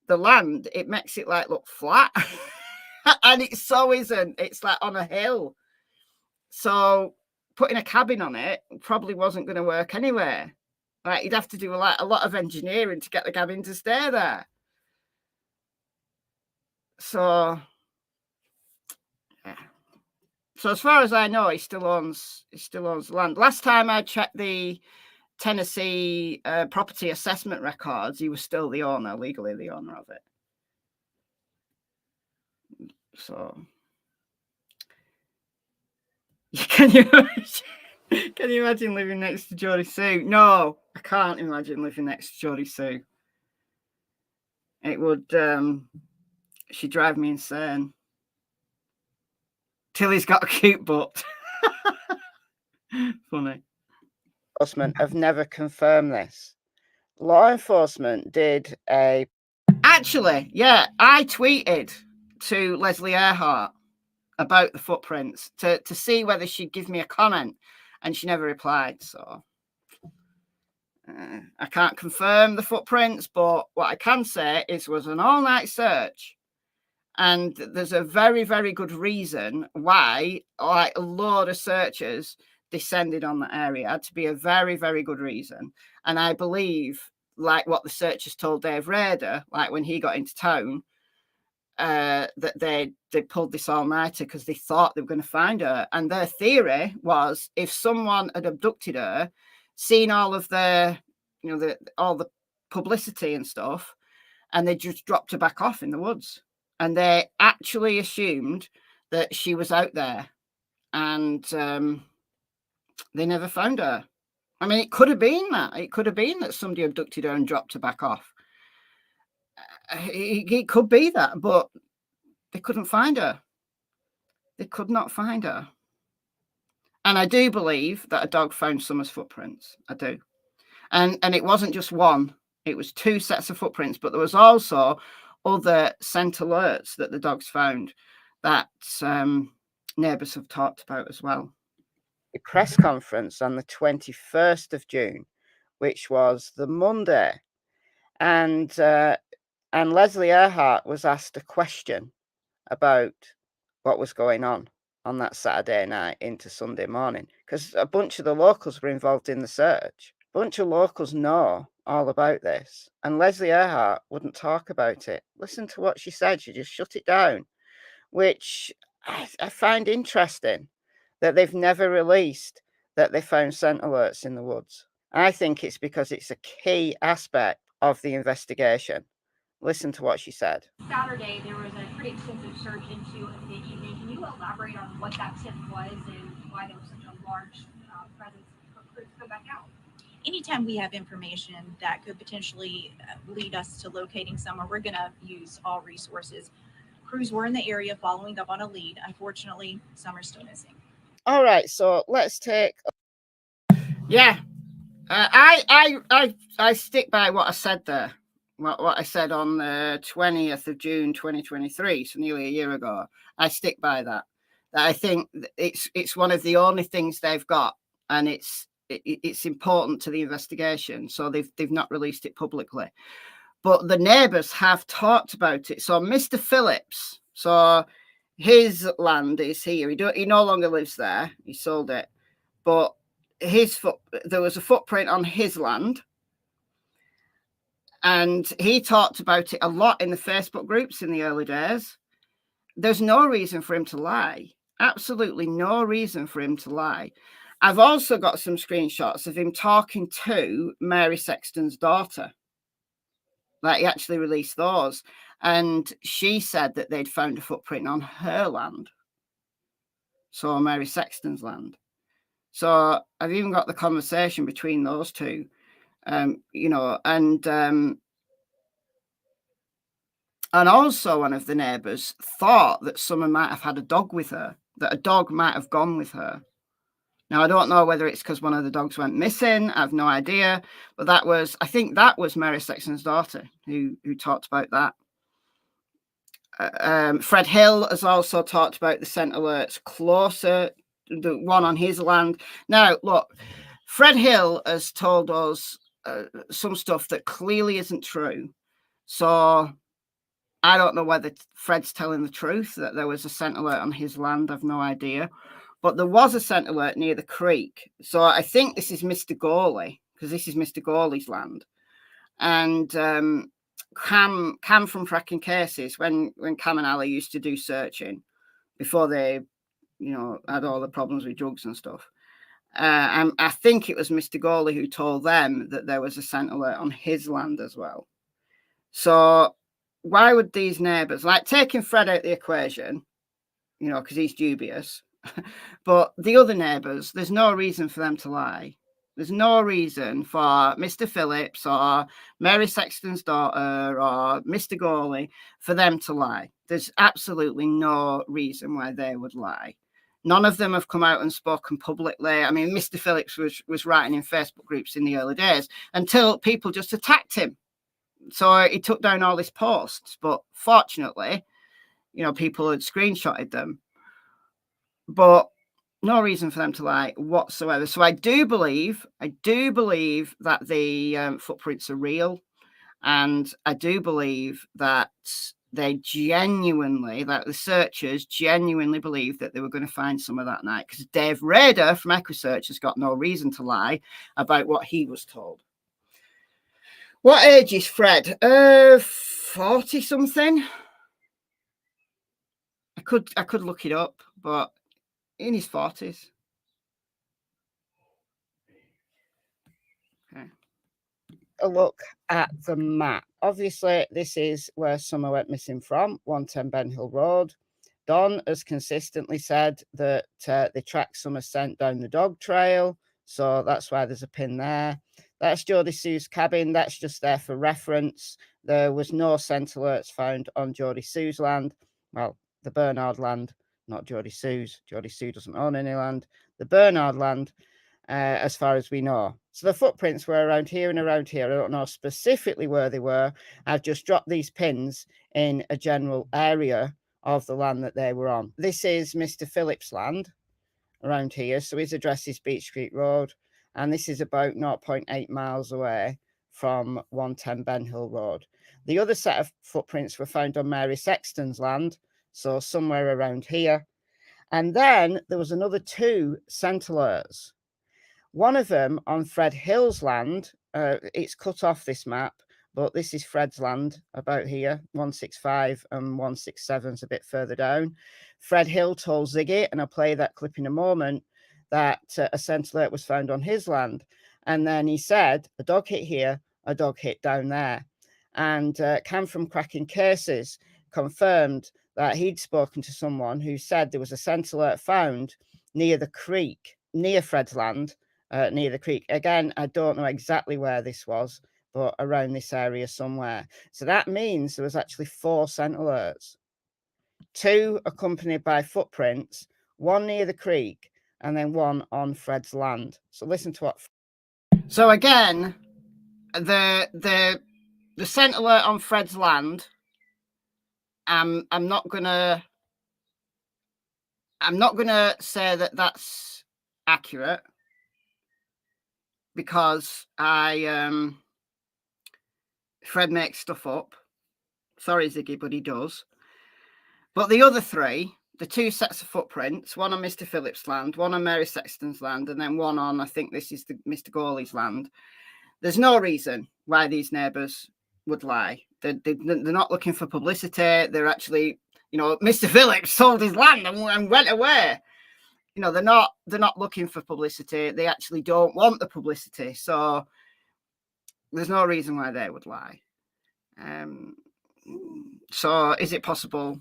the land, it makes it like look flat. And it so isn't. It's like on a hill. So putting a cabin on it probably wasn't going to work anyway. Like, you'd have to do a lot of engineering to get the cabin to stay there. So, yeah. So as far as I know, he still owns land. Last time I checked the Tennessee property assessment records, he was still the owner, legally the owner of it. So, can you imagine living next to Jodie Sue? No, I can't imagine living next to Jodie Sue. It would, she'd drive me insane. Tilly's got a cute butt. Funny. Enforcement have never confirmed this. Law enforcement did a... Actually, yeah, I tweeted to Leslie Earhart about the footprints to see whether she'd give me a comment, and she never replied. So I can't confirm the footprints, but what I can say is it was an all-night search, and there's a very, very good reason why, like, a load of searchers descended on that area. It had to be a very, very good reason. And I believe, like what the searchers told Dave Rader, like when he got into town, that they pulled this all-nighter because they thought they were going to find her. And their theory was, if someone had abducted her, seen all of the, you know, all the publicity and stuff, and they just dropped her back off in the woods. And they actually assumed that she was out there, and they never found her. I mean, it could have been that. It could have been that somebody abducted her and dropped her back off. It could be that, but they couldn't find her. They could not find her. And I do believe that a dog found Summer's footprints. I do. And it wasn't just one. It was 2 sets of footprints, but there was also other scent alerts that the dogs found that neighbours have talked about as well. A press conference on the 21st of June, which was the Monday, and Leslie Earhart was asked a question about what was going on. on that Saturday night into Sunday morning, because a bunch of the locals were involved in the search. A bunch of locals know all about this, and Leslie Earhart wouldn't talk about it. Listen to what she said. She just shut it down, which I find interesting, that they've never released that they found scent alerts in the woods. I think it's because it's a key aspect of the investigation. Listen to what she said. Saturday, there was a pretty extensive search into the evening. Can you elaborate on what that tip was and why there was such a large presence for crews to go back out? Anytime we have information that could potentially lead us to locating someone, we're going to use all resources. Crews were in the area following up on a lead. Unfortunately, some are still missing. All right, so let's take. Yeah, I stick by what I said there. What I said on the 20th of June 2023, so nearly a year ago. I stick by that. I think it's one of the only things they've got, and it's important to the investigation. So they've not released it publicly, but the neighbours have talked about it. So Mr. Phillips, so his land is here. He no longer lives there. He sold it, but there was a footprint on his land. And he talked about it a lot in the Facebook groups in the early days. There's no reason for him to lie. Absolutely no reason for him to lie. I've also got some screenshots of him talking to Mary Sexton's daughter. Like, he actually released those. And she said that they'd found a footprint on her land. So Mary Sexton's land. So I've even got the conversation between those two. And also one of the neighbours thought that someone might have had a dog with her, that a dog might have gone with her. Now, I don't know whether it's because one of the dogs went missing. I have no idea. But I think that was Mary Sexton's daughter who talked about that. Fred Hill has also talked about the scent alerts closer, the one on his land. Now, look, Fred Hill has told us some stuff that clearly isn't true. So I don't know whether Fred's telling the truth, that there was a scent alert on his land. I've no idea. But there was a scent alert near the creek. So I think this is Mr. Gourley, because this is Mr. Gourley's land. And Cam from Tracking Cases, when Cam and Ali used to do searching before they, had all the problems with drugs and stuff. I think it was Mr. Gourley who told them that there was a scent alert on his land as well. So why would these neighbours, like taking Fred out the equation, because he's dubious, but the other neighbours, there's no reason for them to lie. There's no reason for Mr. Phillips or Mary Sexton's daughter or Mr. Gourley for them to lie. There's absolutely no reason why they would lie. None of them have come out and spoken publicly. I mean, Mr. Phillips was writing in Facebook groups in the early days until people just attacked him. So he took down all his posts. But fortunately, people had screenshotted them. But no reason for them to lie whatsoever. So I do believe that the footprints are real. And I do believe that the searchers genuinely believed that they were going to find some of that night, because Dave Rader from EquiSearch has got no reason to lie about what he was told. What age is Fred? 40 something. I could look it up, but in his 40s. Okay. A look at the map. Obviously, this is where Summer went missing from, 110 Ben Hill Road. Don has consistently said that they tracked Summer's scent down the dog trail, so that's why there's a pin there. That's Jodie Sue's cabin. That's just there for reference. There was no scent alerts found on Jodie Sue's land. Well, the Bernard land, not Jodie Sue's. Jodie Sue doesn't own any land. The Bernard land, as far as we know. So the footprints were around here and around here. I don't know specifically where they were. I've just dropped these pins in a general area of the land that they were on. This is Mr. Phillips' land around here. So his address is Beach Street Road. And this is about 0.8 miles away from 110 Ben Hill Road. The other set of footprints were found on Mary Sexton's land, so somewhere around here. And then there was another 2 scent alerts. One of them on Fred Hill's land. It's cut off this map, but this is Fred's land about here. 165 and 167 is a bit further down. Fred Hill told Ziggy, and I'll play that clip in a moment, that a scent alert was found on his land. And then he said, a dog hit here, a dog hit down there. And Cam from Cracking Cases confirmed that he'd spoken to someone who said there was a scent alert found near the creek, near Fred's land, near the creek. Again, I don't know exactly where this was, but around this area somewhere. So that means there was actually 4 scent alerts, 2 accompanied by footprints, 1 near the creek, and then 1 on Fred's land. So listen to what. So again, the scent alert on Fred's land. I'm not gonna say that that's accurate, because Fred makes stuff up. Sorry, Ziggy, but he does. But the other 3, the 2 sets of footprints, 1 on Mr. Phillips' land, 1 on Mary Sexton's land, and then 1 on, I think this is Mr. Gawley's land. There's no reason why these neighbours would lie. They're not looking for publicity. They're actually, Mr. Phillips sold his land and went away. They're not looking for publicity. They actually don't want the publicity. So there's no reason why they would lie. So is it possible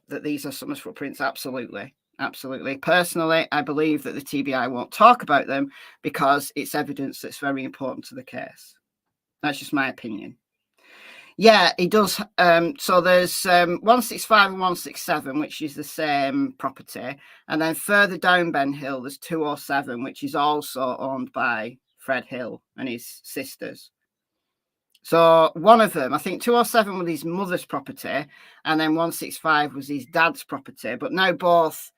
that these are Summers footprints? Absolutely. Absolutely. Personally, I believe that the TBI won't talk about them because it's evidence that's very important to the case. That's just my opinion. Yeah, it does. So there's 165 and 167, which is the same property. And then further down Ben Hill, there's 207, which is also owned by Fred Hill and his sisters. So one of them, I think 207 was his mother's property, and then 165 was his dad's property. But now both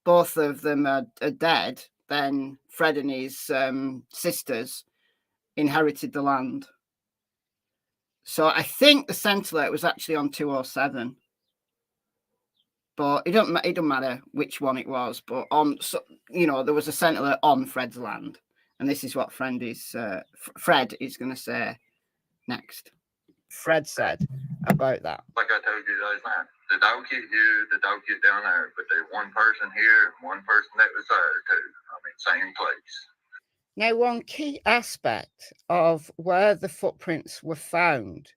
of them are dead. Then Fred and his sisters inherited the land. So I think the scent alert was actually on 207, but it doesn't matter which one it was. But there was a scent alert on Fred's land, and this is what Fred is going to say next. Fred said about that. Like I told you last night, the dog hit here, the dog hit down there, but there's one person here and one person that was there too. Same place. Now, one key aspect of where the footprints were found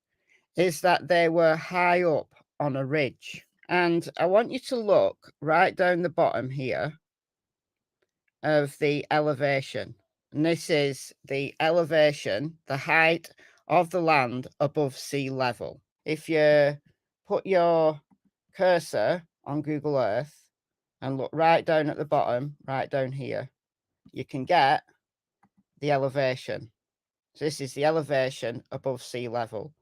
is that they were high up on a ridge. And I want you to look right down the bottom here of the elevation. And this is the elevation, the height of the land above sea level. If you put your cursor on Google Earth and look right down at the bottom, right down here, you can get the elevation. So this is the elevation above sea level.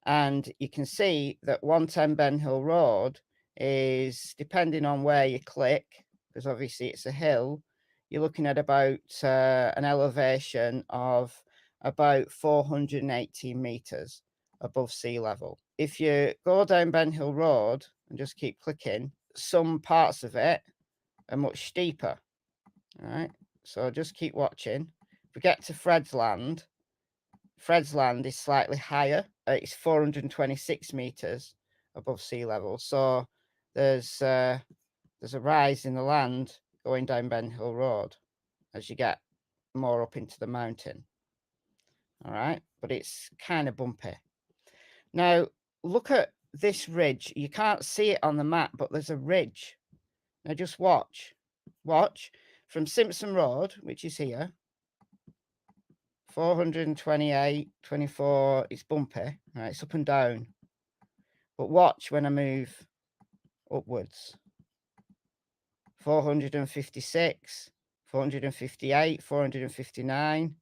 And you can see that 110 Ben Hill Road is, depending on where you click, because obviously it's a hill, you're looking at about an elevation of about 418 meters above sea level. If you go down Ben Hill Road and just keep clicking, some parts of it are much steeper. All right, so just keep watching. If we get to Fred's land is slightly higher. It's 426 meters above sea level. So there's a rise in the land going down Ben Hill Road as you get more up into the mountain. All right, but it's kind of bumpy. Now look at this ridge. You can't see it on the map, but there's a ridge. Now just watch from Simpson Road, which is here. 428, 24, it's bumpy, right? It's up and down. But watch when I move upwards. 456, 458, 459.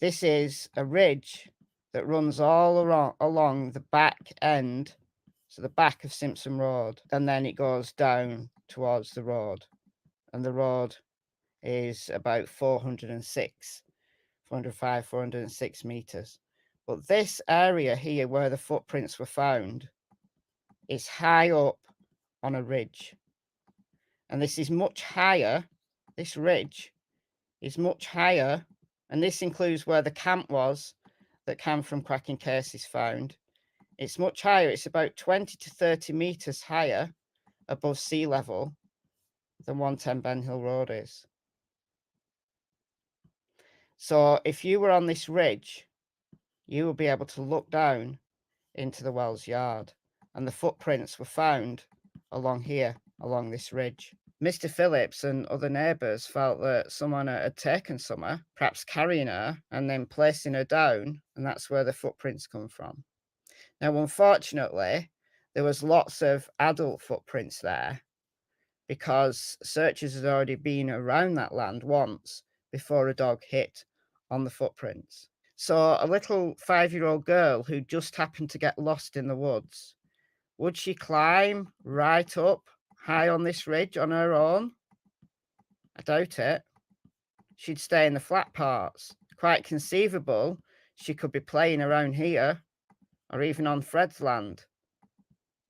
This is a ridge that runs all along the back end, so the back of Simpson Road, and then it goes down towards the road. And the road is about 406. 405, 406 meters. But this area here where the footprints were found is high up on a ridge. And this is much higher. This ridge is much higher. And this includes where the camp was that Cam from Cracking Cases found. It's much higher. It's about 20 to 30 meters higher above sea level than 110 Ben Hill Road is. So if you were on this ridge, you will be able to look down into the Wells yard. And the footprints were found along here, along this ridge. Mr. Phillips and other neighbours felt that someone had taken Summer, perhaps carrying her and then placing her down, and that's where the footprints come from. Now, unfortunately, there was lots of adult footprints there because searchers had already been around that land once before a dog hit on the footprints. So a little 5-year-old girl who just happened to get lost in the woods, would she climb right up high on this ridge on her own? I doubt it. She'd stay in the flat parts. Quite conceivable she could be playing around here or even on Fred's land,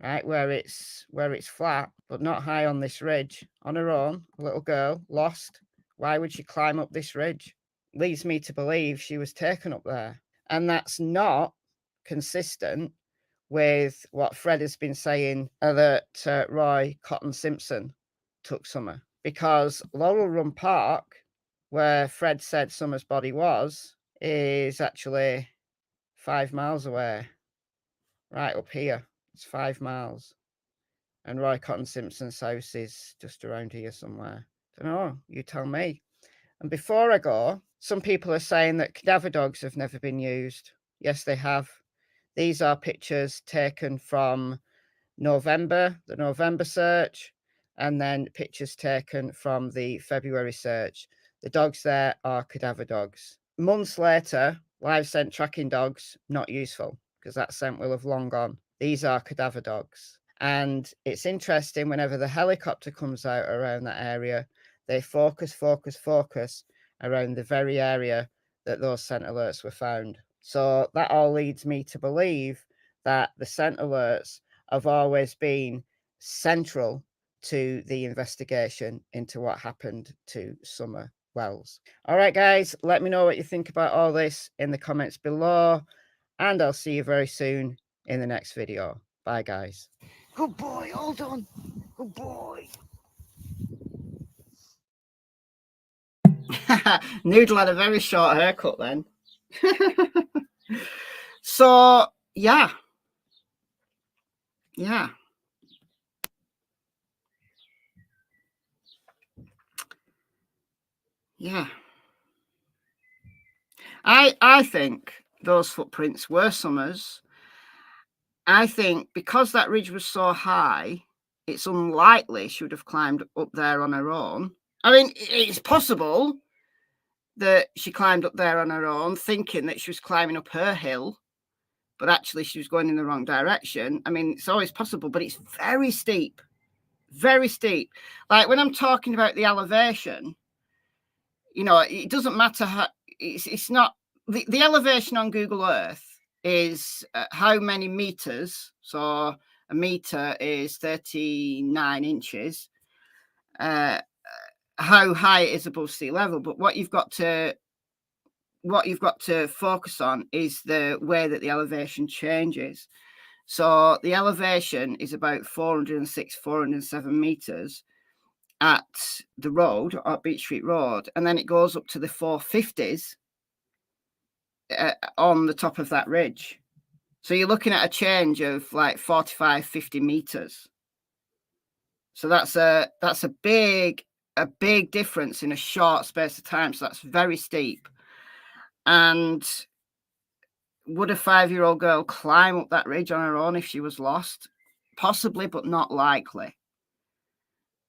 right, where it's flat, but not high on this ridge. On her own, a little girl, lost. Why would she climb up this ridge? Leads me to believe she was taken up there. And that's not consistent with what Fred has been saying, that Roy Cotton Simpson took Summer. Because Laurel Run Park, where Fred said Summer's body was, is actually 5 miles away. Right up here. It's 5 miles. And Roy Cotton Simpson's house is just around here somewhere. Don't know, you tell me. And before I go, some people are saying that cadaver dogs have never been used. Yes, they have. These are pictures taken from November, the November search, and then pictures taken from the February search. The dogs there are cadaver dogs. Months later, live scent tracking dogs, not useful, because that scent will have long gone. These are cadaver dogs. And it's interesting, whenever the helicopter comes out around that area, they focus around the very area that those scent alerts were found. So that all leads me to believe that the scent alerts have always been central to the investigation into what happened to Summer Wells. All right, guys, let me know what you think about all this in the comments below, and I'll see you very soon in the next video. Bye, guys. Good boy, hold on. Good boy. Noodle had a very short haircut then. So, yeah. Yeah. Yeah. I think those footprints were Summer's. I think because that ridge was so high, it's unlikely she would have climbed up there on her own. I mean, it's possible that she climbed up there on her own, thinking that she was climbing up her hill, but actually she was going in the wrong direction. I mean, it's always possible, but it's very steep. Very steep. Like when I'm talking about the elevation, you know, it doesn't matter how, it's not, the elevation on Google Earth is how many meters. So a meter is 39 inches. How high it is above sea level. But what you've got to focus on is the way that the elevation changes. So the elevation is about 406, 407 meters at the road, at Beach Street Road, and then it goes up to the 450s on the top of that ridge. So you're looking at a change of like 45, 50 meters. So that's a big difference in a short space of time. So that's very steep. And would a 5-year-old girl climb up that ridge on her own if she was lost? Possibly, but not likely.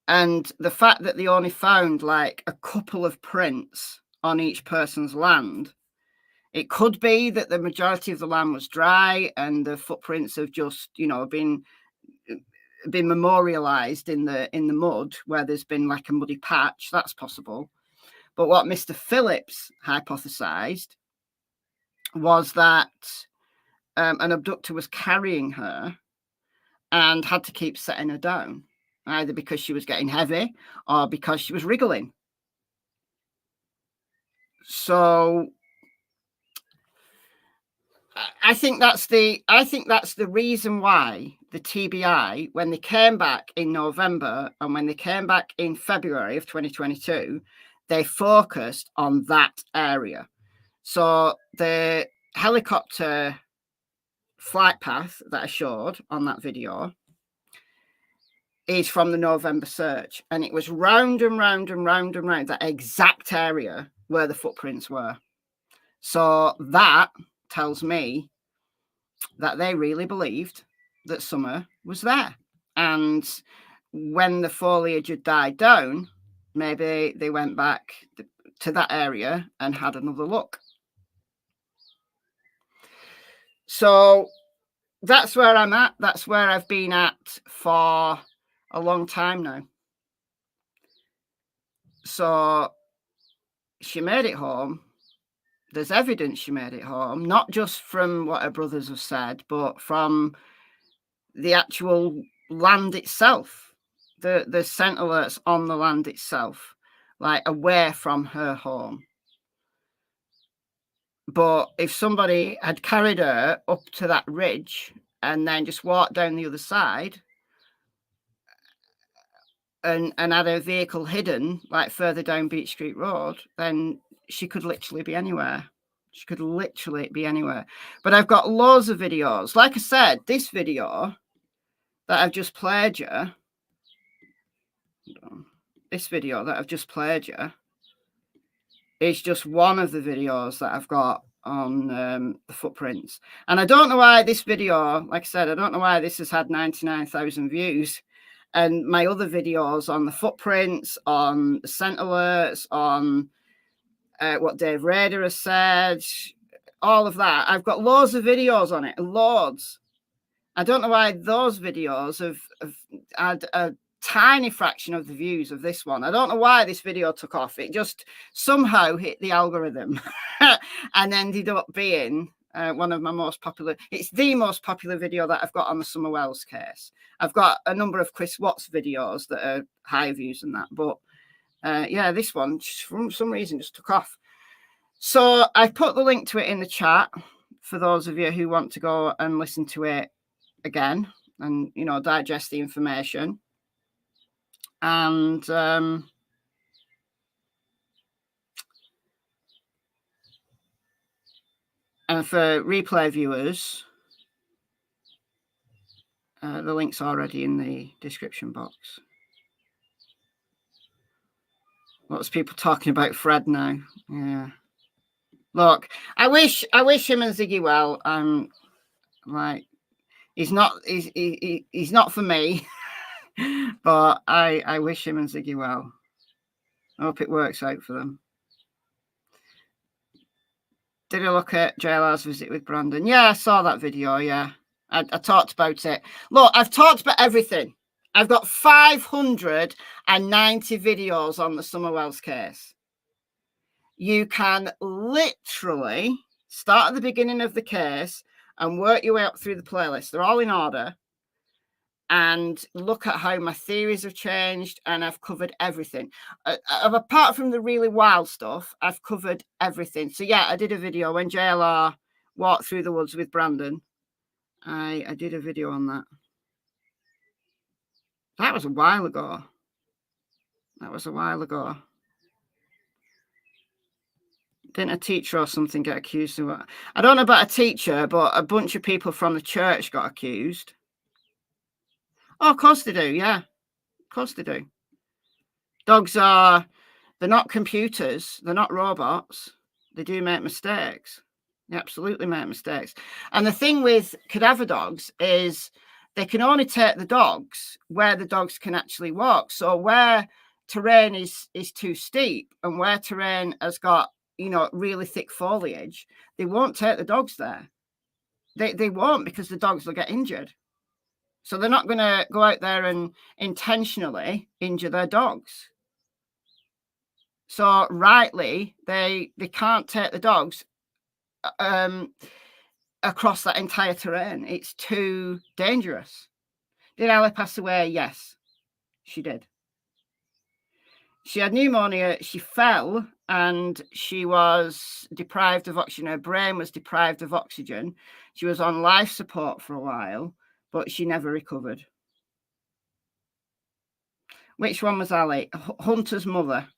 And the fact that they only found like a couple of prints on each person's land, it could be that the majority of the land was dry and the footprints have just, you know, been memorialized in the mud where there's been like a muddy patch. That's possible. But what Mr. Phillips hypothesized was that an abductor was carrying her and had to keep setting her down. either because she was getting heavy or because she was wriggling. So I think that's the reason why the TBI, when they came back in November and when they came back in February of 2022, they focused on that area. So the helicopter flight path that I showed on that video is from the November search, and it was round and round and round and round that exact area where the footprints were. So that tells me that they really believed that Summer was there. And when the foliage had died down, maybe they went back to that area and had another look. So that's where I'm at. That's where I've been at for a long time now. So she made it home. There's evidence she made it home, not just from what her brothers have said, but from the actual land itself. The scent alerts on the land itself, like away from her home. But if somebody had carried her up to that ridge and then just walked down the other side and had her vehicle hidden, like further down Beach Street Road, then she could literally be anywhere. She could literally be anywhere. But I've got loads of videos. Like I said, this video that I've just played you, is just one of the videos that I've got on the footprints. And I don't know why this video, like I said, I don't know why this has had 99,000 views. And my other videos on the footprints, on the scent alerts, on what Dave Rader has said, all of that. I've got loads of videos on it, loads. I don't know why those videos have had a tiny fraction of the views of this one. I don't know why this video took off. It just somehow hit the algorithm and ended up being one of my most popular. It's the most popular video that I've got on the Summer Wells case. I've got a number of Chris Watts videos that are high views than that. But yeah, this one, for some reason, just took off. So I put the link to it in the chat for those of you who want to go and listen to it again and, you know, digest the information. And for replay viewers, the link's already in the description box. Lots of people talking about Fred now. Yeah. Look, I wish him and Ziggy well. Like, he's not for me, but I wish him and Ziggy well. I hope it works out for them. Did I look at JLR's visit with Brandon? Yeah, I saw that video. Yeah, I talked about it. Look, I've talked about everything. I've got 590 videos on the Summer Wells case. You can literally start at the beginning of the case and work your way up through the playlist. They're all in order. And look at how my theories have changed, and I've covered everything. Apart from the really wild stuff, I've covered everything. So yeah, I did a video when JLR walked through the woods with Brandon. I did a video on that. That was a while ago. Didn't a teacher or something get accused of what? I don't know about a teacher, but a bunch of people from the church got accused. Oh, of course they do. Yeah, of course they do. Dogs they're not computers. They're not robots. They do make mistakes. They absolutely make mistakes. And the thing with cadaver dogs is they can only take the dogs where the dogs can actually walk. So where terrain is too steep and where terrain has got, you know, really thick foliage, they won't take the dogs there. They won't, because the dogs will get injured. So they're not going to go out there and intentionally injure their dogs. So rightly, they can't take the dogs across that entire terrain. It's too dangerous. Did Ali pass away? Yes. She did. She had pneumonia. She fell and she was deprived of oxygen. Her brain was deprived of oxygen. She was on life support for a while, but she never recovered. Which one was Ali? Hunter's mother.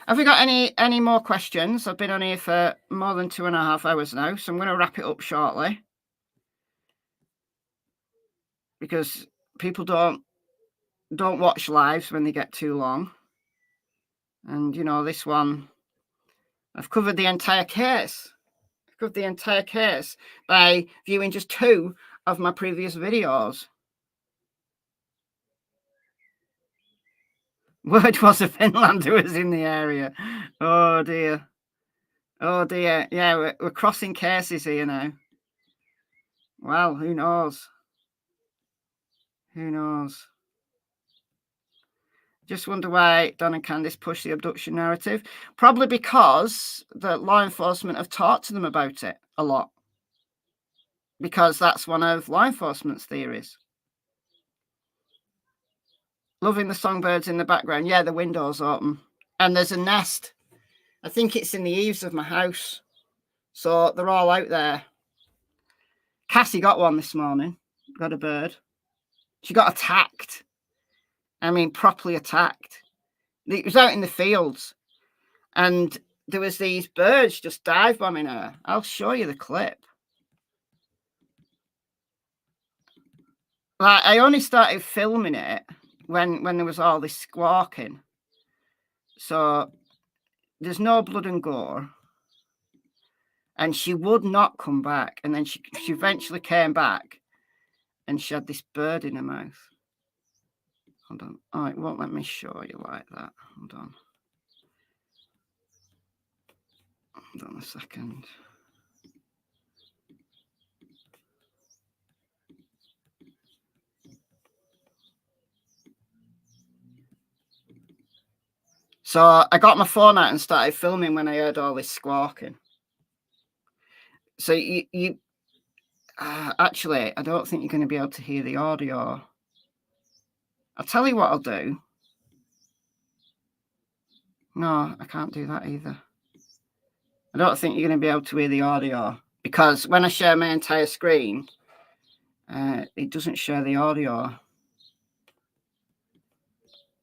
Have we got any more questions? I've been on here for more than 2.5 hours now, so I'm going to wrap it up shortly. Because people don't watch lives when they get too long. And, you know, this one, I've covered the entire case. I've covered the entire case by viewing just 2 of my previous videos. Word was a Finlander was in the area. Oh, dear. Oh, dear. Yeah, we're crossing cases here now. Well, who knows? Who knows? Just wonder why Don and Candice push the abduction narrative. Probably because the law enforcement have talked to them about it a lot. Because that's one of law enforcement's theories. Loving the songbirds in the background. Yeah, the window's open. And there's a nest. I think it's in the eaves of my house. So they're all out there. Cassie got one this morning. Got a bird. She got attacked. I mean, properly attacked. It was out in the fields. And there was these birds just dive bombing her. I'll show you the clip. Like, I only started filming it when there was all this squawking. So there's no blood and gore. And she would not come back. And then she eventually came back and she had this bird in her mouth. Hold on. Oh, it won't let me show you like that. Hold on. Hold on a second. So I got my phone out and started filming when I heard all this squawking. So you actually, I don't think you're going to be able to hear the audio. I'll tell you what I'll do. No, I can't do that either. I don't think you're going to be able to hear the audio because when I share my entire screen, it doesn't share the audio.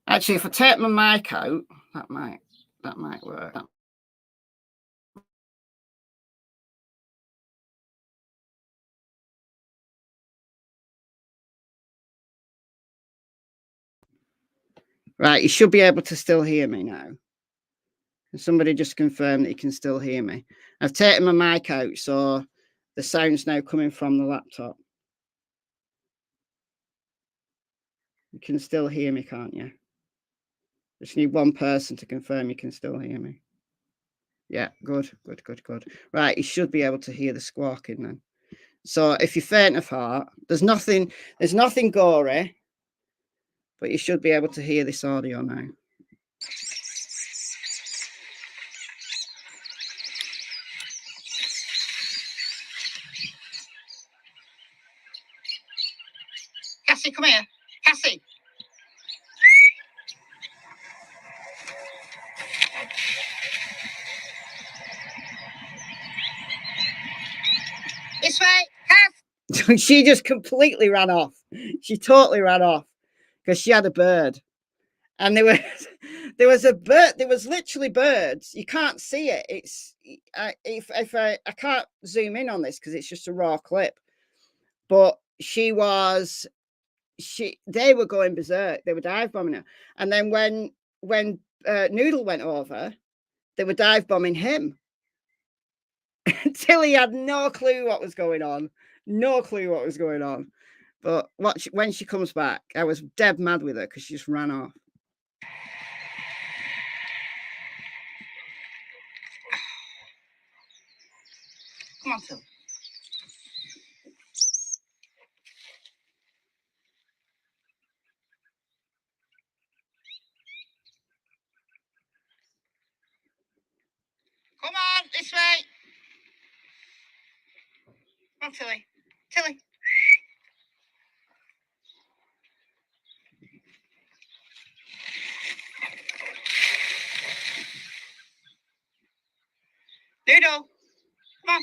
Actually, if I take my mic out, that might work. Right, you should be able to still hear me now. Somebody just confirmed that you can still hear me. I've taken my mic out, so the sound's now coming from the laptop. You can still hear me, can't you? Just need one person to confirm you can still hear me. Yeah, good. Right, you should be able to hear the squawking then. So if you're faint of heart, there's nothing gory, but you should be able to hear this audio now. Cassie, come here. Cassie. This way, Cass. She just completely ran off. She totally ran off because she had a bird. And there was a bird. There was literally birds. You can't see it. It's if I can't zoom in on this because it's just a raw clip. But they were going berserk. They were dive bombing her. And then when Noodle went over, they were dive bombing him. Tilly had no clue what was going on. No clue what was going on. But when she comes back, I was dead mad with her because she just ran off. Come on, Phil. Come on, this way. Come on, Tilly. Tilly. Noodle. Come on.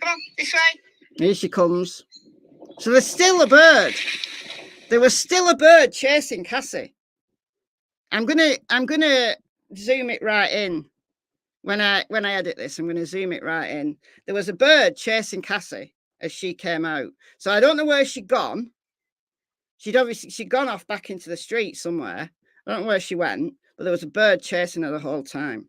Come on, this way. Here she comes. So there's still a bird. There was still a bird chasing Cassie. I'm gonna zoom it right in. When I edit this, I'm gonna zoom it right in. There was a bird chasing Cassie as she came out. So I don't know where she'd gone. She'd gone off back into the street somewhere. I don't know where she went, but there was a bird chasing her the whole time.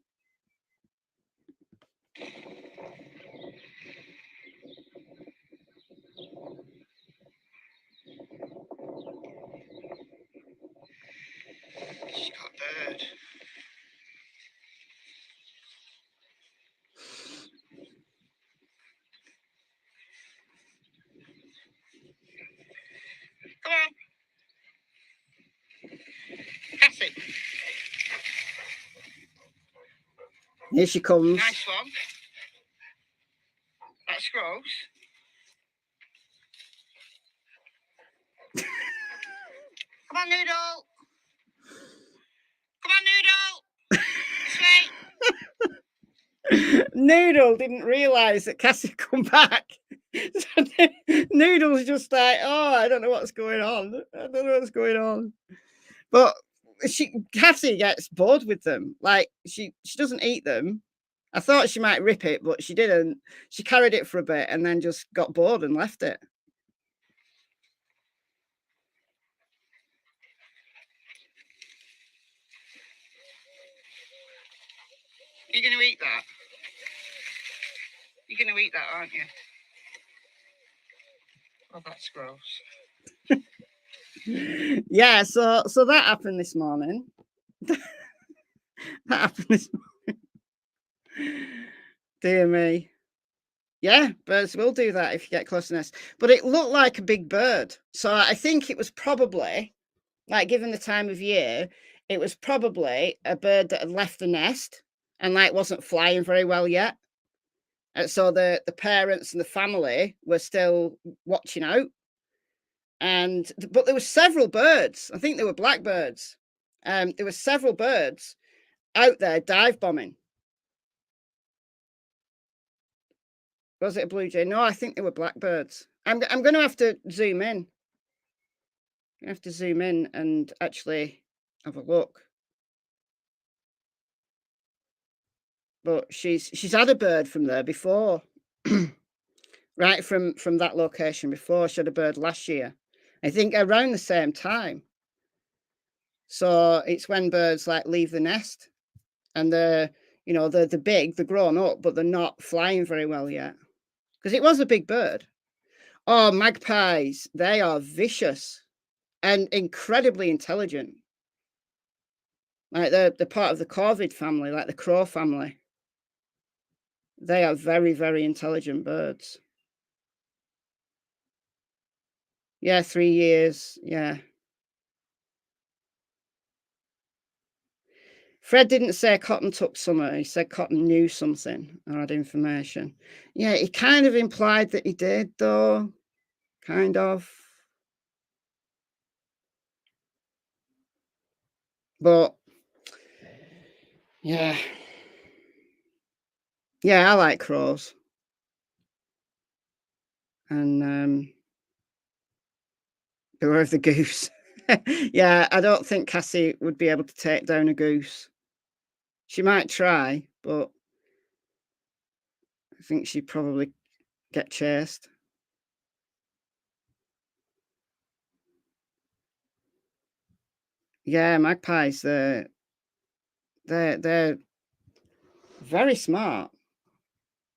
She's got a bird. Come on. Cassie. Here she comes. Nice one. That's gross. Come on, Noodle. Come on, Noodle. This way. Noodle didn't realise that Cassie had come back. So Noodle's just like, oh, I don't know what's going on. I don't know what's going on. But Cassie gets bored with them. Like she doesn't eat them. I thought she might rip it, but she didn't. She carried it for a bit and then just got bored and left it. You're going to eat that? You're going to eat that, aren't you? Oh, that's gross. Yeah, so that happened this morning. That happened this morning. Dear me. Yeah, birds will do that if you get close to the nest. But it looked like a big bird. So I think it was probably, like, given the time of year, it was probably a bird that had left the nest and, like, wasn't flying very well yet. And so the parents and the family were still watching out. But there were several birds. I think they were blackbirds. There were several birds out there dive bombing. Was it a blue jay? No, I think they were blackbirds. I'm going to have to zoom in. I have to zoom in and actually have a look. But she's had a bird from there before. Right from that location before. She had a bird last year. I think around the same time. So it's when birds like leave the nest and they're big, they're grown up, but they're not flying very well yet. Because it was a big bird. Oh, magpies, they are vicious and incredibly intelligent. Like they're part of the corvid family, like the crow family. They are very, very intelligent birds. Yeah, 3 years. Yeah. Fred didn't say Cotton took summer. He said Cotton knew something or had information. Yeah, he kind of implied that he did, though. Kind of. But, yeah. Yeah, I like crows. And beware of the goose. Yeah, I don't think Cassie would be able to take down a goose. She might try, but I think she'd probably get chased. Yeah, magpies, they're very smart.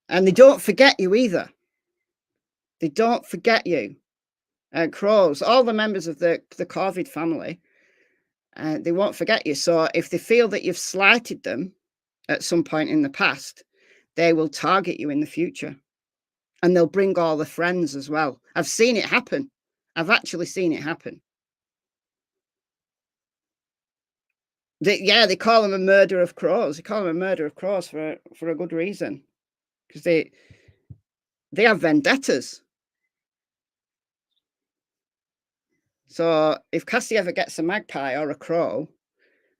And they don't forget you either. They don't forget you. Crows, all the members of the corvid family, they won't forget you. So if they feel that you've slighted them at some point in the past, they will target you in the future. And they'll bring all the friends as well. I've seen it happen. I've actually seen it happen. They call them a murder of crows. They call them a murder of crows for a good reason. because they have vendettas. So if Cassie ever gets a magpie or a crow,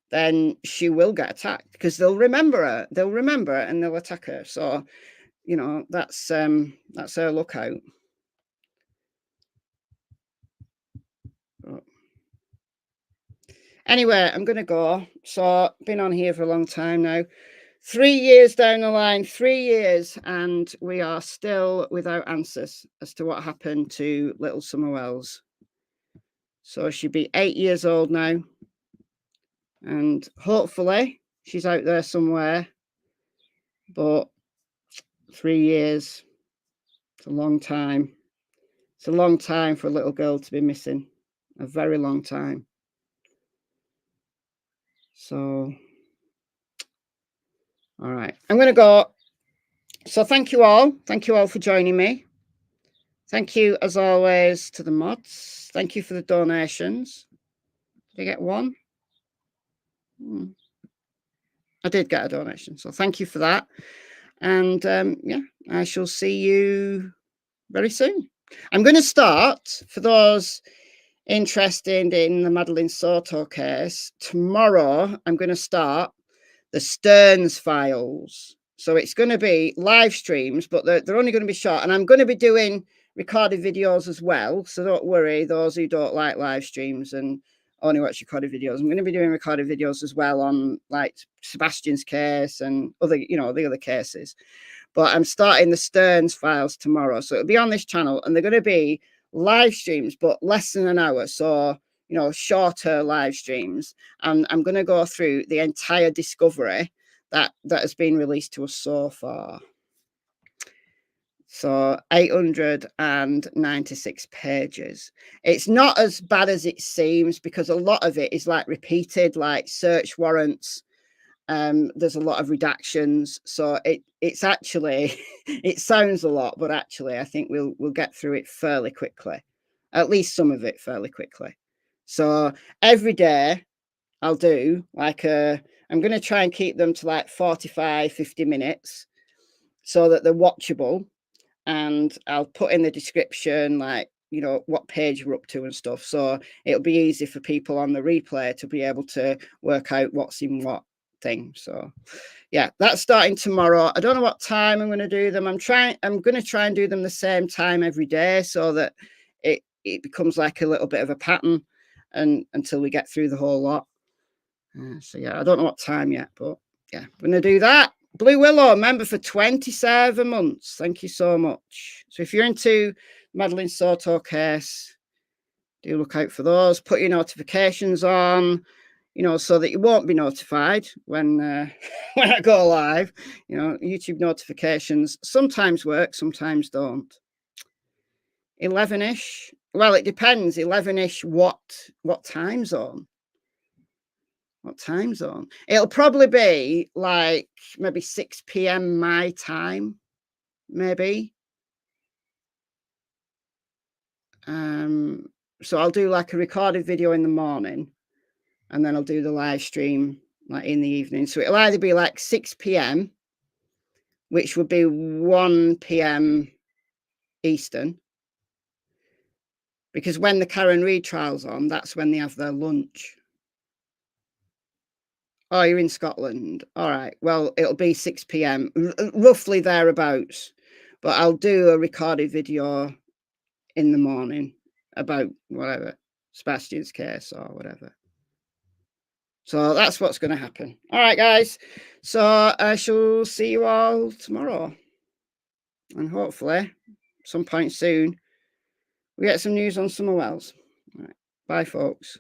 then she will get attacked because they'll remember her. They'll remember her and they'll attack her. So, you know, that's her lookout. Anyway, I'm going to go. So been on here for a long time now. 3 years down the line, 3 years, and we are still without answers as to what happened to little Summer Wells. So she'd be 8 years old now. And hopefully she's out there somewhere. But 3 years, it's a long time. It's a long time for a little girl to be missing. A very long time. So, all right. I'm going to go. So thank you all. Thank you all for joining me. Thank you, as always, to the mods. Thank you for the donations. Did I get one? I did get a donation. So thank you for that. And yeah, I shall see you very soon. I'm going to start, for those interested in the Madeleine Soto case, tomorrow I'm going to start the Stearns files. So it's going to be live streams, but they're only going to be short. And I'm going to be doing recorded videos as well. So don't worry, those who don't like live streams and only watch recorded videos. I'm going to be doing recorded videos as well on like Sebastian's case and other, you know, the other cases. But I'm starting the Stearns files tomorrow. So it'll be on this channel and they're going to be live streams, but less than an hour. So, you know, shorter live streams. And I'm going to go through the entire discovery that has been released to us so far. So 896 pages. It's not as bad as it seems because a lot of it is like repeated, like search warrants. There's a lot of redactions. So it's actually, it sounds a lot, but actually I think we'll get through it fairly quickly. At least some of it fairly quickly. So every day I'll do like I'm going to try and keep them to like 45, 50 minutes so that they're watchable. And I'll put in the description, like, you know, what page we're up to and stuff. So it'll be easy for people on the replay to be able to work out what's in what thing. So yeah, that's starting tomorrow. I don't know what time I'm going to do them. I'm going to try and do them the same time every day so that it becomes like a little bit of a pattern and until we get through the whole lot. So yeah, I don't know what time yet, but yeah, I'm going to do that. Blue Willow, member for 27 months. Thank you so much. So if you're into Madeleine Soto case, do look out for those. Put your notifications on, you know, so that you won't be notified when when I go live. You know, YouTube notifications sometimes work, sometimes don't. 11-ish. Well, it depends. 11-ish. What time zone? What time zone? It'll probably be like maybe 6 p.m. my time, maybe. So I'll do like a recorded video in the morning and then I'll do the live stream like in the evening. So it'll either be like 6 p.m., which would be 1 p.m. Eastern. Because when the Karen Reid trial's on, that's when they have their lunch. Oh, you're in Scotland. All right. Well, it'll be 6 p.m. Roughly thereabouts. But I'll do a recorded video in the morning about whatever, Sebastian's case or whatever. So that's what's going to happen. All right, guys. So I shall see you all tomorrow. And hopefully, some point soon, we get some news on Summer Wells. All right. Bye, folks.